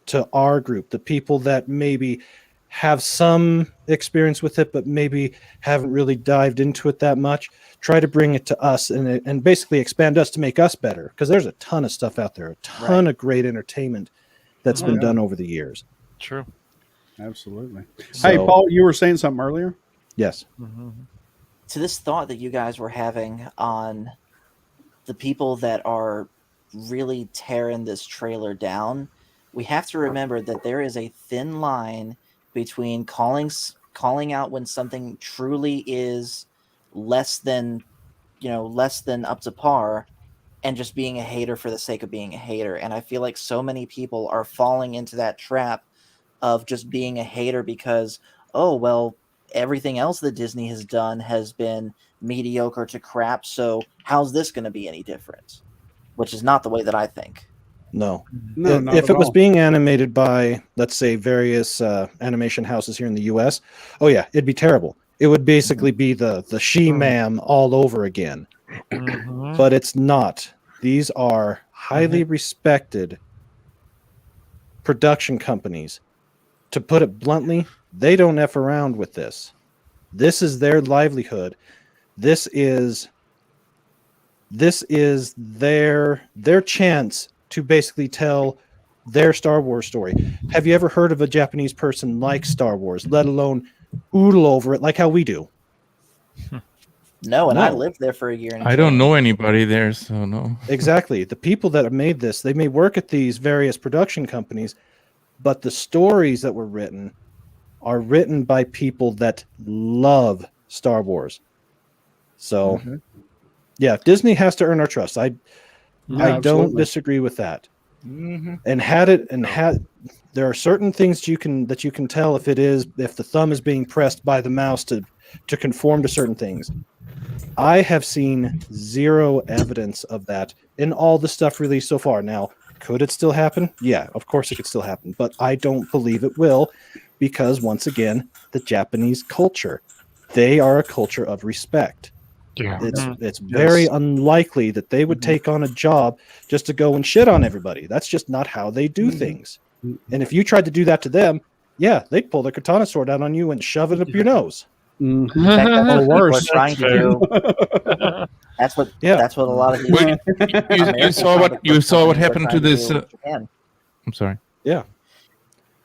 to our group, the people that maybe have some experience with it, but maybe haven't really dived into it that much. Try to bring it to us and basically expand us to make us better, because there's a ton of stuff out there, a ton of great entertainment that's been done over the years. True. Absolutely. So- Hey, Paul, you were saying something earlier? Yes. To this thought that you guys were having on the people that are really tearing this trailer down, we have to remember that there is a thin line between calling out when something truly is less than up to par, and just being a hater for the sake of being a hater. And I feel like so many people are falling into that trap of just being a hater because, oh, well, everything else that Disney has done has been mediocre to crap, so how's this going to be any different? Which is not the way that I think. No. No, not if at it was all. being animated by, let's say, various animation houses here in the U.S., oh yeah, it'd be terrible. It would basically be the She-Ma'am all over again. But it's not. These are highly respected production companies. To put it bluntly, they don't F around with this. This is their livelihood. This is their chance to basically tell their Star Wars story. Have you ever heard of a Japanese person like Star Wars, let alone oodle over it like how we do? No, and I No. lived there for a year. And I don't know anybody there, so no. Exactly. The people that have made this, they may work at these various production companies, but the stories that were written are written by people that love Star Wars. So, yeah, Disney has to earn our trust. I don't absolutely. disagree with that. And there are certain things you can tell if the thumb is being pressed by the mouse to conform to certain things. I have seen zero evidence of that in all the stuff released so far. Now, could it still happen? Yeah, of course it could still happen, but I don't believe it will, because once again, the Japanese culture, they are a culture of respect. Yeah. It's very unlikely that they would take on a job just to go and shit on everybody. That's just not how they do things. And if you tried to do that to them, yeah, they'd pull their katana sword out on you and shove it up your nose. In fact, that's what Or people are worse. trying to do. That's what a lot of these. Well, you saw what happened to this. Japan. I'm sorry. Yeah.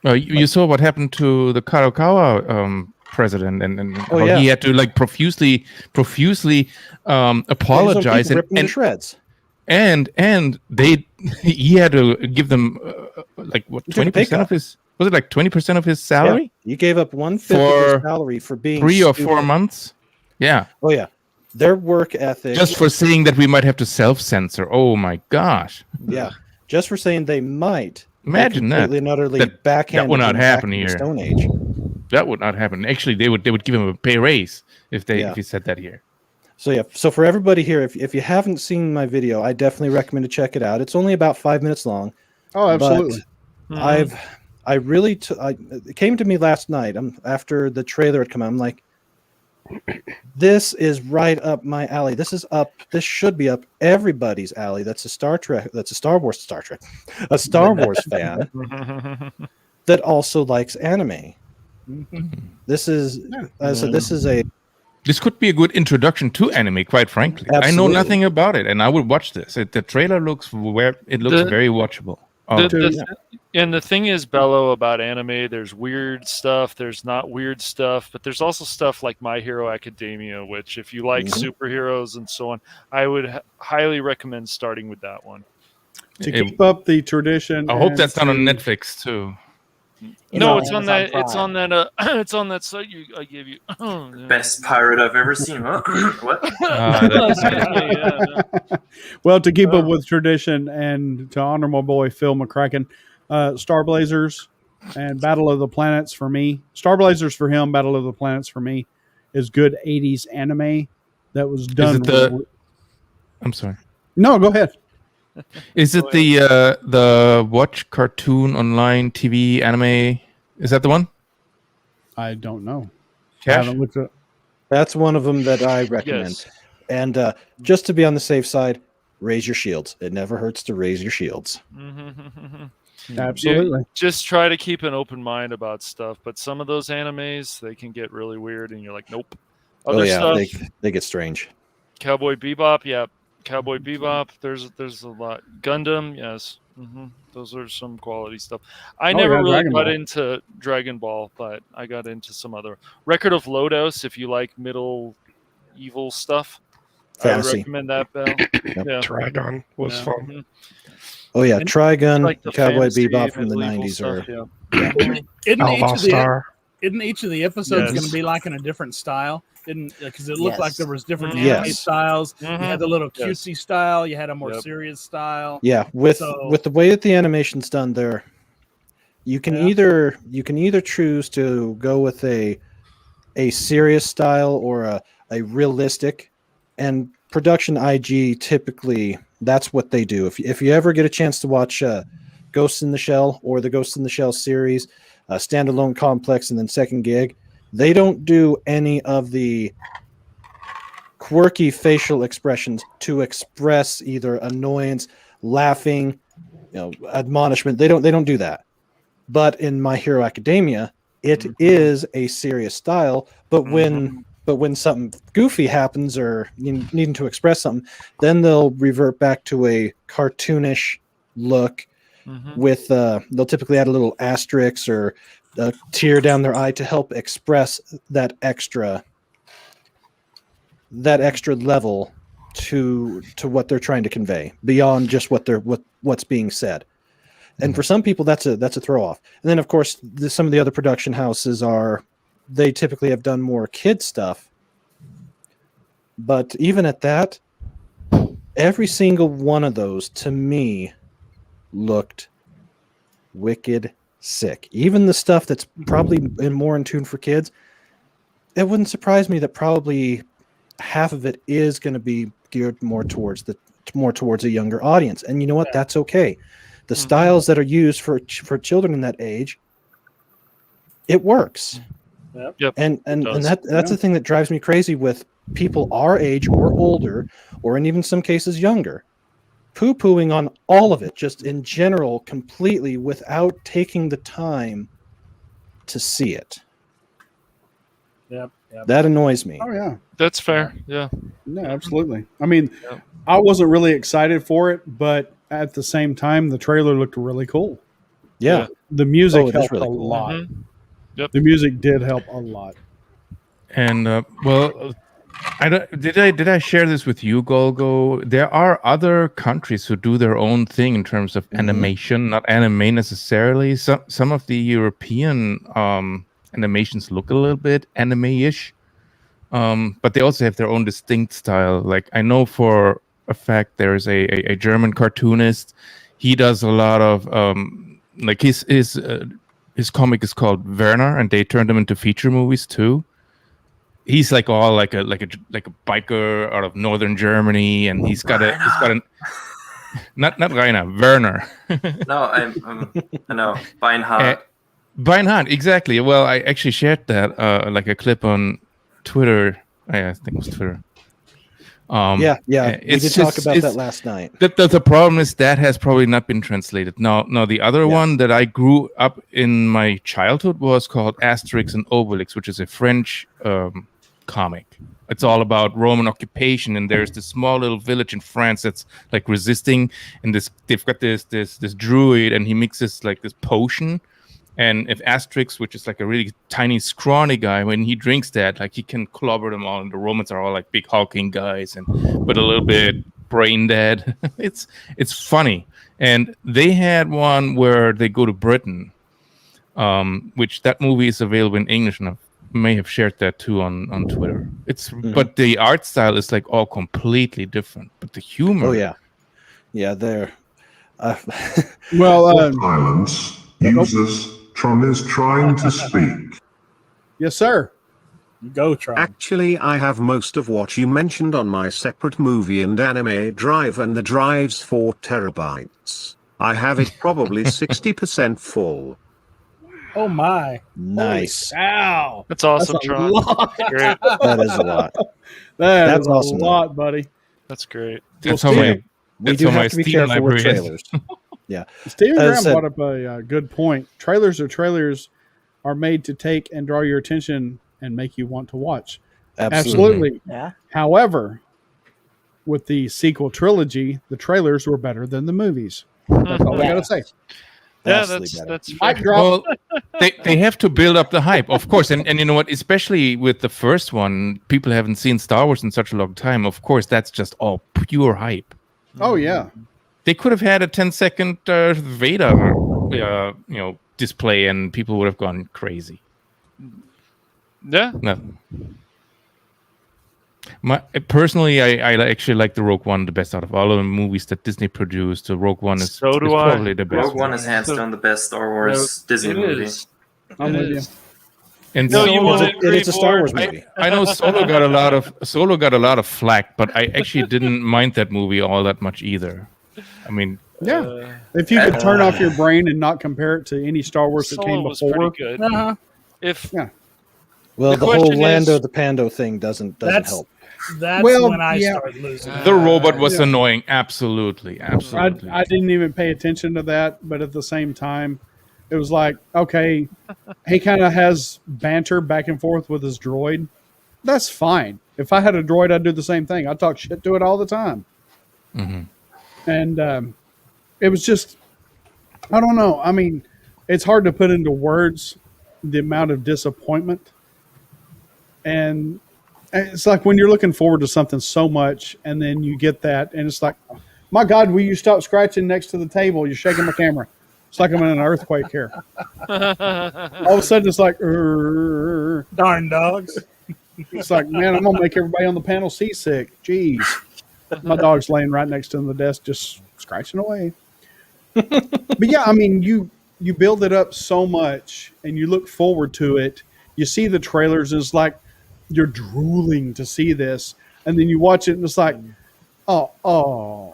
You saw what happened to the Kadokawa president, and how yeah. he had to profusely apologize Rip them to and shreds. and he had to give them He took a 20% pay of cut. his 20% of his salary Yeah. You gave up 1/5 of for his salary for being 3 or 4 stupid. months. Yeah, Oh yeah, their work ethic. just for saying that we might have to self-censor. Oh my gosh! Yeah, just for saying they might. Imagine that. Completely and utterly That backhanded would not him happen back in the here. Stone Age. That would not happen. Actually, they would give him a pay raise if he said that here. So yeah, so for everybody here, if you haven't seen my video, I definitely recommend to check it out. It's only about 5 minutes long. Oh, absolutely. But it came to me last night. After the trailer had come out, I'm like, this is right up my alley. This should be up everybody's alley. That's a Star Wars fan that also likes anime. This could be a good introduction to anime, quite frankly. I know Absolutely. nothing about it, and I would watch this. The trailer looks very watchable. And the thing is, Bello, about anime, there's weird stuff, there's not weird stuff, but there's also stuff like My Hero Academia, which if you like superheroes and so on, I would highly recommend starting with that one. To keep up the tradition. I hope and that's not on to- Netflix too. It's on that. It's on that. It's on that site I gave you. Best pirate I've ever seen. Huh? What? Well, to keep up with tradition and to honor my boy Phil McCracken, Star Blazers and Battle of the Planets for me. Star Blazers for him, Battle of the Planets for me is good 80s anime that was done. I'm sorry. No, go ahead. Is it the Watch Cartoon Online TV anime? Is that the one? I don't know. I Cash? haven't looked at. That's one of them that I recommend. Yes. And just to be on the safe side, raise your shields. It never hurts to raise your shields. Absolutely. Just try to keep an open mind about stuff. But some of those animes, they can get really weird, and you're like, nope. Other stuff, they get strange. Cowboy Bebop, yeah. Cowboy Bebop, there's a lot. Gundam, yes. Those are some quality stuff. I never really got into Dragon Ball, but I got into some other. Record of Lodos, if you like middle evil stuff. Fantasy. I recommend that, Bell. Yeah. Trigon was fun. Oh yeah, Trigun, like the Cowboy fantasy, Bebop from the middle evil 90s stuff, are Isn't each of the episodes going to be like in a different style? Because it looked like there was different anime styles. You had the little cutesy style. You had a more serious style. Yeah, with the way that the animation's done there, you can either choose to go with a serious style or a realistic, and production IG typically that's what they do. If you ever get a chance to watch Ghost in the Shell or the Ghost in the Shell series, Standalone Complex, and then Second Gig, they don't do any of the quirky facial expressions to express either annoyance, laughing, admonishment. They don't do that. But in My Hero Academia, it is a serious style. But when something goofy happens or you needing to express something, then they'll revert back to a cartoonish look. With they'll typically add a little asterisk or a tear down their eye to help express that extra level to what they're trying to convey beyond just what's being said. And for some people, that's a throw off. And then of course, some of the other production houses they typically have done more kid stuff. But even at that, every single one of those to me looked wicked sick. Even the stuff that's probably more in tune for kids, it wouldn't surprise me that probably half of it is going to be geared more towards a younger audience. And you know what? That's okay. The styles that are used for children in that age, it works. Yep. And that's the thing that drives me crazy with people our age or older, or in even some cases younger, poo-pooing on all of it, just in general, completely, without taking the time to see it. Yep. That annoys me. Oh yeah, that's fair. Yeah. No, absolutely. I mean, I wasn't really excited for it, but at the same time, the trailer looked really cool. Yeah. The music helped really a cool. lot. Yep. The music did help a lot. And did I share this with you, Golgo? There are other countries who do their own thing in terms of animation, not anime necessarily. Some of the European animations look a little bit anime-ish, but they also have their own distinct style. Like I know for a fact there's a German cartoonist. He does a lot of like his comic is called Werner, and they turned him into feature movies too. He's like all like a biker out of northern Germany, and he's got a not Rainer, Werner. No, I know Beinhardt. Beinhardt, exactly. Well, I actually shared that like a clip on Twitter. I think it was Twitter. We did talk about that last night. The problem is that has probably not been translated. No, the other one that I grew up in my childhood was called Asterix and Obelix, which is a French comic. It's all about Roman occupation, and there's this small little village in France that's like resisting, and they've got this druid, and he mixes like this potion. And if Asterix, which is like a really tiny, scrawny guy, when he drinks that, like he can clobber them all, and the Romans are all like big hulking guys, but a little bit brain dead. It's funny. And they had one where they go to Britain, which that movie is available in English, and I may have shared that too on Twitter. But the art style is like all completely different, but the humor. Oh yeah, there. Silence. Users. Tron is trying to speak. Yes, sir. Go, Tron. Actually, I have most of what you mentioned on my separate movie and anime drive, and the drive's 4 terabytes. I have it probably 60% full. Oh my! Nice. Ow! That's awesome, That's a Tron. lot. Great. That is a lot. That's a awesome. lot, buddy. That's great. That's Well, how my Steve, We that's do how my have to be Steam careful with library is. trailers. Yeah. Stephen As I Graham said- brought up a good point. Trailers are made to take and draw your attention and make you want to watch. Absolutely. Yeah. However, with the sequel trilogy, the trailers were better than the movies. That's all I Yeah. gotta say. Yeah, Vastly that's better. that's Mic fair. drop. Well, they have to build up the hype, of course, and you know what? Especially with the first one, people haven't seen Star Wars in such a long time. Of course, that's just all pure hype. Oh yeah. They could have had a 10-second Vader, display, and people would have gone crazy. Yeah. No. Personally, I actually like the Rogue One the best out of all of the movies that Disney produced. The Rogue One is, So do is I. probably the best. Rogue One is hands down the best Star Wars Disney It movie. is. I'm It with you. is. And No, you want to agree It's a Star Wars more? movie. I know Solo got a lot of flack, but I actually didn't mind that movie all that much either. I mean, Yeah. If you could turn off your brain and not compare it to any Star Wars that Solo came was before. pretty good. Uh-huh. If Well, The the whole question Lando is- the Pando thing doesn't That's help. that's Well, when I yeah. started losing. the robot was yeah. annoying. Absolutely. I didn't even pay attention to that, but at the same time, it was like, okay, he kind of has banter back and forth with his droid. That's fine. If I had a droid, I'd do the same thing. I'd talk shit to it all the time. Mhm. And it was just, I don't know. I mean, it's hard to put into words the amount of disappointment. And it's like when you're looking forward to something so much, and then you get that, and it's like, my God, will you stop scratching next to the table? You're shaking my camera. It's like I'm in an earthquake here. All of a sudden, it's like, Darn dogs. it's like, man, I'm gonna make everybody on the panel seasick. Jeez, my dog's laying right next to the desk, just scratching away. But yeah, I mean, you build it up so much, and you look forward to it. You see the trailers, and it's like you're drooling to see this, and then you watch it, and it's like, oh.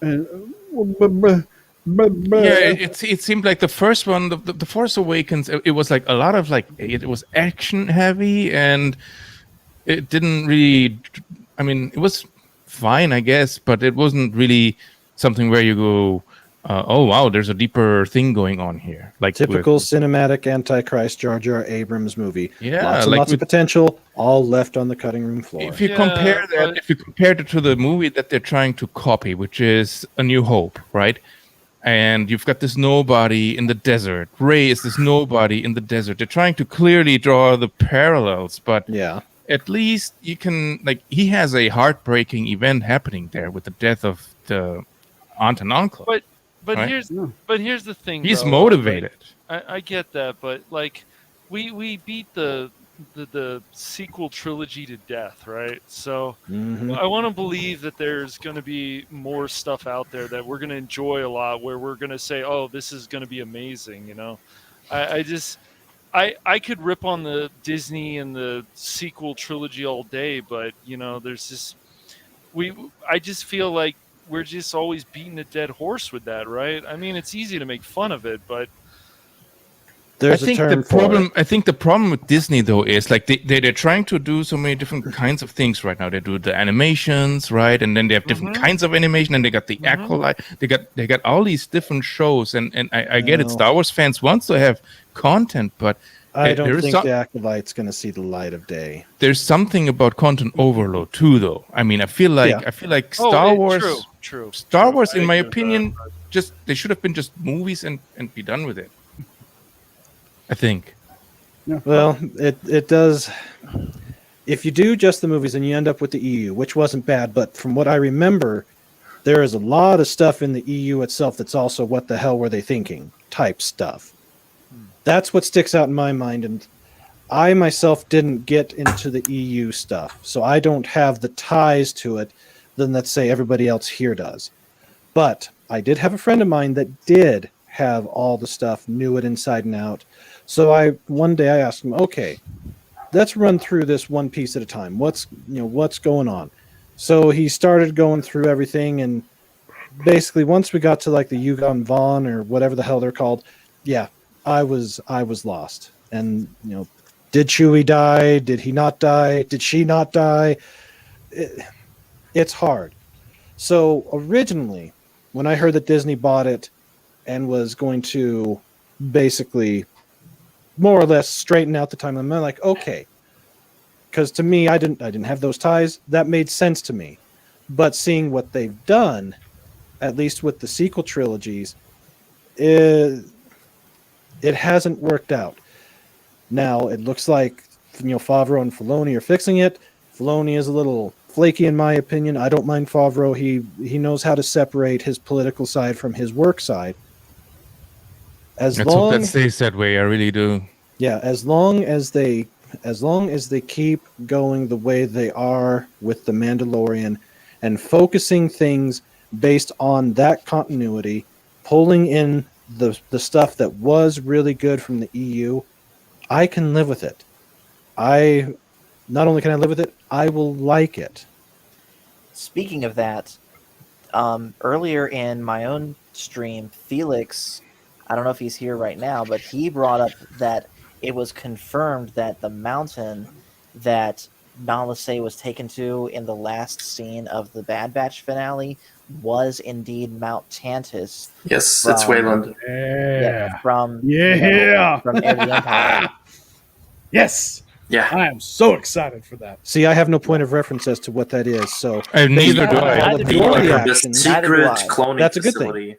Yeah, it seemed like the first one, the Force Awakens, it was like a lot of it was action heavy, and it didn't really. I mean, it was fine, I guess, but it wasn't really something where you go, "Oh wow, there's a deeper thing going on here." Like Typical cinematic Antichrist Jar Jar Abrams movie. Yeah, lots and like lots of potential, all left on the cutting room floor. If you compare that, if you compare it to the movie that they're trying to copy, which is A New Hope, right? And you've got this nobody in the desert. Rey is this nobody in the desert. They're trying to clearly draw the parallels, but yeah, at least you can he has a heartbreaking event happening there with the death of the aunt and uncle. But right? here's the thing. He's though. motivated. I get that, but we beat the sequel trilogy to death, right? So I want to believe that there's going to be more stuff out there that we're going to enjoy a lot, where we're going to say, "Oh, this is going to be amazing." You know, I could rip on the Disney and the sequel trilogy all day, but there's just I just feel like we're just always beating a dead horse with that, right? I mean, it's easy to make fun of it, but there's I think the problem with Disney though is they're trying to do so many different kinds of things right now. They do the animations, right, and then they have different kinds of animation, and they got the acolyte. They got all these different shows, and I get it. Star Wars fans want to have content, but I don't think the acolyte's going to see the light of day. There's something about content overload too, though. I mean, I feel like Star Wars. Star Wars, in my opinion, they should have been just movies and be done with it. I think. Yeah. Well, it does. If you do just the movies, then you end up with the EU, which wasn't bad. But from what I remember, there is a lot of stuff in the EU itself that's also what the hell were they thinking type stuff. That's what sticks out in my mind. And I myself didn't get into the EU stuff, so I don't have the ties to it than, let's say, everybody else here does. But I did have a friend of mine that did have all the stuff, knew it inside and out. So one day I asked him, okay, let's run through this one piece at a time. What's going on? So he started going through everything, and basically once we got to the Yugon Von or whatever the hell they're called, yeah, I was lost. And did Chewie die? Did he not die? Did she not die? It's hard. So originally, when I heard that Disney bought it and was going to basically more or less straighten out the timeline, I'm like, okay, because to me, I didn't have those ties. That made sense to me. But seeing what they've done, at least with the sequel trilogies, it hasn't worked out. Now it looks like Favreau and Filoni are fixing it. Filoni is a little flaky in my opinion. I don't mind Favreau. He knows how to separate his political side from his work side. Let's hope that stays that way. I really do. Yeah, as long as they keep going the way they are with The Mandalorian and focusing things based on that continuity, pulling in the stuff that was really good from the EU, I can live with it. Not only can I live with it, I will like it. Speaking of that, earlier in my own stream, Felix, I don't know if he's here right now, but he brought up that it was confirmed that the mountain that Nala Se was taken to in the last scene of the Bad Batch finale was indeed Mount Tantus. Yes, it's Wayland. From Yeah. from Heir of the Empire. Yes. Yeah. I am so excited for that. See, I have no point of reference as to what that is, so neither do I. The secret cloning That's a good facility.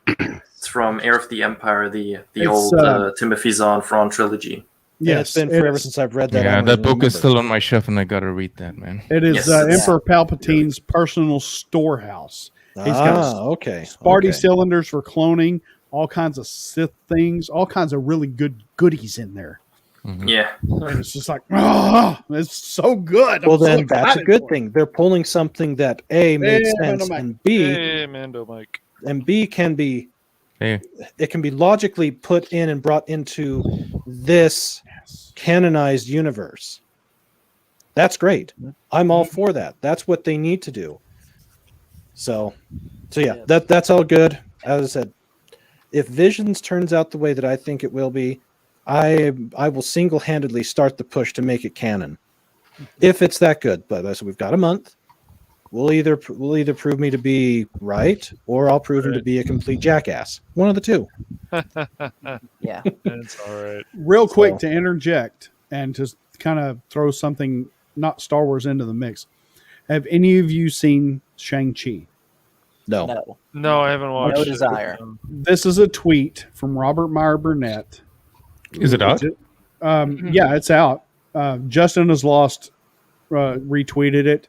It's from Heir of the Empire, the It's, old Timothy Zahn Thrawn trilogy. Yeah, it's been forever since I've read that. Yeah, I don't that even book is remember. still on my shelf, and I gotta read that, man. It is Emperor Palpatine's personal storehouse. He's got okay. Sparty cylinders for cloning, all kinds of Sith things, all kinds of really good goodies in there. Mm-hmm. Yeah. And it's just like, it's so good. Well, I'm so then that's a excited good for it. thing. They're pulling something that A made Hey, sense, Mando Mike. and B, Hey, Mando Mike. and B can be it can be logically put in and brought into this canonized universe. That's great. I'm all for that. That's what they need to do. So yeah, that's all good. As I said, if Visions turns out the way that I think it will be, I will single-handedly start the push to make it canon. If it's that good, but as we've got a month, we'll either prove me to be right, or I'll prove him to be a complete jackass. One of the two. Yeah, it's all right. Real quick to interject and just kind of throw something not Star Wars into the mix. Have any of you seen Shang Chi? No. No, I haven't watched. No it. desire. This is a tweet from Robert Meyer Burnett. Is it out? Yeah, it's out. Justin has lost retweeted it,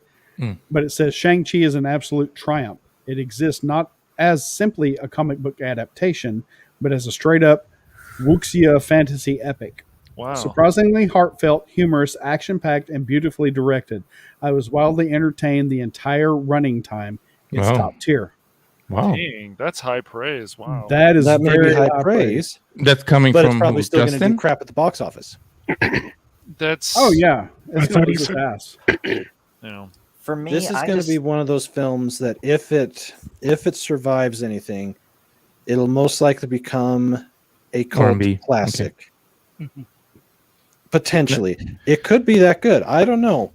but it says Shang-Chi is an absolute triumph. It exists not as simply a comic book adaptation, but as a straight-up wuxia fantasy epic. Wow. Surprisingly heartfelt, humorous, action-packed, and beautifully directed. I was wildly entertained the entire running time. It's Wow. top tier. Wow. Dang, that's high praise. Wow. That is That may very be high praise, That's coming but it's from probably who, still going to do Justin? crap at the box office. That's Oh yeah, it's I going thought to he be said- ass. you know. For me, This is I going to just- be one of those films that if it survives anything, it'll most likely become a cult R&B. classic. Potentially, it could be that good. I don't know,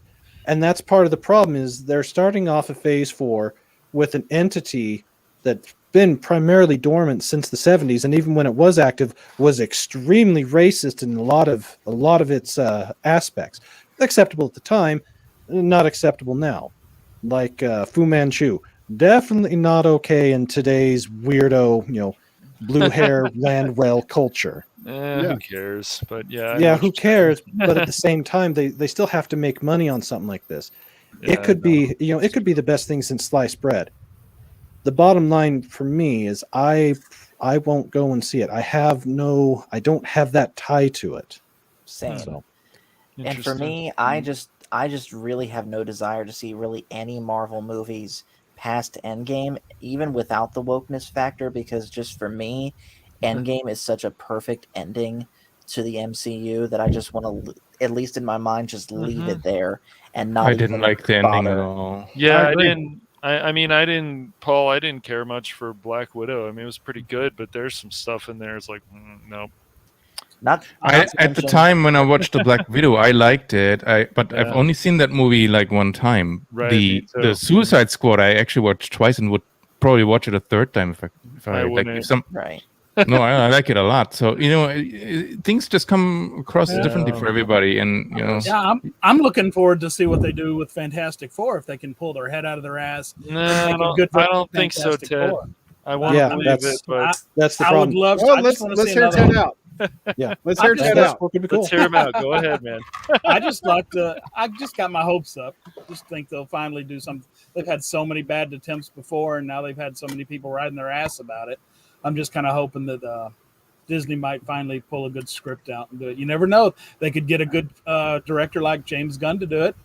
and that's part of the problem. Is they're starting off of Phase 4 with an entity that's been primarily dormant since the 70s, and even when it was active, was extremely racist in a lot of its aspects. Acceptable at the time, not acceptable now. Like Fu Manchu, definitely not okay in today's weirdo, blue hair Landwell culture. Who cares? But yeah. I Yeah, know who what you're cares? saying. But at the same time, they still have to make money on something like this. Yeah, It could be, it could be the best thing since sliced bread. The bottom line for me is I won't go and see it. I don't have that tie to it. Same. So. And for me, I just really have no desire to see really any Marvel movies past Endgame, even without the wokeness factor, because just for me, Endgame is such a perfect ending to the MCU that I just want to, at least in my mind, just leave it there and not. I didn't even like the ending bother. at all. Yeah, I agree. didn't. I mean, I didn't care much for Black Widow. I mean, it was pretty good, but there's some stuff in there. It's like, nope. At the time when I watched the Black Widow, I liked it. But I've Yeah. only seen that movie like one time. Right, me too. The Suicide Squad I actually watched twice and would probably watch it a third time if I like wouldn't. if some. Right. No, I like it a lot. So things just come across differently for everybody, and Yeah, I'm looking forward to see what they do with Fantastic Four if they can pull their head out of their ass. No, I don't think so, Fantastic Ted. Four. I want to believe it, but that's the I problem. would love. Well, I just wanna let's see hear another Ted one. out. Yeah, Let's hear Ted out. Let's hear him out. Go ahead, man. I just got my hopes up. Just think they'll finally do something. They've had so many bad attempts before, and now they've had so many people riding their ass about it. I'm just kind of hoping that Disney might finally pull a good script out and do it. You never know. They could get a good director like James Gunn to do it.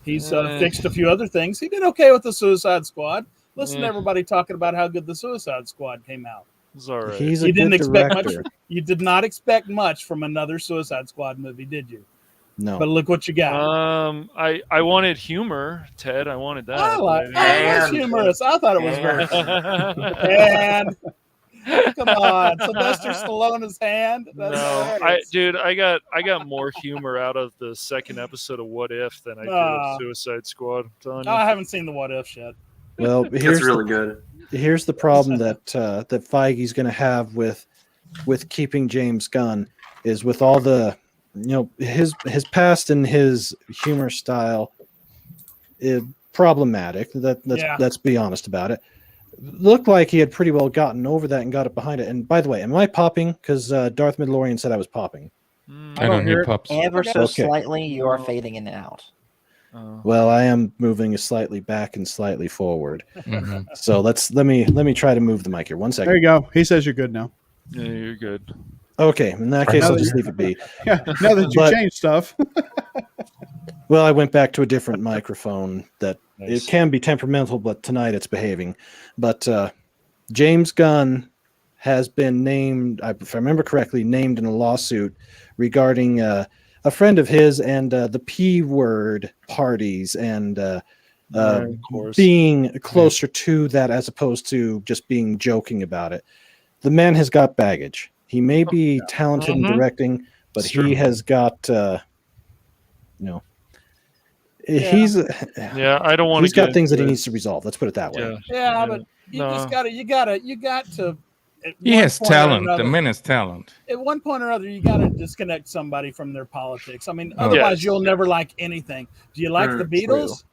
He's fixed a few other things. He did okay with the Suicide Squad. Listen to everybody talking about how good the Suicide Squad came out. It's all right. He's a You didn't good expect director. much. You did not expect much from another Suicide Squad movie, did you? No. But look what you got. I wanted humor, Ted. I wanted that. I was humorous. I thought it was very funny. And come on, Sylvester Stallone's hand. That's hilarious. I got more humor out of the second episode of What If than I did of Suicide Squad. I'm telling you. I haven't seen the What If yet. Well, It's really good. Here's the problem that Feige's going to have with keeping James Gunn is with all the his past and his humor style is problematic. Let's be honest about it. Looked like he had pretty well gotten over that and got it behind it. And by the way, am I popping? Because Darth Midlorian said I was popping. I don't hear pops. Ever so Okay. slightly, you are fading in and out. Well, I am moving slightly back and slightly forward. So let me try to move the mic here. 1 second. There you go. He says you're good now. Yeah, you're good. Okay, in that case, I'll just leave it be. Yeah, now that you changed stuff. Well, I went back to a different microphone that it can be temperamental, but tonight it's behaving. But James Gunn has been named, if I remember correctly, named in a lawsuit regarding a friend of his and the P word parties and being closer to that as opposed to just being joking about it. The man has got baggage. He may be talented in directing, but he has got, he's I don't want to. He's got things that he needs to resolve. Let's put it that way. Yeah, but you got to. He has talent. The man has talent. At one point or other, you got to disconnect somebody from their politics. I mean, otherwise you'll never like anything. Do you like the Beatles?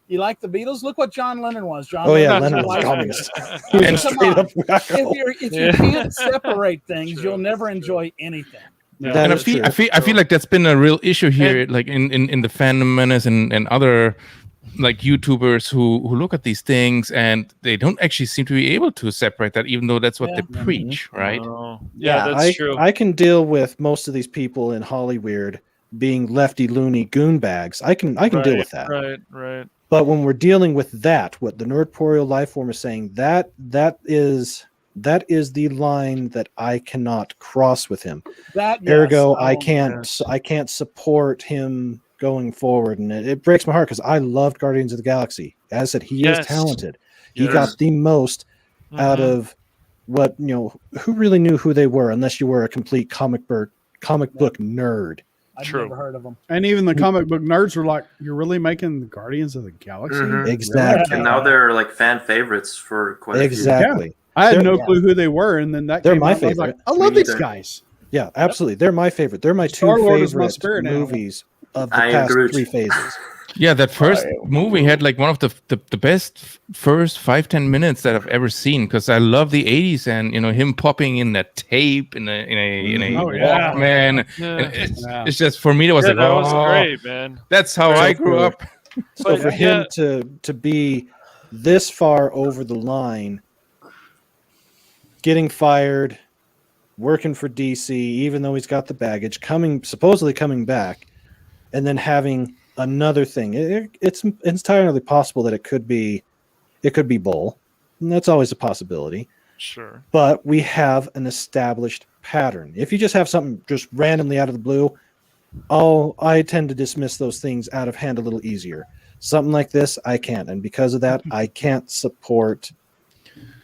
You like the Beatles? Look what John Lennon was. Lennon was communist. And if you can't separate things, you'll never enjoy anything. And I feel like that's been a real issue here, like in the fandom menace and other like YouTubers who look at these things and they don't actually seem to be able to separate that, even though that's what they preach, right? That's true. I can deal with most of these people in Hollywood being lefty loony goon bags. I can deal with that. Right. But when we're dealing with that, what the Nerdporeal life form is saying, that is the line that I cannot cross with him. Ergo, I can't support him going forward, and it breaks my heart because I loved Guardians of the Galaxy. As I said, he is talented. He got the most out of what who really knew who they were, unless you were a complete comic book nerd. I've never heard of them. And even the comic book nerds were like, "You're really making the Guardians of the Galaxy?" Exactly. And now they're like fan favorites for quite a few. Exactly. I had no clue who they were, and then they're came my out, favorite. I was like, I love these guys. Yeah, absolutely. They're my favorite. They're my two Star-Lord is my favorite spirit movies of the past 3 phases. Yeah, that first movie had like one of the best first 5-10 minutes that I've ever seen, because I love the 80s and him popping in that tape in a Walkman. It's just, for me, it was like, that was great, man. That's how I grew up. So for him to be this far over the line, getting fired, working for DC, even though he's got the baggage, supposedly coming back, and then having another thing. It's entirely possible that it could be Bull, and that's always a possibility. Sure. But we have an established pattern. If you just have something just randomly out of the blue, I tend to dismiss those things out of hand a little easier. Something like this, I can't, and because of that, I can't support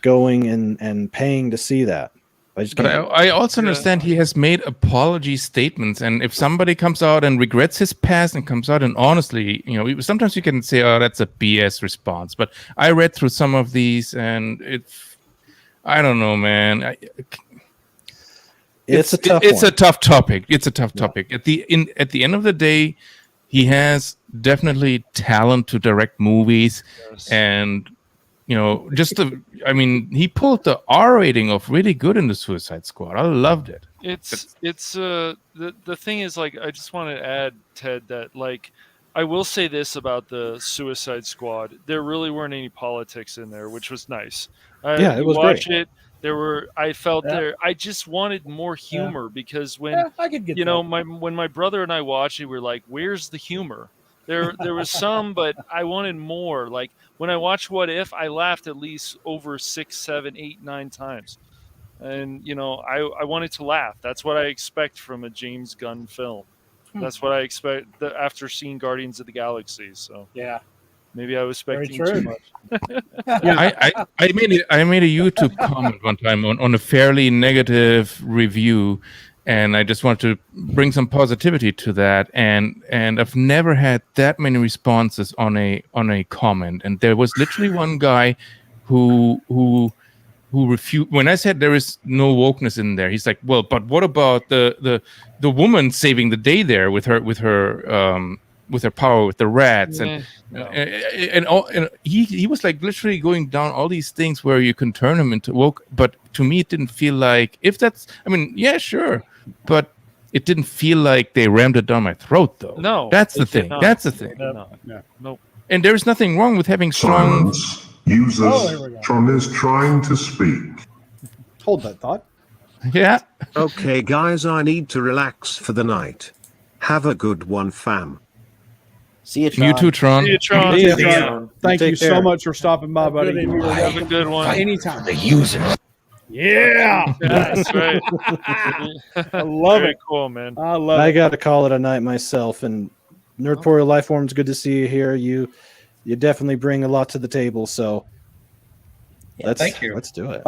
going and paying to see that. I just But can't. I also understand he has made apology statements, and if somebody comes out and regrets his past and comes out and honestly, sometimes you can say, "Oh, that's a BS response." But I read through some of these, and I don't know, man. It's a tough It's one. a tough topic. It's a tough topic. At the end of the day, he has definitely talent to direct movies, and he pulled the R rating off really good in the Suicide Squad. I loved it. The thing is, like, I just want to add, Ted, that, like, I will say this about the Suicide Squad: there really weren't any politics in there, which was nice. Yeah, it was watch great. it. I just wanted more humor because when I could get when my brother and I watched it, we were like, "Where's the humor?" There was some, but I wanted more. Like when I watched What If, I laughed at least over 6, 7, 8, 9 times, and I wanted to laugh. That's what I expect from a James Gunn film. That's what I expect after seeing Guardians of the Galaxy. So yeah. Maybe I was expecting true. too much. I made a YouTube comment one time on a fairly negative review, and I just wanted to bring some positivity to that. And I've never had that many responses on a comment. And there was literally one guy who refused when I said there is no wokeness in there. He's like, well, but what about the woman saving the day there with her power with the rats and he was like literally going down all these things where you can turn him into woke. But to me, it didn't feel like yeah, sure, but it didn't feel like they rammed it down my throat though. No, that's the thing. That's the thing. Nope. And there's nothing wrong with having strong. Silence. Users, Tron is trying to speak. Hold that thought. Yeah. Okay, guys, I need to relax for the night. Have a good one, fam. See you, Tron. You too, Tron. See you, Tron. See you, Tron. Thank you so much for stopping by, buddy. Have a good one. Anytime. The users. Yeah. That's right. I love Very it. cool, man. I love I it. got to call it a night myself. And Nerdporial Lifeform, it's good to see you here. You definitely bring a lot to the table. So Thank you. Let's do it.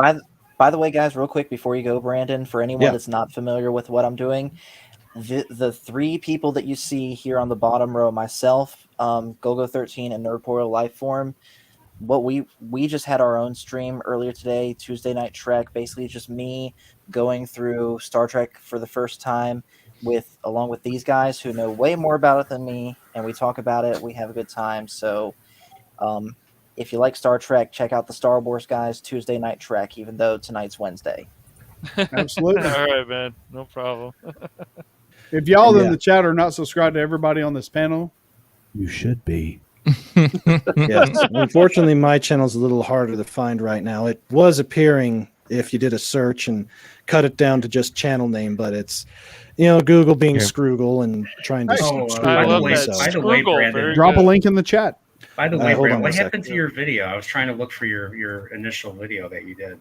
By the way, guys, real quick before you go, Brandon, for anyone that's not familiar with what I'm doing, the 3 people that you see here on the bottom row, myself, Gogo13, and Nerdporial Lifeform, what we just had our own stream earlier today, Tuesday Night Trek. Basically, just me going through Star Trek for the first time along with these guys who know way more about it than me, and we talk about it. We have a good time. So, if you like Star Trek, check out the Star Wars guys Tuesday Night Trek, even though tonight's Wednesday. Absolutely. All right, man. No problem. If y'all in the chat are not subscribed to everybody on this panel, you should be. Yes. Unfortunately, my channel's a little harder to find right now. It was appearing if you did a search and cut it down to just channel name, but it's Google being Scroogle and trying to screw Scroogle, Brandon, drop a link in the chat. By the way, Brandon, what second. happened to your video? I was trying to look for your initial video that you did.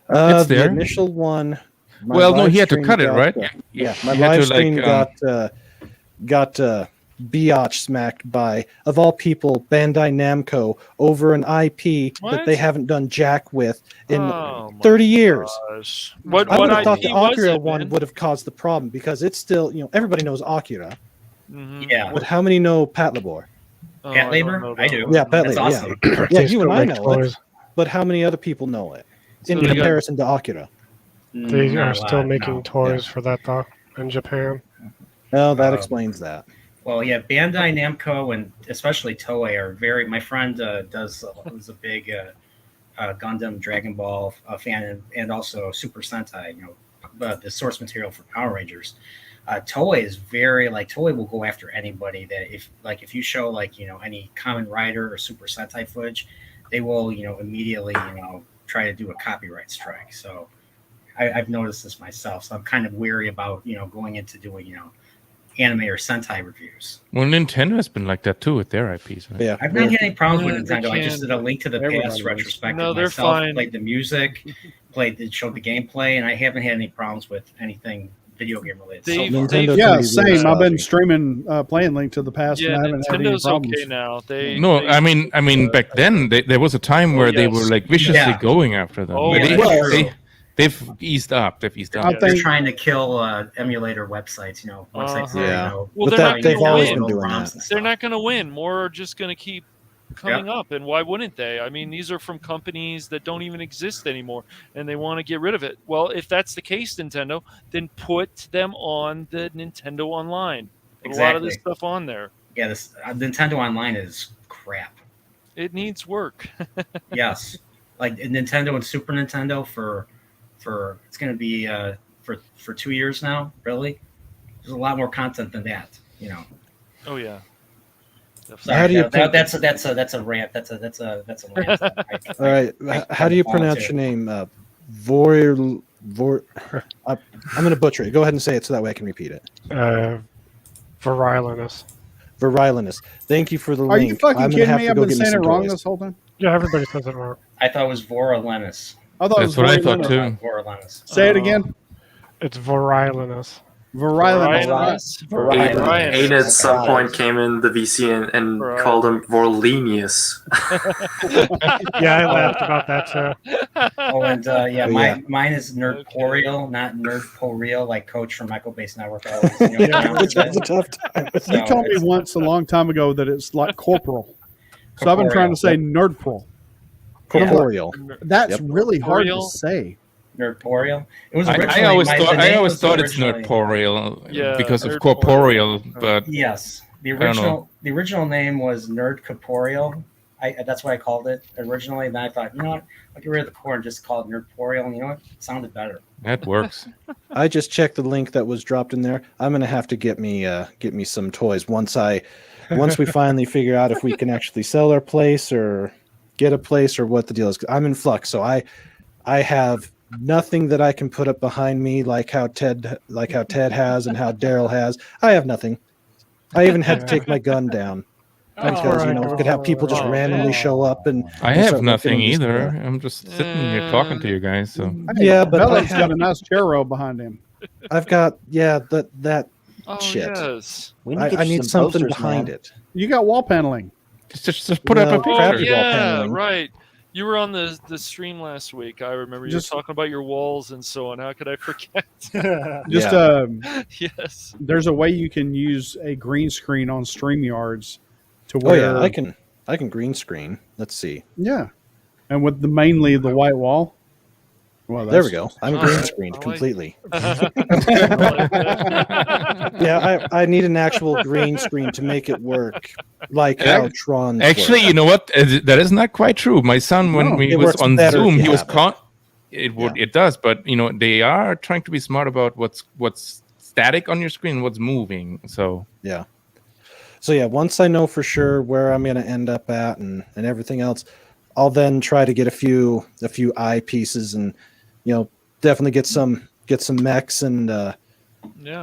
It's there. The initial one. Well, no, he had to cut it, right? Yeah, my He had live to, stream got biatch smacked by, of all people, Bandai Namco over an IP that they haven't done jack with in 30 years. What I would have thought IP the was Akira it, one man? would have caused the problem because it's still, everybody knows Akira. Yeah. But how many know Pat Labor? Pat Labor? I do. Yeah, Pat That's Labor. awesome. Yeah, yeah, you and I know it. But how many other people know it in So they got- comparison to Akira? They Not are a still lot, making no. toys for that though in Japan. Well, that explains that. Well, yeah, Bandai Namco and especially Toei are very. My friend was a big Gundam, Dragon Ball fan, and also Super Sentai. The source material for Power Rangers. Toei is very Toei will go after anybody that if you show any Kamen Rider or Super Sentai footage, they will immediately try to do a copyright strike. So I've noticed this myself. So I'm kind of weary about going into doing anime or Sentai reviews. Well, Nintendo has been like that too with their IPs. Right? Yeah, I've not had any problems with They Nintendo. I just can. did a Link to the Everybody Past is. retrospective No, they're myself. fine. Played the music, showed the gameplay, and I haven't had any problems with anything video game related. They- so far. Nintendo Yeah, can be really same. I've been stodgy. streaming Playing Link to the Past, Yeah, and I haven't had any Nintendo's problems. okay now. No, I mean, back then there was a time where they were yes. like viciously Yeah. going after them. Oh, But yeah, they, that's true. they've eased up. They've eased up. I They're think trying to kill emulator websites. Websites. Uh-huh. Yeah. Well, But they're that not they've gonna always win. been doing ROMs that. and They're stuff. not going to win. More are just going to keep coming up, and why wouldn't they? I mean, these are from companies that don't even exist anymore, and they want to get rid of it. Well, if that's the case, Nintendo, then put them on the Nintendo Online. Put a lot of this Exactly. stuff on there. Yeah, this Nintendo Online is crap. It needs work. Yes, like Nintendo and Super Nintendo for it's going to be for 2 years now. Really, there's a lot more content than that. Oh yeah. Sorry, How do you that's a rant. That's a rant. All right. How do you pronounce your name? I'm going to butcher it. Go ahead and say it so that way I can repeat it. Virilinus. Virilinus. Thank you for the Are link. you fucking I'm gonna kidding have me? to I've go been get me saying it some wrong toys. this whole time. Yeah, everybody says it wrong. I thought it was Vorilinus. I thought That's it was what I thought Virilinus. too. Vorilinus. Say it again. It's Virilinus. Virilinus. Aiden at some point came in the VC and called him Vorlenius. Yeah, I laughed about that too. Oh, and mine is Nerdporial, not Nerdporeal, like Coach from Echo Base Network always. Which has a tough time. You told me once a long time ago that it's like corporal. So I've been trying to say nerdporal. Corporeal. That's really hard to Corporeal? say. Nerdporial. It was I originally always the thought name I always was thought it's originally- nerdporeal Yeah, because of nerdporeal. corporeal, but Yes, the I don't know. original name was Nerdcorporeal. That's what I called it originally. And then I thought, you know what, I'll get rid of the core and just call it Nerdporial. And you know what, it sounded better. that works. I just checked the link that was dropped in there. I'm gonna have to get me some toys once we finally figure out if we can actually sell our place or get a place or what the deal is. I'm in flux, so I have nothing that I can put up behind me like how Ted has and how Daryl has. I have nothing. I even had to take my gun down because you could have people just randomly show up and I and have start looking nothing and just, either. I'm just sitting here talking to you guys. So Yeah, but I Bella's have, got a nice chair row behind him. I've got that Oh shit. yes. We I get you need some something posters, behind man. it. You got wall paneling. just put up No, a Oh crappy picture. wall yeah, paneling. right. You were on the stream last week. I remember you Just- were talking about your walls and so on. How could I forget? Just Yeah. Yes. there's a way you can use a green screen on StreamYards to Oh where yeah, I can green screen. Let's see. yeah. And with mainly the white wall. Well, There we that's- go. I'm All green right, screened I like- completely. I like that. Yeah, I need an actual green screen to make it work like how Tron. Actually, you know what? That is not quite true. My son, when No, he it was works on better if Zoom, you he was have it. it does, but they are trying to be smart about what's static on your screen, what's moving. So Yeah. So yeah, once I know for sure where I'm going to end up at and everything else, I'll then try to get a few eye pieces and definitely get some mechs and Yeah,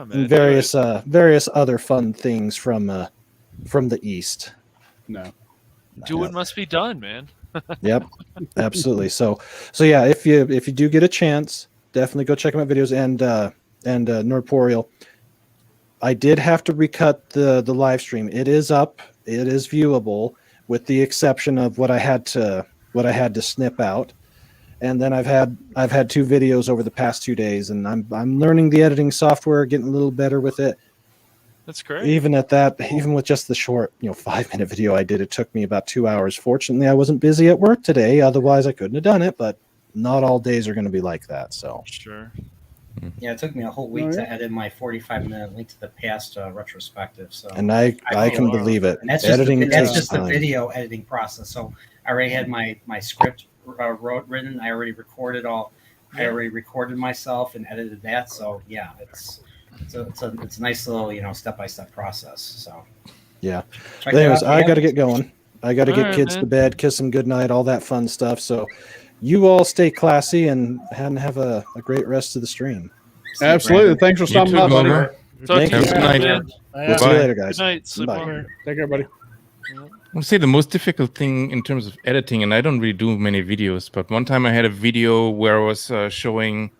man. and various other fun things from the east. No. Do what must be done, man. Yep, absolutely. So yeah, if you do get a chance, definitely go check out my videos and Nordporial. I did have to recut the live stream. It is up. It is viewable, with the exception of what I had to snip out. And then I've had 2 videos over the past 2 days, and I'm learning the editing software, getting a little better with it. That's great. Even with just the short 5-minute video I did, it took me about 2 hours. Fortunately, I wasn't busy at work today. Otherwise, I couldn't have done it. But not all days are going to be like that. So Sure. Yeah, it took me a whole week to edit my 45-minute Link to the Past retrospective. So, and I can believe it. And that's Editing just, that's takes just the time. video editing process. So I already had my script written. I already recorded all. I already recorded myself and edited that. So yeah, it's a nice little step-by-step process. So Yeah. check But anyways, it out. I got to get going. I got to get Alright, kids man. to bed, kiss them goodnight, all that fun stuff. So you all stay classy and have a great rest of the stream. Absolutely. Thanks for You stopping too, by, buddy. Gomer. Talk Thank to you. you Good night. man. We'll see you later, guys. Good night. Sleep Bye. well. Take care, buddy. I would say the most difficult thing in terms of editing, and I don't really do many videos, but one time I had a video where I was showing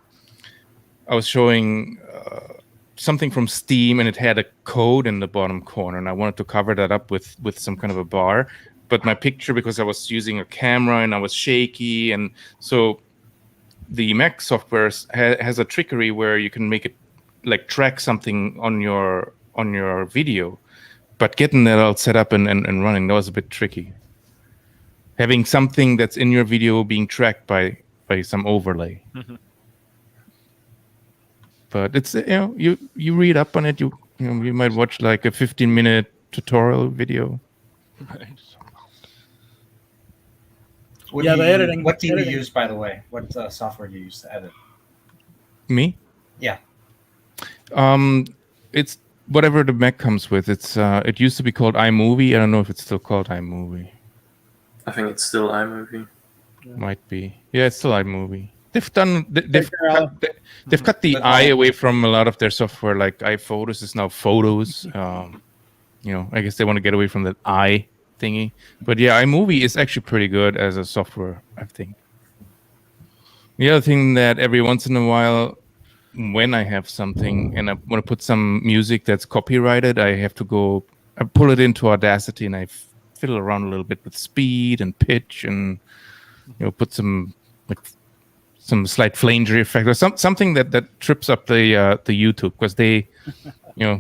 something from Steam, and it had a code in the bottom corner, and I wanted to cover that up with some kind of a bar. But my picture, because I was using a camera and I was shaky, and so the Mac software has a trickery where you can make it like track something on your video, but getting that all set up and running, that was a bit tricky. Having something that's in your video being tracked by some overlay. Mm-hmm. But it's you read up on it, you might watch like a 15-minute tutorial video. Right. What Yeah, do the you, editing- What do you editing- use, by the way? What software do you use to edit? Me? Yeah. It's whatever the Mac comes with. It's it used to be called iMovie. I don't know if it's still called iMovie. I think it's still iMovie. Might be. Yeah, it's still iMovie. They've cut the But I like- away from a lot of their software. Like iPhotos is now Photos. I guess they want to get away from that I thingy. But yeah, iMovie is actually pretty good as a software, I think. The other thing that every once in a while, when I have something and I want to put some music that's copyrighted, I have to I pull it into Audacity and I fiddle around a little bit with speed and pitch and put some slight flanger effect or something that trips up the YouTube, because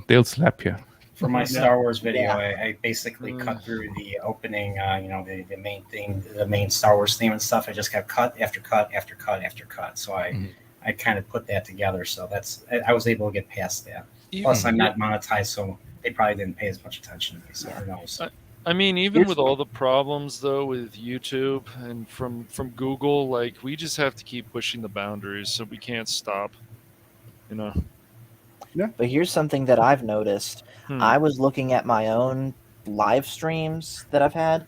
they'll slap you. For my Star Wars video, I basically cut through the opening, the main thing, the main Star Wars theme and stuff. I just kept cut after cut after cut after cut. So I kind of put that together. So I was able to get past that. Plus, I'm not monetized, so they probably didn't pay as much attention to me. So who knows? I mean, even with all the problems though with YouTube and from Google, like we just have to keep pushing the boundaries, so we can't stop. But here's something that I've noticed. I was looking at my own live streams that I've had,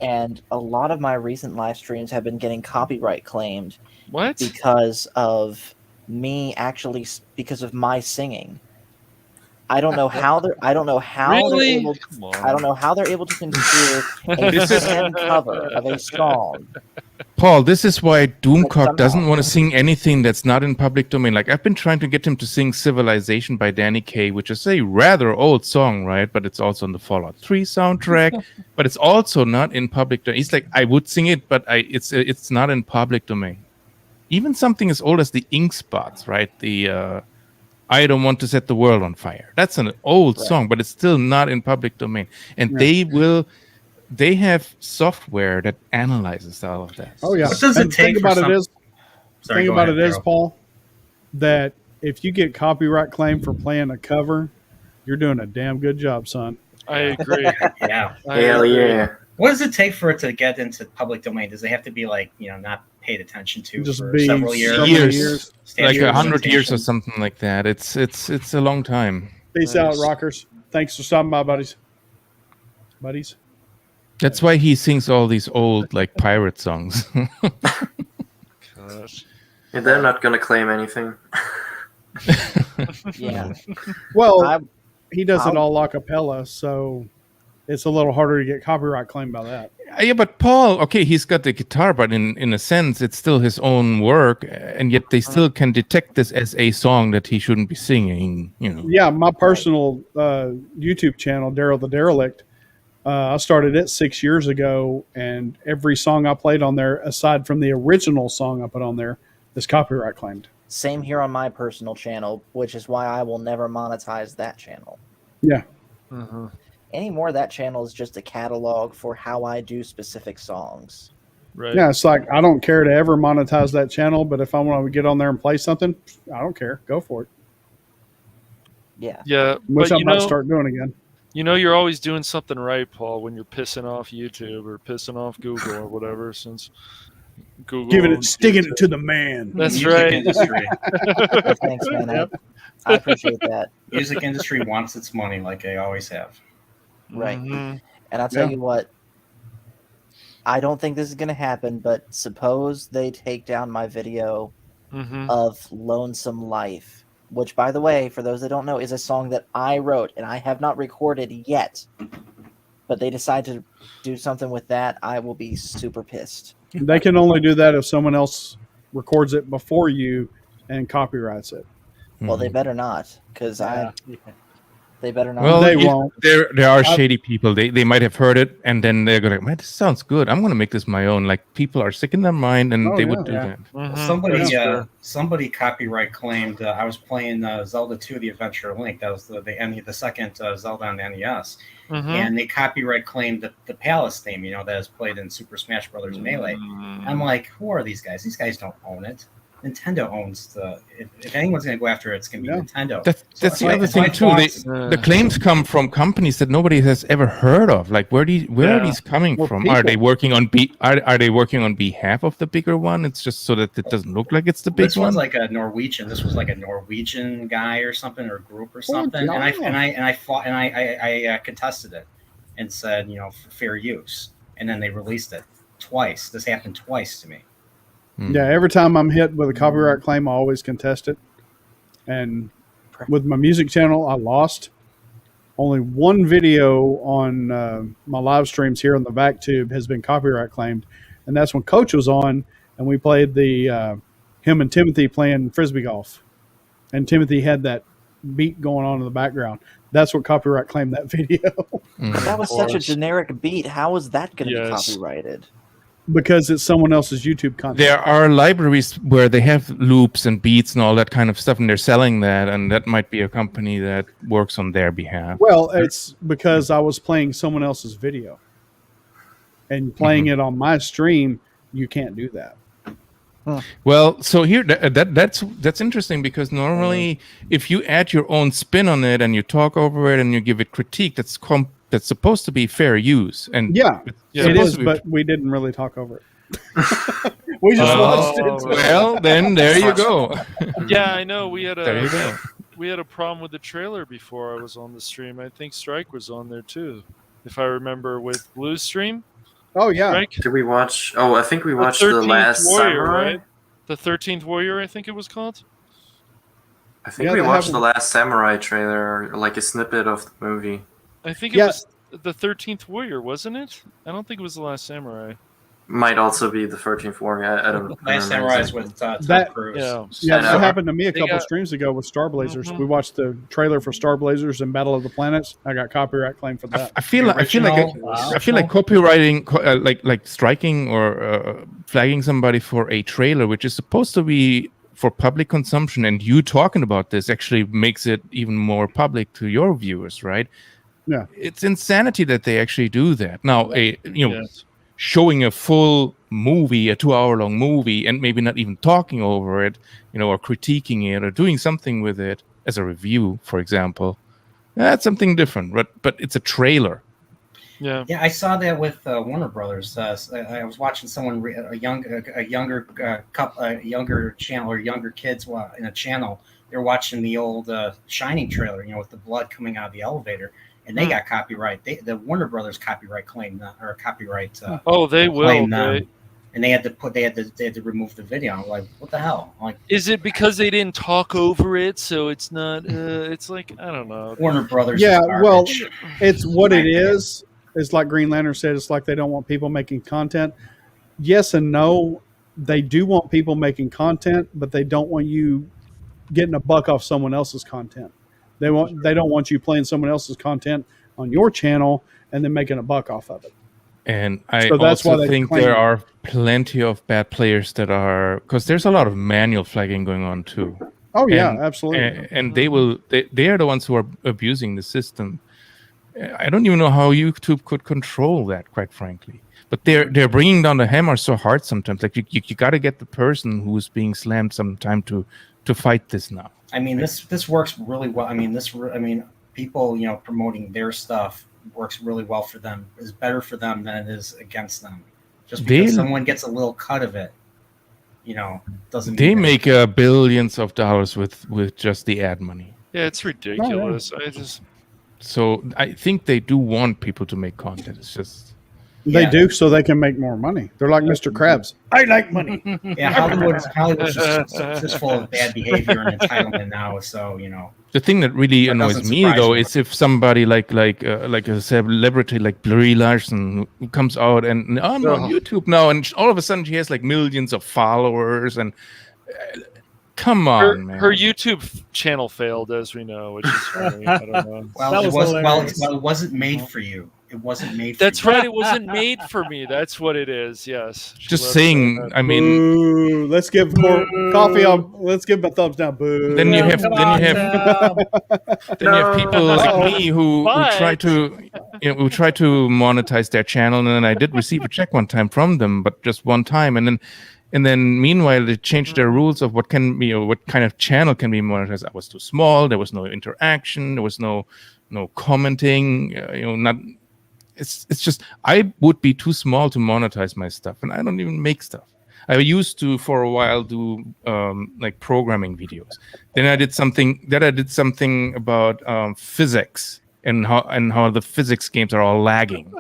and a lot of my recent live streams have been getting copyright claimed. What? Because of because of my singing. I don't know how they're. I don't know how Really? they're able. I don't know how they're able to construe a fan cover of a song. Paul, this is why Doomcock somehow- doesn't want to sing anything that's not in public domain. Like, I've been trying to get him to sing Civilization by Danny Kaye, which is a rather old song, right? But it's also on the Fallout 3 soundtrack. But it's also not in public domain. He's like, I would sing it, but it's not in public domain. Even something as old as the Ink Spots, right? The I Don't Want to Set the World on Fire. That's an old song, but it's still not in public domain. And they have software that analyzes all of that. Oh yeah. What does it take for some- Sorry, thing go about ahead, it is, Daryl. Paul, that if you get copyright claim for playing a cover, you're doing a damn good job, son. I agree. Yeah. Hell yeah. What does it take for it to get into public domain? Does it have to be not paid attention to Just for be several years? Years. Like Statute of 100 years or limitations? something like that. It's a long time. Peace out, rockers. Thanks for stopping by, buddies. Buddies. That's why he sings all these old like pirate songs. Gosh. Yeah, they're not gonna claim anything. Yeah. Well, he does it all a cappella, so it's a little harder to get copyright claim by that. Yeah, but Paul, okay, he's got the guitar, but in a sense, it's still his own work, and yet they still can detect this as a song that he shouldn't be singing. Yeah, my personal YouTube channel, Daryl the Derelict, I started it 6 years ago, and every song I played on there, aside from the original song I put on there, is copyright claimed. Same here on my personal channel, which is why I will never monetize that channel. Yeah. Anymore, that channel is just a catalog for how I do specific songs. Right. Yeah, it's like I don't care to ever monetize that channel, but if I want to get on there and play something, I don't care. Go for it. Yeah. Yeah. Which but I might start doing again. You're always doing something right, Paul, when you're pissing off YouTube or pissing off Google or whatever, since Google Sticking it to the man. That's Music right. industry. Thanks, man. I appreciate that. Music industry wants its money, like they always have. Right. Mhm. And I'll tell Yeah. you what, I don't think this is going to happen, but suppose they take down my video Mhm. of Lonesome Life, which, by the way, for those that don't know, is a song that I wrote and I have not recorded yet. But they decide to do something with that, I will be super pissed. They can only do that if someone else records it before you and copyrights it. Well, they better not, because they better not. Well, They won't. There are shady people. They might have heard it, and then they're going, man, this sounds good. I'm going to make this my own. Like, people are sick in their mind, and they would do that. Well, somebody copyright claimed. I was playing Zelda 2: The Adventure of Link. That was the second Zelda on NES, and they copyright claimed the Palace theme. That is played in Super Smash Brothers Melee. I'm like, who are these guys? These guys don't own it. Nintendo owns the. If anyone's going to go after it, it's going to be Nintendo. That's the other thing too. The claims come from companies that nobody has ever heard of. Like, where are these coming from? people. Are they working on are they working on behalf of the bigger one? It's just so that it doesn't look like it's the big This one. was like a Norwegian. This was like a Norwegian guy or something, or group or something. yeah. I contested it and said, for fair use. And then they released it twice. This happened twice to me. Yeah, every time I'm hit with a copyright claim, I always contest it. And with my music channel, I lost. Only one video on my live streams here on the VacTube has been copyright claimed, and that's when Coach was on, and we played him and Timothy playing frisbee golf, and Timothy had that beat going on in the background. That's what copyright claimed that video. That was such a generic beat. How is that going to be copyrighted? Because it's someone else's YouTube content. There are libraries where they have loops and beats and all that kind of stuff, and they're selling that, and that might be a company that works on their behalf. Well, it's because I was playing someone else's video. And playing it on my stream, you can't do that. Well, so here that's interesting, because normally if you add your own spin on it and you talk over it and you give it critique, that's supposed to be fair use. And it is, but we didn't really talk over it. We just watched it. Well, then there you go. Yeah, I know. We had There you go. we had a problem with the trailer before I was on the stream. I think Strike was on there too, if I remember, with Blue's stream. Oh yeah. Strike? Did we watch? Oh, I think we watched the 13th Last Warrior, Samurai. right? The 13th Warrior, I think it was called. I think we watched the Last Samurai trailer, or like a snippet of the movie. I think it was the 13th Warrior, wasn't it? I don't think it was the Last Samurai. Might also be the 13th Warrior. I don't. Last Samurai is with Tom Cruise. Yeah, that happened to me a couple streams ago with Star Blazers. We watched the trailer for Star Blazers and Battle of the Planets. I got copyright claim for that. I feel like copywriting, like striking or flagging somebody for a trailer, which is supposed to be for public consumption, and you talking about this actually makes it even more public to your viewers, right? Yeah, it's insanity that they actually do that. Now, showing a full movie, a 2-hour-long movie, and maybe not even talking over it, or critiquing it or doing something with it as a review, for example, that's something different. But it's a trailer. Yeah, I saw that with Warner Brothers. I was watching someone, a younger channel, or younger kids in a channel. They're watching the old Shining trailer, with the blood coming out of the elevator, and they got copyright. The Warner Brothers copyright claim or copyright. They will. And they had to remove the video. I'm like, what the hell? I'm like, is it because they didn't talk over it, so it's not? It's like, I don't know. Warner Brothers. Yeah, well, it's what it is. It's like Green Lantern said. It's like they don't want people making content. Yes and no. They do want people making content, but they don't want you getting a buck off someone else's content. They don't want you playing someone else's content on your channel and then making a buck off of it. And I that's also think there are plenty of bad players that are, because there's a lot of manual flagging going on too. Oh yeah, absolutely. And they are the ones who are abusing the system. I don't even know how YouTube could control that, quite frankly. But they're bringing down the hammer so hard sometimes. Like you got to get the person who's being slammed sometime to fight this now. I mean, this works really well. I mean, people, promoting their stuff works really well for them. Is better for them than it is against them. Just because someone gets a little cut of it, doesn't. They make billions of dollars with just the ad money. Yeah, it's ridiculous. Oh, yeah. So I think they do want people to make content. It's just they do, so they can make more money. They're like Mr. Krabs. I like money. Yeah, Hollywood's just full of bad behavior and entitlement now. So the thing that really annoys me though is if somebody like a celebrity like Brie Larson who comes out and I'm on YouTube now, and all of a sudden she has like millions of followers and. Come on, man. Her YouTube channel failed, as we know, which is funny. I don't know. Well, it wasn't made for you. It wasn't made for That's you. right. It wasn't made for me. That's what it is. Yes. She Just let us saying. know that. I mean, Boo. Let's give coffee on. Let's give him a thumbs down. Boo. then you have Come on, Tim. then you have people like me who try to who try to monetize their channel, and then I did receive a check one time from them, but just one time, and then meanwhile they changed their rules of what can be or what kind of channel can be monetized. I was too small. There was no interaction. There was no commenting. Not. It's just I would be too small to monetize my stuff, and I don't even make stuff. I used to for a while do like programming videos. Then I did something about physics and how the physics games are all lagging,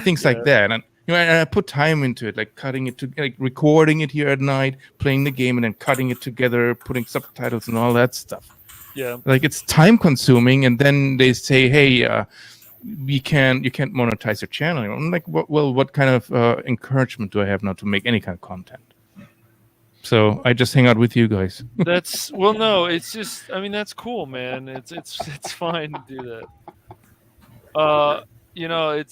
things like that. And and I put time into it, like cutting it to like recording it here at night, playing the game, and then cutting it together, putting subtitles and all that stuff. Yeah, like it's time consuming, and then they say, hey. You can't monetize your channel. I'm like, well, what kind of encouragement do I have now to make any kind of content? So I just hang out with you guys. No, it's just, I mean, that's cool, man. It's fine to do that.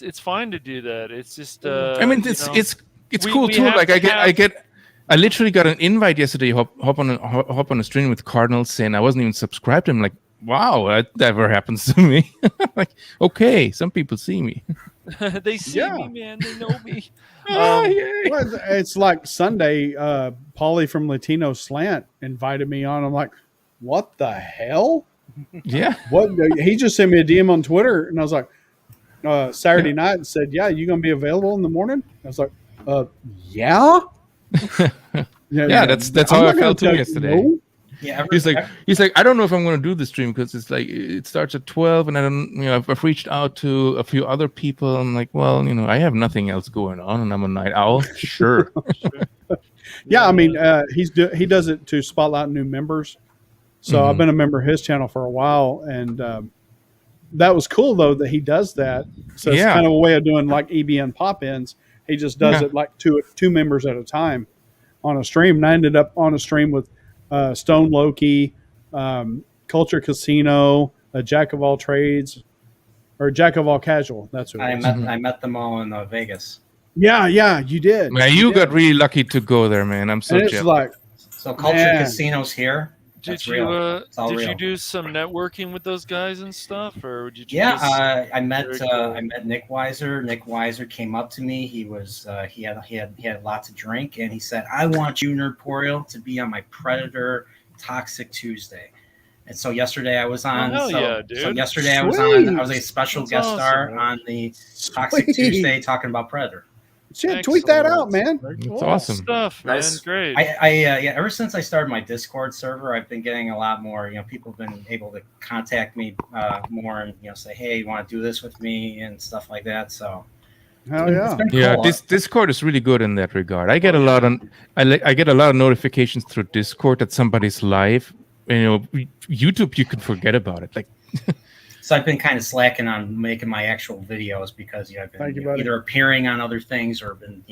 It's fine to do that. It's just. I mean, it's cool too. Like I literally got an invite yesterday. Hop on a stream with Cardinal Sin. I wasn't even subscribed to him. Like, wow, that never happens to me. Like, okay, some people see me. They see me, man. They know me. It's like Sunday. Paulie from Latino Slant invited me on. I'm like, what the hell? Yeah. What? He just sent me a DM on Twitter, and I was like, Saturday night, and said, "Yeah, you gonna be available in the morning?" I was like, "Yeah." Yeah, that's how I felt too yesterday. No. Yeah, he's like, I don't know if I'm going to do the stream because it's like it starts at 12, and I don't, I've reached out to a few other people. I'm like, well, I have nothing else going on, and I'm a night owl. Sure. Yeah, I mean, he does it to spotlight new members. So I've been a member of his channel for a while, and that was cool though that he does that. So it's kind of a way of doing like EBN pop-ins. He just does it like two members at a time on a stream. And I ended up on a stream with Stone Loki, Culture Casino, a Jack of all trades, or Jack of all casual. That's what I met them all in Vegas. Yeah, you did. Man, you got really lucky to go there, man. I'm so jealous. So Culture Casino's here. Did you do some networking with those guys and stuff, or did you? I met Nick Weiser. Nick Weiser came up to me. He was he had a lot to drink, and he said, "I want you, Nerdporial, to be on my Predator Toxic Tuesday." And so yesterday I was on. I was a special guest star on the Toxic Tuesday talking about Predator. Shit, tweet that out, man. It's awesome stuff, man. Nice. Great. Ever since I started my Discord server, I've been getting a lot more. People have been able to contact me more and say, "Hey, you want to do this with me?" and stuff like that. So, hell yeah, yeah. Cool. Discord is really good in that regard. I get a lot of notifications through Discord that somebody's live. YouTube, you can forget about it. Like. So I've been kind of slacking on making my actual videos because I've been either appearing on other things or been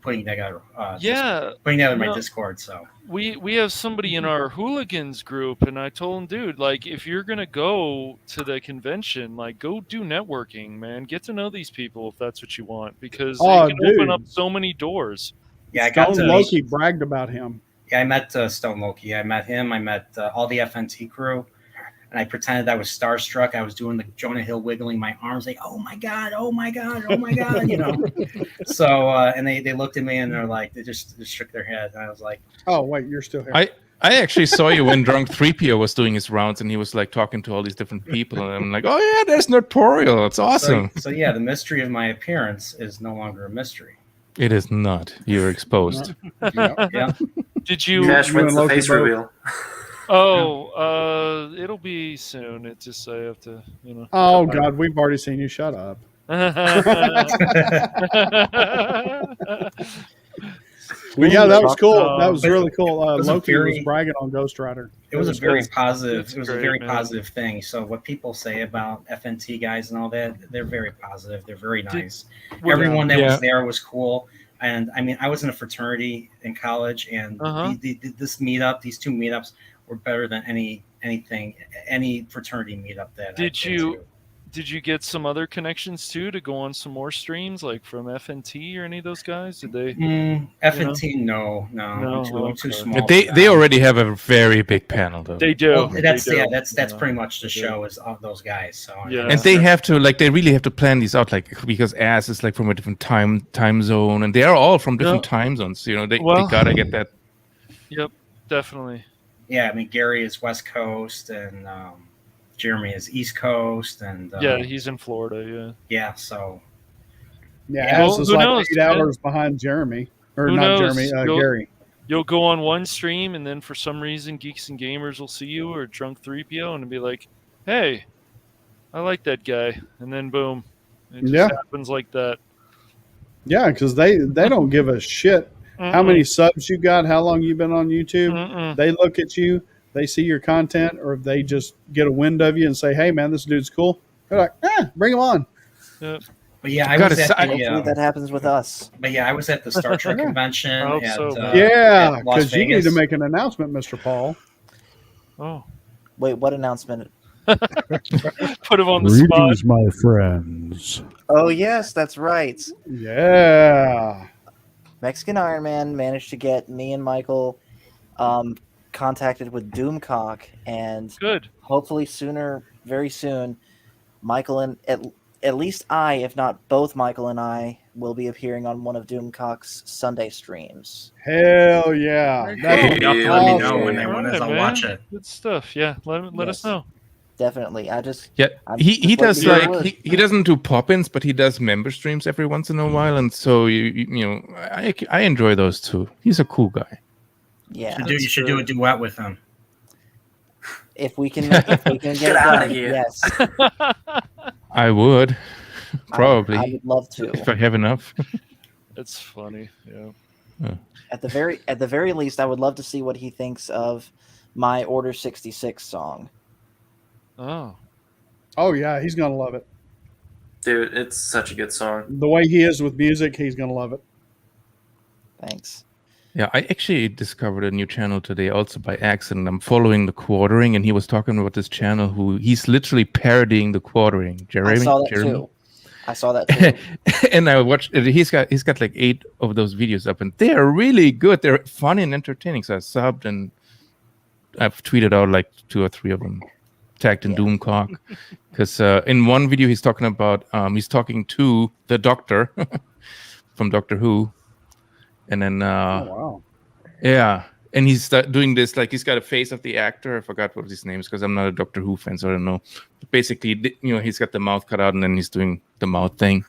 putting together my Discord. So we have somebody in our hooligans group, and I told him, dude, like if you're gonna go to the convention, like go do networking, man. Get to know these people if that's what you want, because it can open up so many doors. Yeah, Stone Loki bragged about him. Yeah, I met Stone Loki. I met him. I met all the FNT crew. And I pretended I was starstruck. I was doing the Jonah Hill wiggling my arms, like, "Oh my god, oh my god, oh my god," So, and they looked at me and they're like, they just shook their head. And I was like, "Oh wait, you're still here." I actually saw you when Drunk 3PO was doing his rounds, and he was like talking to all these different people, and I'm like, "Oh yeah, there's Nerdporial. It's awesome." So yeah, the mystery of my appearance is no longer a mystery. It is not. You're exposed. Yeah. Did you? Cash wins the face reveal. Oh, it'll be soon. It's just I have to, Oh God, we've already seen you. Shut up. But yeah, that was cool. That was really cool. Loki was bragging on Ghost Rider. It was a very positive. It was a very positive thing. So what people say about FNT guys and all that, they're very positive. They're very nice. Everyone that was there was cool. And I mean, I was in a fraternity in college, and this meetup, these two meetups, were better than any fraternity meetup that Did you get some other connections too to go on some more streams, like from FNT or any of those guys? Did they? FNT, no. I'm too small. They already have a very big panel, though. They do. Well, that's pretty much the show is all those guys. So and they have to they really have to plan these out, like because Ass is like from a different time zone, and they are all from different time zones. You know, they gotta get that. Yep, definitely. Yeah, I mean Gary is West Coast, and Jeremy is East Coast, and yeah, he's in Florida. Yeah, so Ass is like 8 hours behind Jeremy, or not Jeremy, Gary. You'll go on one stream, and then for some reason, Geeks and Gamers will see you, or Drunk 3PO, and be like, "Hey, I like that guy," and then boom, it just happens like that. Yeah, because they don't give a shit how many subs you got, how long you've been on YouTube. They look at you, they see your content, or if they just get a wind of you and say, "Hey, man, this dude's cool," they're like, bring him on. Yep. But yeah, I was at hopefully that happens with us. But yeah, I was at the Star Trek convention. Because you need to make an announcement, Mr. Paul. Oh, wait, what announcement? Put him on the spot. Greetings, my friends. Oh yes, that's right. Yeah. Mexican Iron Man managed to get me and Michael contacted with Doomcock, and hopefully very soon, Michael and at least I, if not both Michael and I, will be appearing on one of Doomcock's Sunday streams. Hell yeah. Let me know when they want us. I'll watch it. Good stuff. Yeah, let us know. Definitely. He does he doesn't do pop-ins, but he does member streams every once in a while, and so you know I enjoy those too. He's a cool guy. Yeah, you should do a duet with him. If we can get it out done, of here. yes. I would probably. I would love to if I have enough. It's funny, yeah. At the very least, I would love to see what he thinks of my Order 66 song. Oh yeah, he's gonna love it. Dude, it's such a good song. The way he is with music, he's gonna love it. Thanks. Yeah, I actually discovered a new channel today also by accident. I'm following the Quartering, and he was talking about this channel he's literally parodying the Quartering. Jeremy, I saw that too. And I watched it. He's got like 8 of those videos up, and they are really good. They're funny and entertaining. So I subbed, and I've tweeted out like 2 or 3 of them, tagged in Doomcock. Because in one video he's talking about he's talking to the Doctor from Doctor Who. And then, yeah, and he's doing this, like he's got a face of the actor. I forgot what his name is because I'm not a Doctor Who fan, so I don't know. But basically, you know, he's got the mouth cut out, and then he's doing the mouth thing.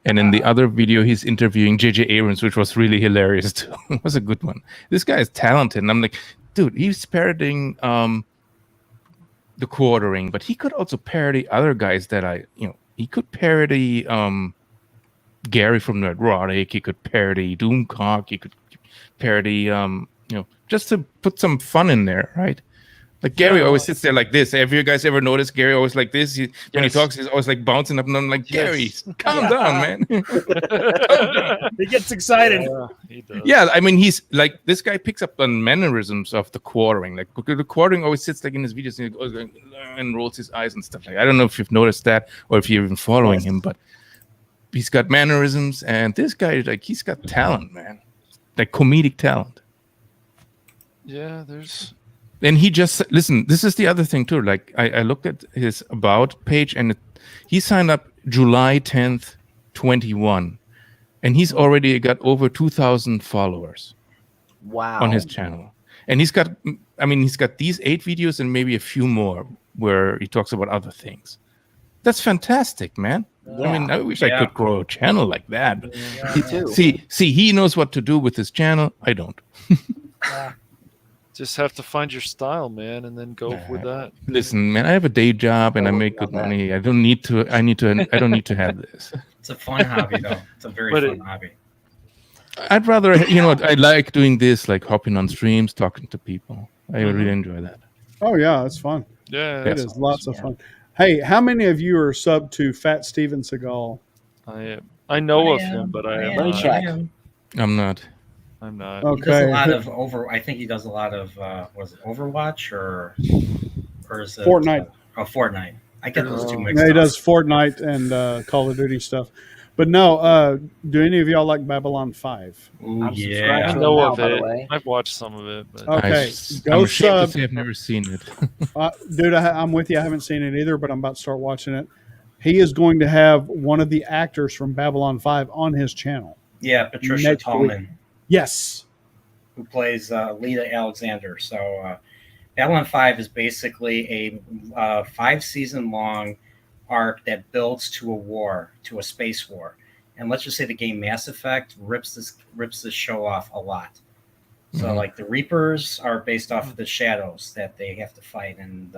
And in the other video, he's interviewing J.J. Abrams, which was really hilarious too. It was a good one. This guy is talented, and I'm like, dude, he's parodying the Quartering, but he could also parody other guys that he could parody Gary from Nerdrotic, he could parody Doomcock, he could parody just to put some fun in there, right? Like Gary always sits there like this. Have you guys ever noticed Gary always like this? When he talks, he's always like bouncing up and I'm like, Gary, calm down, man. He gets excited. Yeah, I mean, he's like, this guy picks up on mannerisms of the Quartering. Like the Quartering always sits like in his videos and he goes like, and rolls his eyes and stuff like. I don't know if you've noticed that or if you're even following him, but he's got mannerisms, and this guy, like, he's got talent, man. Like comedic talent. Yeah, there's. And he just listen. This is the other thing too. Like I looked at his about page, and he signed up July 10th, 21, and he's already got over 2,000 followers. Wow! On his channel, and he's got these 8 videos and maybe a few more where he talks about other things. That's fantastic, man. Yeah. I mean, I wish I could grow a channel like that. But Me too. See, he knows what to do with his channel. I don't. Just have to find your style, man, and then go with that. Listen, man, I have a day job and I make good money. I don't need to have this. It's a fun hobby, though. It's a very fun hobby. I'd rather, I like doing this, like hopping on streams, talking to people. I really enjoy that. Oh yeah, it's fun. Yeah, it is lots of fun. Hey, how many of you are subbed to Fat Steven Seagal? I know of him, but I am. Let me check. I'm not. I'm not. He does a Okay. lot of I think he does a lot of was it Overwatch or is it Fortnite. Fortnite? I get those two mixed Yeah, he up. does Fortnite and Call of Duty stuff. But no, do any of y'all like Babylon 5? Ooh, I'm yeah. subscribed I to know him now, of by the it. way. I've watched some of it, but Okay, I'm go ashamed to sub. say I've never seen it. Dude, I'm with you. I haven't seen it either, but I'm about to start watching it. He is going to have one of the actors from Babylon 5 on his channel. Yeah, Patricia next week. Tallman, Yes. who plays Lita Alexander. So Babylon 5 is basically a 5-season long arc that builds to a war, to a space war. And let's just say the game Mass Effect rips this show off a lot. So like the Reapers are based off of the shadows that they have to fight, and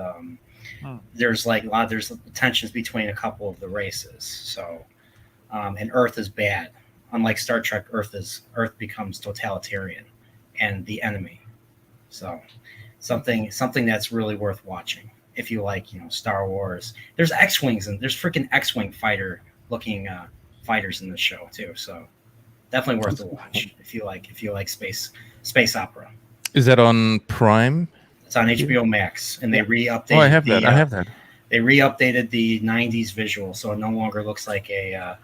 there's there's tensions between a couple of the races. So and Earth is bad. Unlike Star Trek, Earth becomes totalitarian and the enemy. So something that's really worth watching if you like, Star Wars. There's X-wings and there's freaking X-wing fighter looking fighters in the show too. So definitely worth a watch if you like space opera. Is that on Prime? It's on HBO Max, and they re-updated. Oh, I have that. I have that. They re-updated the '90s visual, so it no longer looks like an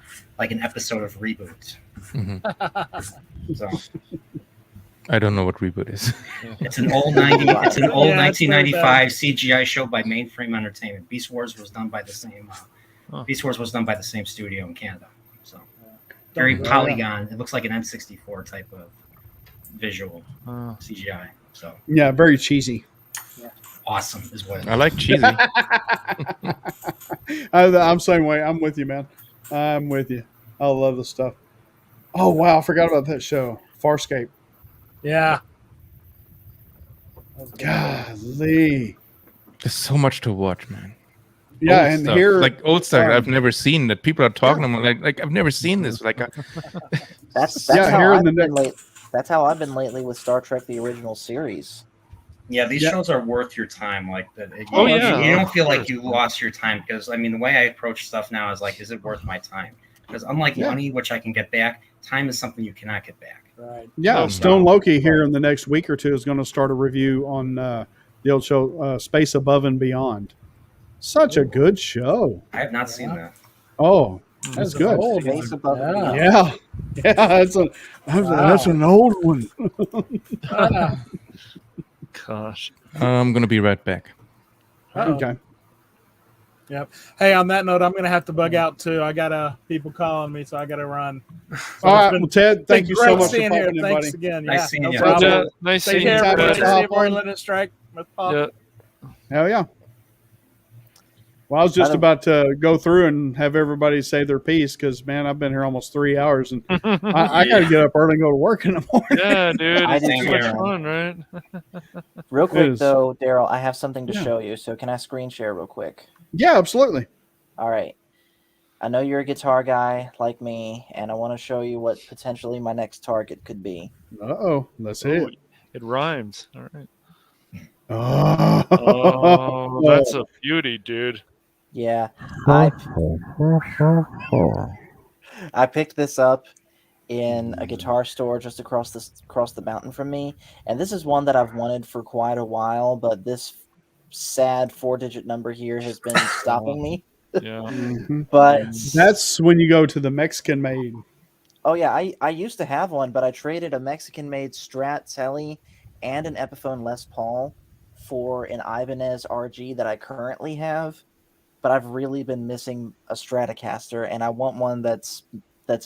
episode of Reboot. So I don't know what Reboot is. it's an old 1995 CGI show by Mainframe Entertainment. Beast Wars was done by the same. Beast Wars was done by the same studio in Canada. So very polygon. It looks like an N64 type of visual CGI. So yeah, very cheesy. Awesome is what I like cheesy. I'm same way. I'm with you, man. I'm with you. I love the stuff. Oh wow, I forgot about that show, Farscape. Yeah. Golly. There's so much to watch, man. Yeah, old and stuff. here like old stuff I've never seen that people are talking about. Like I've never seen this. Like That's Yeah, how here in I've the been that's how I've been lately with Star Trek: The Original Series. Yeah, these shows are worth your time. Like that, you don't feel like you lost your time because the way I approach stuff now is like, is it worth my time? Because unlike money, which I can get back, time is something you cannot get back. Right. Yeah, Stone Loki here in the next week or two is going to start a review on the old show Space Above and Beyond. Such a good show. I have not seen that. Oh, that's good. Space Above and Beyond. Yeah, that's an old one. Gosh. I'm gonna be right back. Okay. Yep. Hey, on that note, I'm going to have to bug out too. I got people calling me, so I got to run. So all right, well, Ted, thank you so much for seeing here. popping in, Thanks buddy. again. Nice seeing you. problem. Nice Take seeing care, you. everybody. Ted. See you for Linden Strike with Pop. Yeah. Hell yeah. Well, I was just about to go through and have everybody say their piece because, man, I've been here almost 3 hours and I got to get up early and go to work in the morning. Yeah, dude. I It's did too too, much man. fun, right? Real quick is. though, Daryl, I have something to Yeah. show you. So can I screen share real quick? Yeah, absolutely. All right. I know you're a guitar guy like me, and I want to show you what potentially my next target could be. Uh-oh. Let's hit Ooh, it. it rhymes. All right. Oh, Oh, that's a beauty, dude. Yeah, I picked this up in a guitar store just across the mountain from me, and this is one that I've wanted for quite a while, but this sad 4-digit number here has been stopping me. Yeah. Mhm. But That's when you go to the Mexican made. oh yeah, I used to have one, but I traded a Mexican-made Strat Telly and an Epiphone Les Paul for an Ibanez RG that I currently have. But I've really been missing a Stratocaster, and I want one that's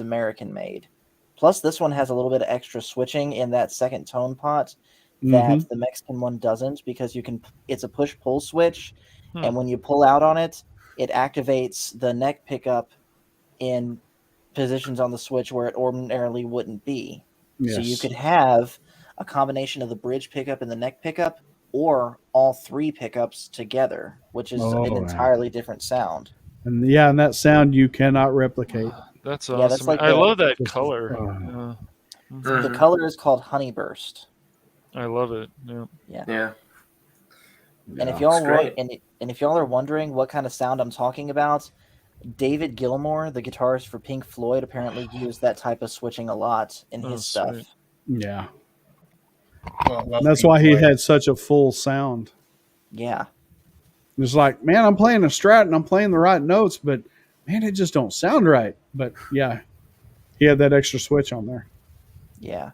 American made. Plus, this one has a little bit of extra switching in that second tone pot that the Mexican one doesn't, because it's a push-pull switch, and when you pull out on it, it activates the neck pickup in positions on the switch where it ordinarily wouldn't be. So you Yes. could have a combination of the bridge pickup and the neck pickup, or all three pickups together, which is an entirely different sound. And and that sound you cannot replicate. That's Yeah, awesome. that's like I the- love that color. Yeah. The color is called Honeyburst. I love it. Yeah. Yeah. And if y'all and if y'all are wondering what kind of sound I'm talking about, David Gilmour, the guitarist for Pink Floyd, apparently used that type of switching a lot in his stuff. Sweet. Yeah. Love That's Pink why he Floyd. had such a full sound. Yeah. It's like, man, I'm playing a Strat and I'm playing the right notes, but man, it just don't sound right. But yeah, he had that extra switch on there. Yeah.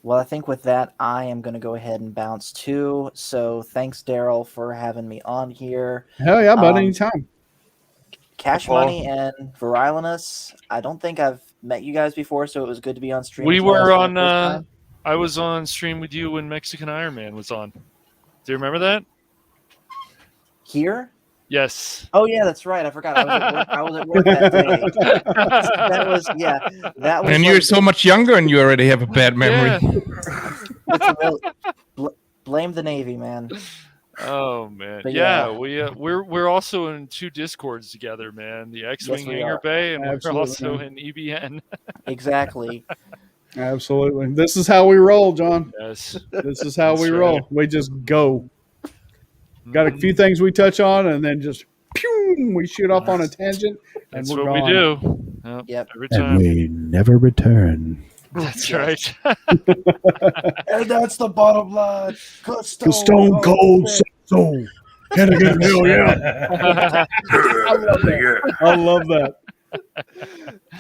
Well, I think with that, I am going to go ahead and bounce too. So thanks, Daryl, for having me on here. Hell yeah, bud, anytime. Cash Paul. Money and Virilinus. I don't think I've met you guys before, so it was good to be on stream. We as well were for the on. first time. I was on stream with you when Mexican Iron Man was on. Do you remember that? Here? Yes. Oh yeah, that's right. I forgot. I was at work that day. That was That was. And you're so much younger, and you already have a bad memory. Blame the Navy, man. Oh man, But yeah, we're also in 2 Discords together, man. The X-Wing we Hangar are. Bay, and Absolutely, we're also man. in EBN. Exactly. Absolutely. This is how we roll, John. Yes. This is how That's we right. roll. We just go. Got a few things we touch on, and then just pew, we shoot off on a tangent, and That's we're what gone. we do. Yep. Every time. And we never return. That's right. And that's the bottom line. The Stone Cold Soul. Can I get a hell yeah? I love that.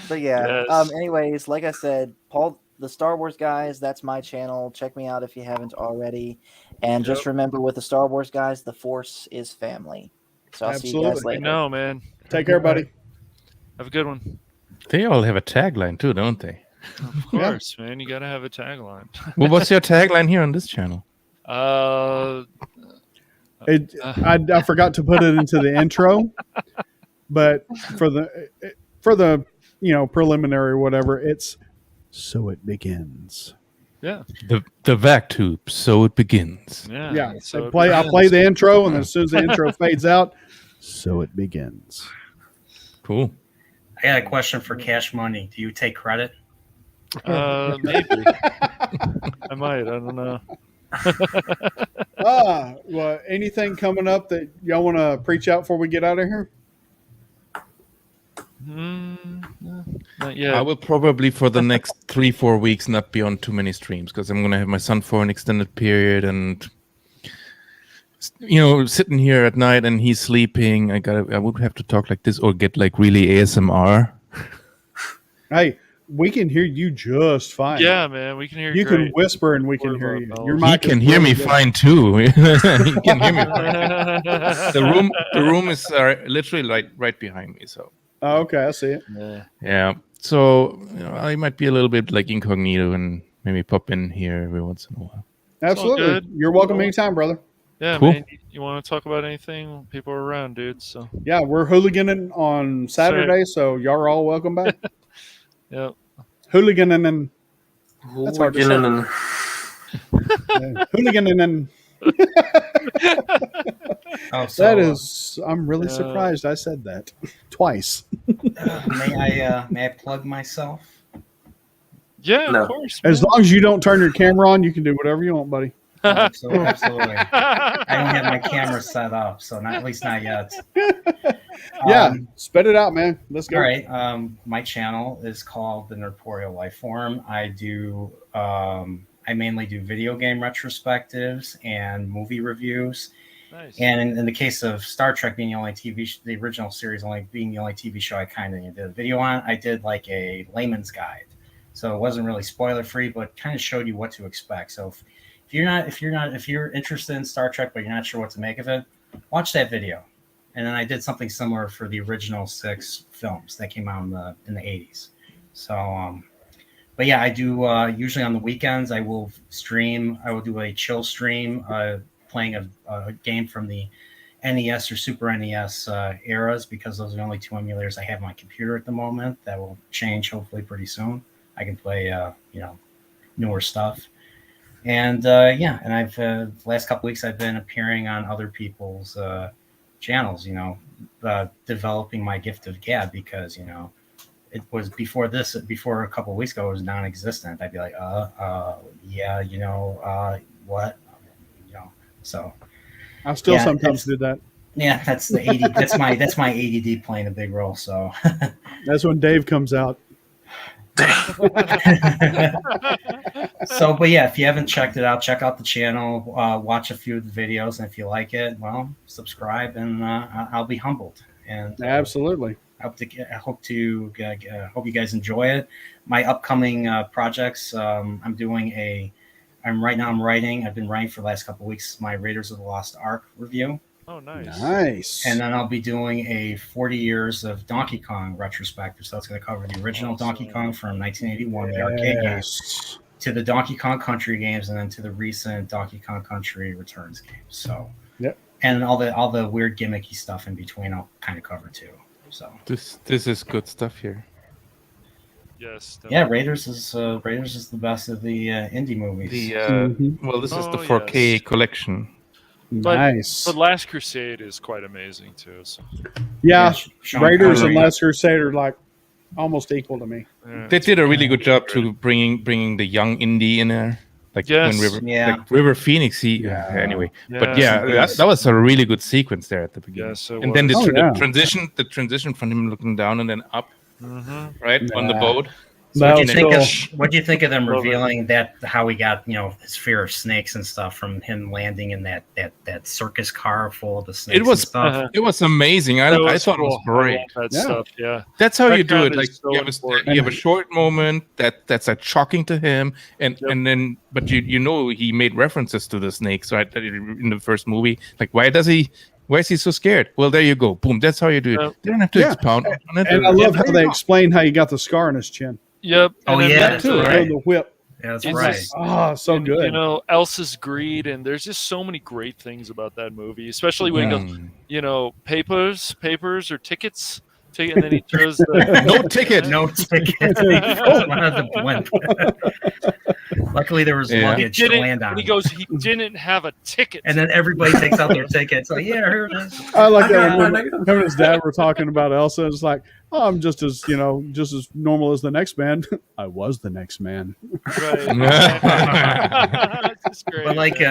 But yeah. Yes. Anyways, like I said, Paul, the Star Wars guys, that's my channel. Check me out if you haven't already. And just remember, with the Star Wars guys, the Force is family. So I'll see you guys later. No, man. Take care, buddy. Have a good one. They all have a tagline too, don't they? Of course, man. You gotta have a tagline. Well, what's your tagline here on this channel? I forgot to put it into the intro, but for the preliminary or whatever, it's so it begins. Yeah. The vac tube, so it begins. Yeah. So I play the intro, and as soon as the intro fades out, so it begins. Cool. I got a question for Cash Money. Do you take credit? Maybe. I might. I don't know. Well, anything coming up that y'all want to preach out before we get out of here? Not yet. I will probably for the next 3-4 weeks not be on too many streams because I'm gonna have my son for an extended period, and sitting here at night and he's sleeping. I would have to talk like this or get like really ASMR. Hey, we can hear you just fine. Yeah, man, we can hear you. You can whisper and we can hear you. Your mic He can is hear really me good. fine too. He can hear me fine. The room is literally right behind me. So. Oh, okay, I see it. Yeah. So I might be a little bit like incognito and maybe pop in here every once in a while. Absolutely. good. You're welcome anytime, brother. Yeah, Cool. man. You want to talk about anything? People are around, dude. So Yeah, we're hooliganing on Saturday, so y'all are all welcome back. Yep. Hooliganing and that's hard to say. Hooliganing. Yeah, hooliganing and that is. I'm really surprised I said that twice. May I plug myself? Yeah, No. of course. As long as you don't turn your camera on, you can do whatever you want, buddy. Absolutely. I don't have my camera set up, so at least not yet. Yeah, spit it out, man. Let's go. All right. My channel is called The Nerdporeal Lifeform. I mainly do video game retrospectives and movie reviews. Nice. And in the case of Star Trek being the only the original series only being the only TV show I kind of did a video on, I did like a layman's guide. So it wasn't really spoiler free, but kind of showed you what to expect. So if you're interested in Star Trek but you're not sure what to make of it, watch that video. And then I did something similar for the original 6 films that came out in the 80s. So but yeah, I do usually on the weekends I will stream. I will do a chill stream playing a game from the NES or Super NES eras, because those are the only 2 emulators I have on my computer at the moment. That will change hopefully pretty soon. I can play newer stuff. And and I've the last couple weeks I've been appearing on other people's channels, developing my gift of gab, because it was before a couple of weeks ago, it was non-existent. I'd be like, what? So I still sometimes do that. Yeah, that's the 80. That's my ADD playing a big role. So That's when Dave comes out. So, but yeah, if you haven't checked it out, check out the channel, watch a few of the videos, and if you like it, well, subscribe, and I'll be humbled. And Absolutely. I hope you guys enjoy it. My upcoming projects, I'm writing. I've been writing for the last couple of weeks. My Raiders of the Lost Ark review. Oh, nice. Nice. And then I'll be doing a 40 years of Donkey Kong retrospective. So it's going to cover the original Donkey Kong from 1981, the arcade games, to the Donkey Kong Country games, and then to the recent Donkey Kong Country Returns games. So, yep. And all the weird gimmicky stuff in between, I'll kind of cover too. So this is good stuff here. Yes. Yeah, Raiders is the best of the indie movies. Well, this is the 4K collection. Nice. But Last Crusade is quite amazing too. So. Yeah, Raiders Connery. and Last Crusade are like almost equal to me. They did a really good job to bringing the young indie in there, like Yes. like River Phoenix. Anyway, but Yes. that was a really good sequence there at the beginning. Yes, it and then was. the transition from him looking down and then up, right on the boat. So what do you think of them revealing that how he got his fear of snakes and stuff from him landing in that circus car full of the snakes? It was and stuff? it was amazing. I thought it was great. I love that stuff. Yeah, That's how you do Background it. Like is so you have a short moment that's like shocking to him, and then but you know he made references to the snakes right in the first movie. Like why is he so scared? Well, there you go. Boom. That's how you do it. They don't have to expound on it. And I love how they explain how you got the scar on his chin. Yep. Oh, and then yeah, that too, right. The whip. Yeah, that's It's right. just- so good. You know, Elsa's greed, and there's just so many great things about that movie, especially when he goes, papers or tickets. And then he throws the no ticket. No ticket. One of the blimp. Luckily, there was luggage to land on. And he goes, he didn't have a ticket. And then everybody takes out their tickets. Like, yeah, here it is. I like that when him and his dad were talking about Elsa. It's like, oh, I'm just as normal as the next man. I was the next man. Right. It's great. But like,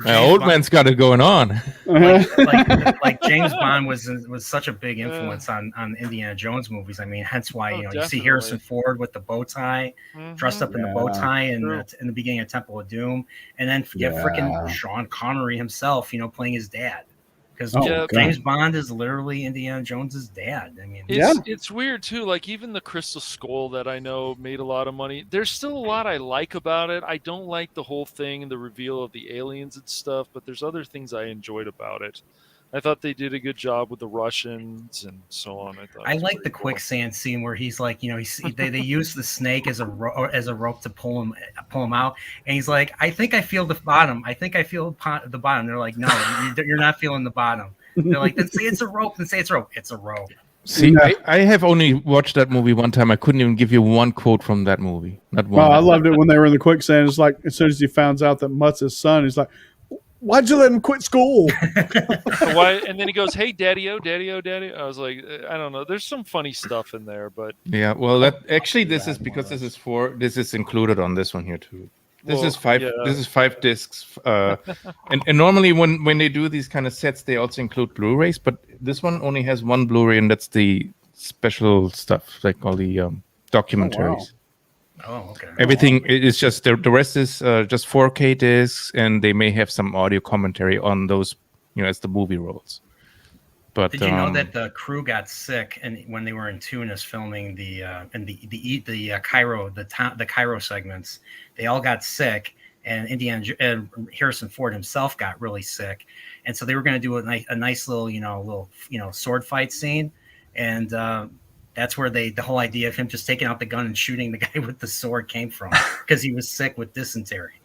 old man's got it going on. like James Bond was such a big influence on Indiana Jones movies. I mean, hence why you see Harrison Ford with the bow tie, dressed up in the bow tie in the beginning of Temple of Doom, and then freaking Sean Connery himself, playing his dad. Because James Bond is literally Indiana Jones's dad. I mean, it's weird too. Like even the Crystal Skull that I know made a lot of money. There's still a lot I like about it. I don't like the whole thing and the reveal of the aliens and stuff, but there's other things I enjoyed about it. I thought they did a good job with the Russians and so on. I like the quicksand scene where he's like, they use the snake as a rope to pull him out, and he's like, I think I feel the bottom. I think I feel the bottom. They're like, no, you're not feeling the bottom. They're like, then say it's a rope. Then say it's a rope. It's a rope. See, I have only watched that movie one time. I couldn't even give you one quote from that movie. Not one. Well, I loved it when they were in the quicksand. It's like as soon as he finds out that Mutt's his son, he's like, why'd you let him quit school? Why? And then he goes, "Hey, daddy-o, daddy-o, daddy." I was like, I don't know. There's some funny stuff in there, but yeah. Well, this is included on this one here too. This is five. Yeah. This is 5 discs. And normally when they do these kind of sets, they also include Blu-rays. But this one only has one Blu-ray, and that's the special stuff, like all the documentaries. Oh, okay. Everything is just the rest is just 4K discs, and they may have some audio commentary on those, as the movie rolls. But did you know that the crew got sick and when they were in Tunis filming the Cairo segments, they all got sick, and Harrison Ford himself got really sick, and so they were going to do a nice little sword fight scene, and that's where the whole idea of him just taking out the gun and shooting the guy with the sword came from, because he was sick with dysentery.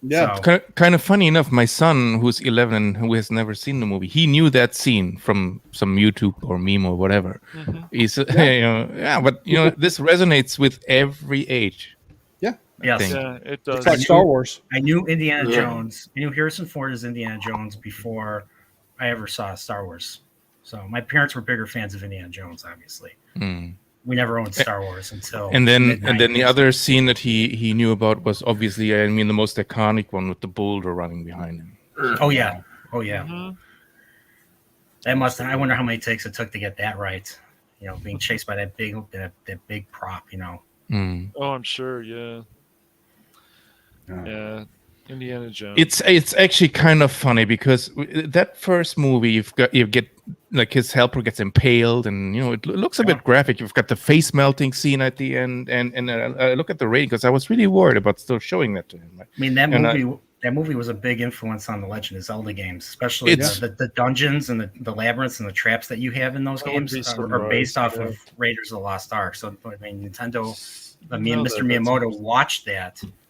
Yeah, so, kind of funny enough, my son, who's 11, who has never seen the movie, he knew that scene from some YouTube or meme or whatever. Mm-hmm. He's, but this resonates with every age. Yeah, yes, it does. It's like Star Wars. I knew Indiana Jones. I knew Harrison Ford as Indiana Jones before I ever saw Star Wars. So my parents were bigger fans of Indiana Jones, obviously. Mm. We never owned Star Wars until and then the other scene that he knew about was obviously, the most iconic one with the boulder running behind him. Oh yeah. Mm-hmm. I wonder how many takes it took to get that right. Being chased by that big prop. Oh, I'm sure. Yeah. Yeah. Indiana Jones. It's actually kind of funny because that first movie you get like his helper gets impaled, and it looks a bit graphic. You've got the face melting scene at the end, and I look at the rating because I was really worried about still showing that to him. I mean, that movie was a big influence on the Legend of Zelda games, especially the dungeons and the labyrinths and the traps that you have in those games are based off of Raiders of the Lost Ark. So I mean, Mr. Miyamoto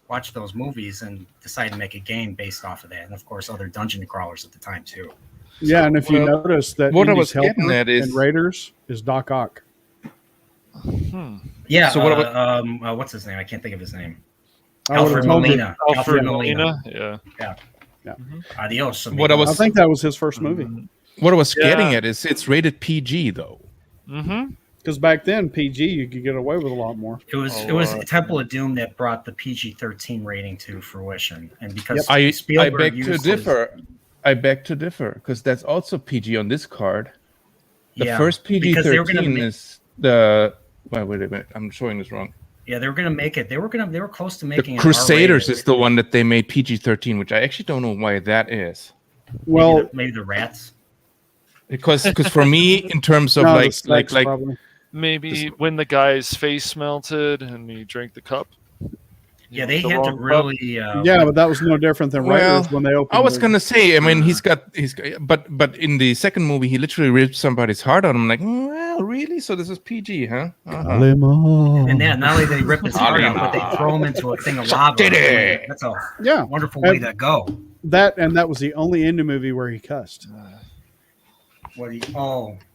watched those movies and decided to make a game based off of that, and of course other dungeon crawlers at the time too. Yeah, and if you notice that what I Indy's was getting helper at is in Raiders is Doc Ock. Yeah. So what what's his name? I can't think of his name. Alfred Molina. Alfred Molina. Yeah. Adios. I think that was his first movie. What I was getting at is it's rated PG though. Mm-hmm. Because back then, PG, you could get away with a lot more. It was Temple of Doom that brought the PG-13 rating to fruition, and because I Spielberg beg to differ because that's also PG on this card. The first PG-13 is the. Wait a minute, I'm showing this wrong. Yeah, they were going to make it. They were close to making it. Crusaders is the one that they made PG-13, which I actually don't know why that is. Well, maybe the rats. Because for me, in terms of maybe when the guy's face melted and he drank the cup. Yeah, they had to really. Yeah, but that was no different than Raiders when they opened. I was gonna say, I mean, but in the second movie, he literally ripped somebody's heart out. I'm like, well, really? So this is PG, huh? And then not only they rip his heart out, but they throw him into a thing of lava. That's a wonderful way to go. That was the only Indy movie where he cussed. When he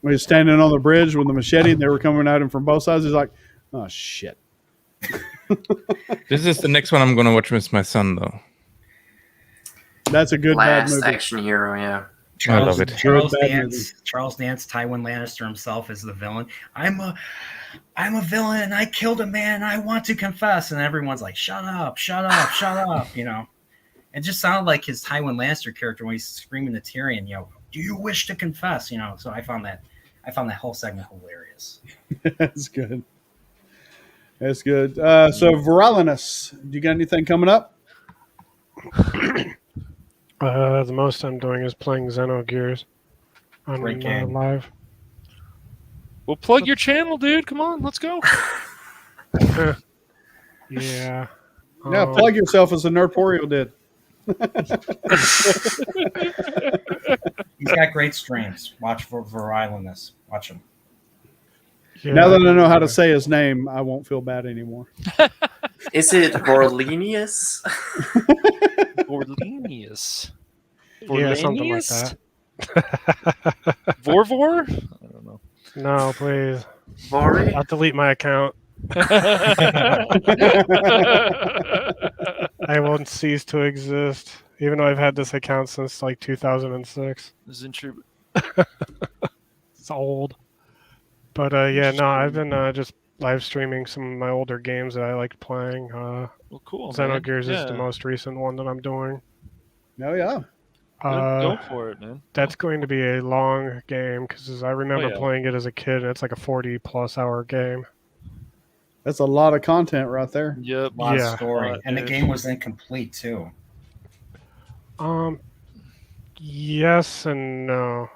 was standing on the bridge with the machete and they were coming at him from both sides, he's like, oh shit. This is the next one I'm going to watch with my son, though. That's a good bad movie. action hero, yeah. I love it. Charles Dance, Tywin Lannister himself is the villain. I'm a villain. I killed a man. I want to confess. And everyone's like, shut up, shut up, shut up. It just sounded like his Tywin Lannister character when he's screaming to Tyrion, do you wish to confess? So I found that whole segment hilarious. That's good. That's good. So Viralinus, do you got anything coming up? The most I'm doing is playing Xenogears on live. Well, plug your channel, dude. Come on, let's go. Yeah. Yeah, plug yourself as the Nerdporio did. He's got great streams. Watch for Virilinus. Watch him. Yeah. Now that I know how to say his name, I won't feel bad anymore. Is it Vorlenius? Vorlenius. Yeah, something like that. Vorvor? I don't know. No, please. Vori? I'll delete my account. I won't cease to exist, even though I've had this account since like 2006. Isn't true. It's old. But I've been just live streaming some of my older games that I liked playing. Well, cool. Xenogears is the most recent one that I'm doing. Oh yeah. Go for it, man. That's going to be a long game because I remember playing it as a kid, and it's like a 40+ hour game. That's a lot of content right there. Yep. A lot of story. And the game was incomplete too. Yes and no.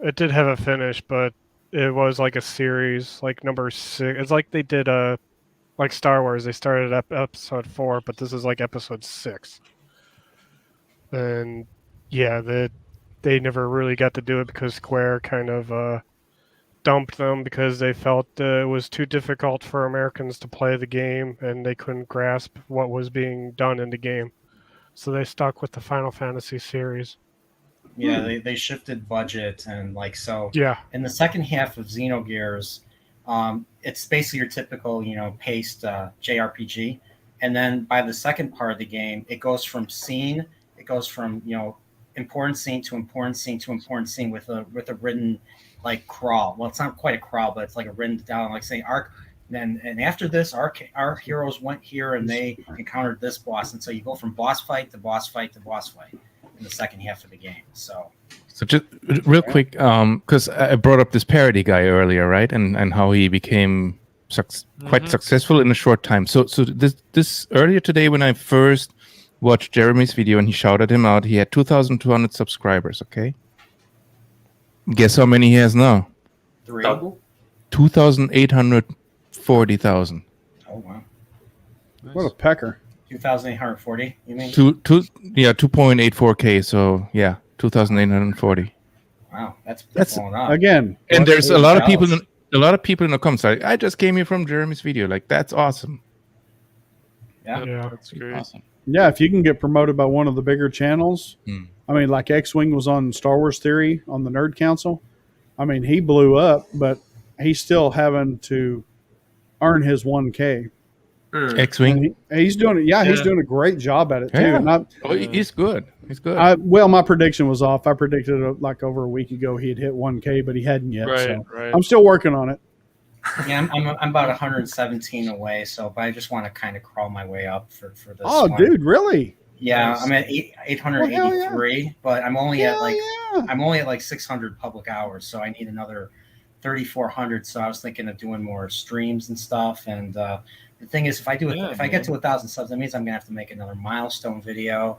It did have a finish, but it was like a series, like number 6. It's like they did like Star Wars. They started at episode 4, but this is like episode 6. And yeah, they never really got to do it because Square kind of dumped them because they felt it was too difficult for Americans to play the game and they couldn't grasp what was being done in the game. So they stuck with the Final Fantasy series. Yeah, they shifted budget and Yeah. In the second half of Xenogears, it's basically your typical, paced JRPG. And then by the second part of the game, it goes from important scene to important scene to important scene with a written crawl. Well, it's not quite a crawl, but it's like a written down, like saying and after this, our heroes went here and they encountered this boss, and so you go from boss fight to boss fight to boss fight. in the second half of the game. So just real quick, because I brought up this parody guy earlier, right? And how he became quite successful in a short time. So this earlier today when I first watched Jeremy's video and he shouted him out, he had 2,200 subscribers. Okay, guess how many he has now? Double. 2,840,000. Oh wow! What a pecker. 2,840. You mean? 2.84K. So yeah, 2,840. Wow, that's going up. Again. And there's a lot of people in the comments like, I just came here from Jeremy's video. Like, that's awesome. Yeah, that's great. Awesome. Yeah, if you can get promoted by one of the bigger channels, I mean, like X-Wing was on Star Wars Theory on the Nerd Council. I mean, he blew up, but he's still having to earn his 1K. X-Wing. He's doing it. Yeah, he's doing a great job at it too. Yeah. And He's good. He's good. well, my prediction was off. I predicted like over a week ago he'd hit 1K, but he hadn't yet. So I'm still working on it. Yeah, I'm about 117 away. So, but I just want to kind of crawl my way up for this. Oh, one. dude, really? Yeah, I'm at 883, but I'm only at like 600 public hours, so I need another 3,400. So I was thinking of doing more streams and stuff. And the thing is, if I get to 1,000 subs, that means I'm gonna have to make another milestone video,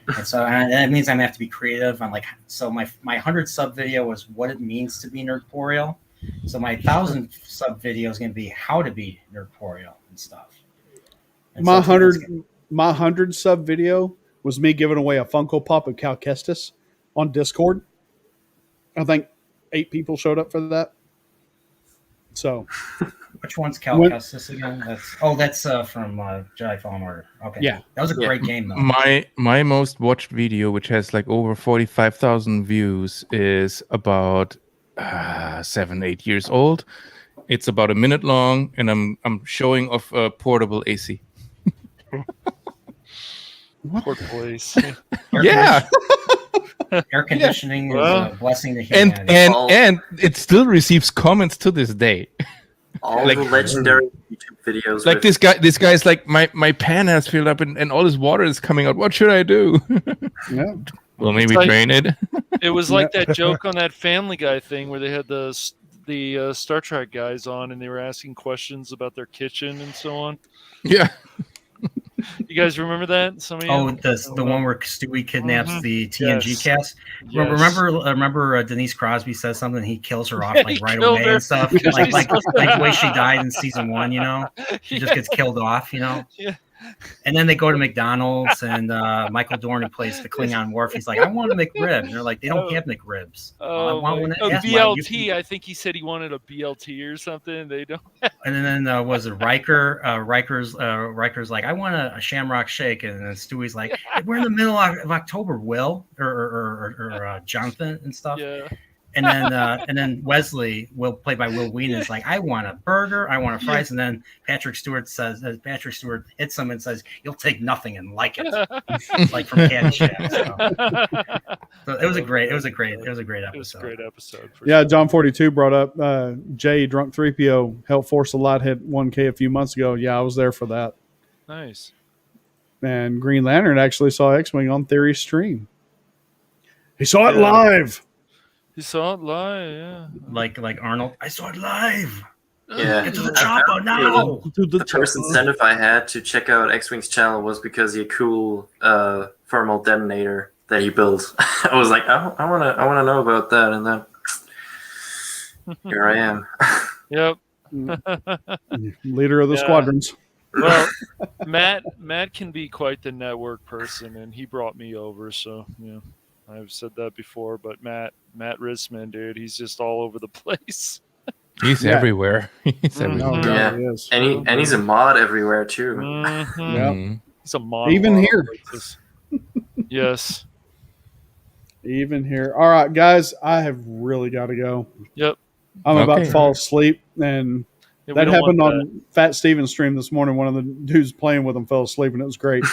and so and that means I'm gonna have to be creative. I'm like, so my 100 sub video was what it means to be nerdporeal. So my 1,000 sub video is gonna be how to be nerdporeal and stuff. And My so 100 sub video was me giving away a Funko Pop of Cal Kestis on Discord. I think 8 people showed up for that. So, which one's Cal Kestis again? That's from Jedi Fallen Order. Okay, yeah, that was a great game though. My most watched video, which has like over 45,000 views, is about 7-8 years old. It's about a minute long, and I'm showing off a portable AC. Portable AC. Yeah. Air conditioning is a blessing to humanity. And it still receives comments to this day. All the legendary YouTube videos. Like this guy's like, my pan has filled up and all this water is coming out. What should I do? Yeah. Well, maybe drain it. It was like that joke on that Family Guy thing where they had the Star Trek guys on and they were asking questions about their kitchen and so on. Yeah. You guys remember that? Some of you? Oh, the one where Stewie kidnaps the TNG cast. Yes. Remember Denise Crosby says something. He kills her off like right away and stuff. Like the way she died in season 1. You know, she just gets killed off. You know. Yeah. And then they go to McDonald's, and Michael Dorn, who plays the Klingon Worf, he's like, "I want a McRib." And they're like, "They don't have McRibs." I want one. A BLT. I think he said he wanted a BLT or something. They don't. And then was it Riker? Riker's like, "I want a Shamrock Shake," and then Stewie's like, "We're in the middle of October, Will or Jonathan and stuff." Yeah. And then Wesley, played by Will Wheaton, is like, "I want a burger, I want a fries," and then Patrick Stewart hits him and says, "You'll take nothing and like it," like from Caddyshack. So it was a great episode. It was a great episode. Yeah, John 42 brought up Jay Drunk 3PO helped Force a Lot hit 1K a few months ago. Yeah, I was there for that. Nice. And Green Lantern actually saw X-Wing on Theory stream. He saw it live. He saw it live, yeah. Like Arnold, I saw it live. Yeah. Get to the chopper now. The first incentive I had to check out X-Wing's channel was because he had a cool thermal detonator that he built. I was like, I wanna know about that, and then here I am. Yep. Leader of the squadrons. Well, Matt can be quite the network person, and he brought me over, so yeah. I've said that before, but Matt Risman, dude, he's just all over the place. He's everywhere. He's everywhere. Yeah, he is. And he's a mod everywhere too. Yeah, he's a mod. Even here. Yes. Even here. All right, guys, I have really got to go. Yep. I'm about to fall asleep, and that happened on Fat Steven's stream this morning. One of the dudes playing with him fell asleep, and it was great.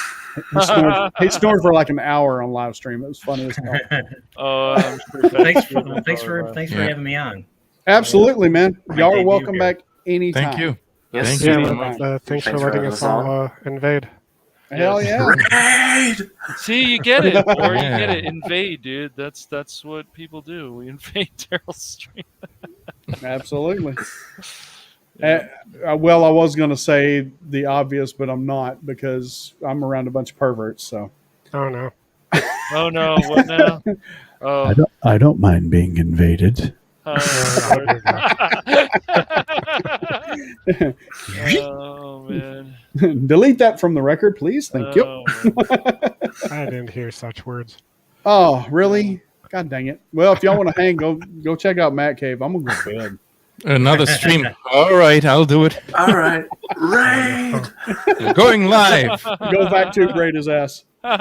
He snored for like an hour on live stream. It was funny as hell. I'm sure Thanks for having me on. Absolutely, man. Y'all are welcome back anytime. Thank you. Yes. Thank you. Thanks for letting us all invade. Hell yeah. Raid! See, you get it, or you Yeah. get it. Invade, dude. That's what people do. We invade Daryl's stream. Absolutely. Well, I was going to say the obvious, but I'm not because I'm around a bunch of perverts. So. Oh no. Oh no! What now? Oh, I don't mind being invaded. Lord. Oh man. Delete that from the record, please. Thank you. I didn't hear such words. Oh, really? God dang it. Well, if y'all want to hang, go check out Matt Cave. I'm going to go to bed. Another stream. All right, I'll do it. All right. Raid! Going live. Go back to grade his ass. All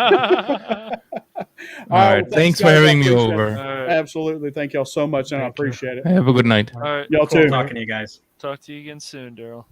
right. Thanks for guys. I having me appreciate over. it. Absolutely. Thank y'all so much, and I appreciate it. Have a good night. All right. Y'all Cool too. talking to you guys. Talk to you again soon, Daryl.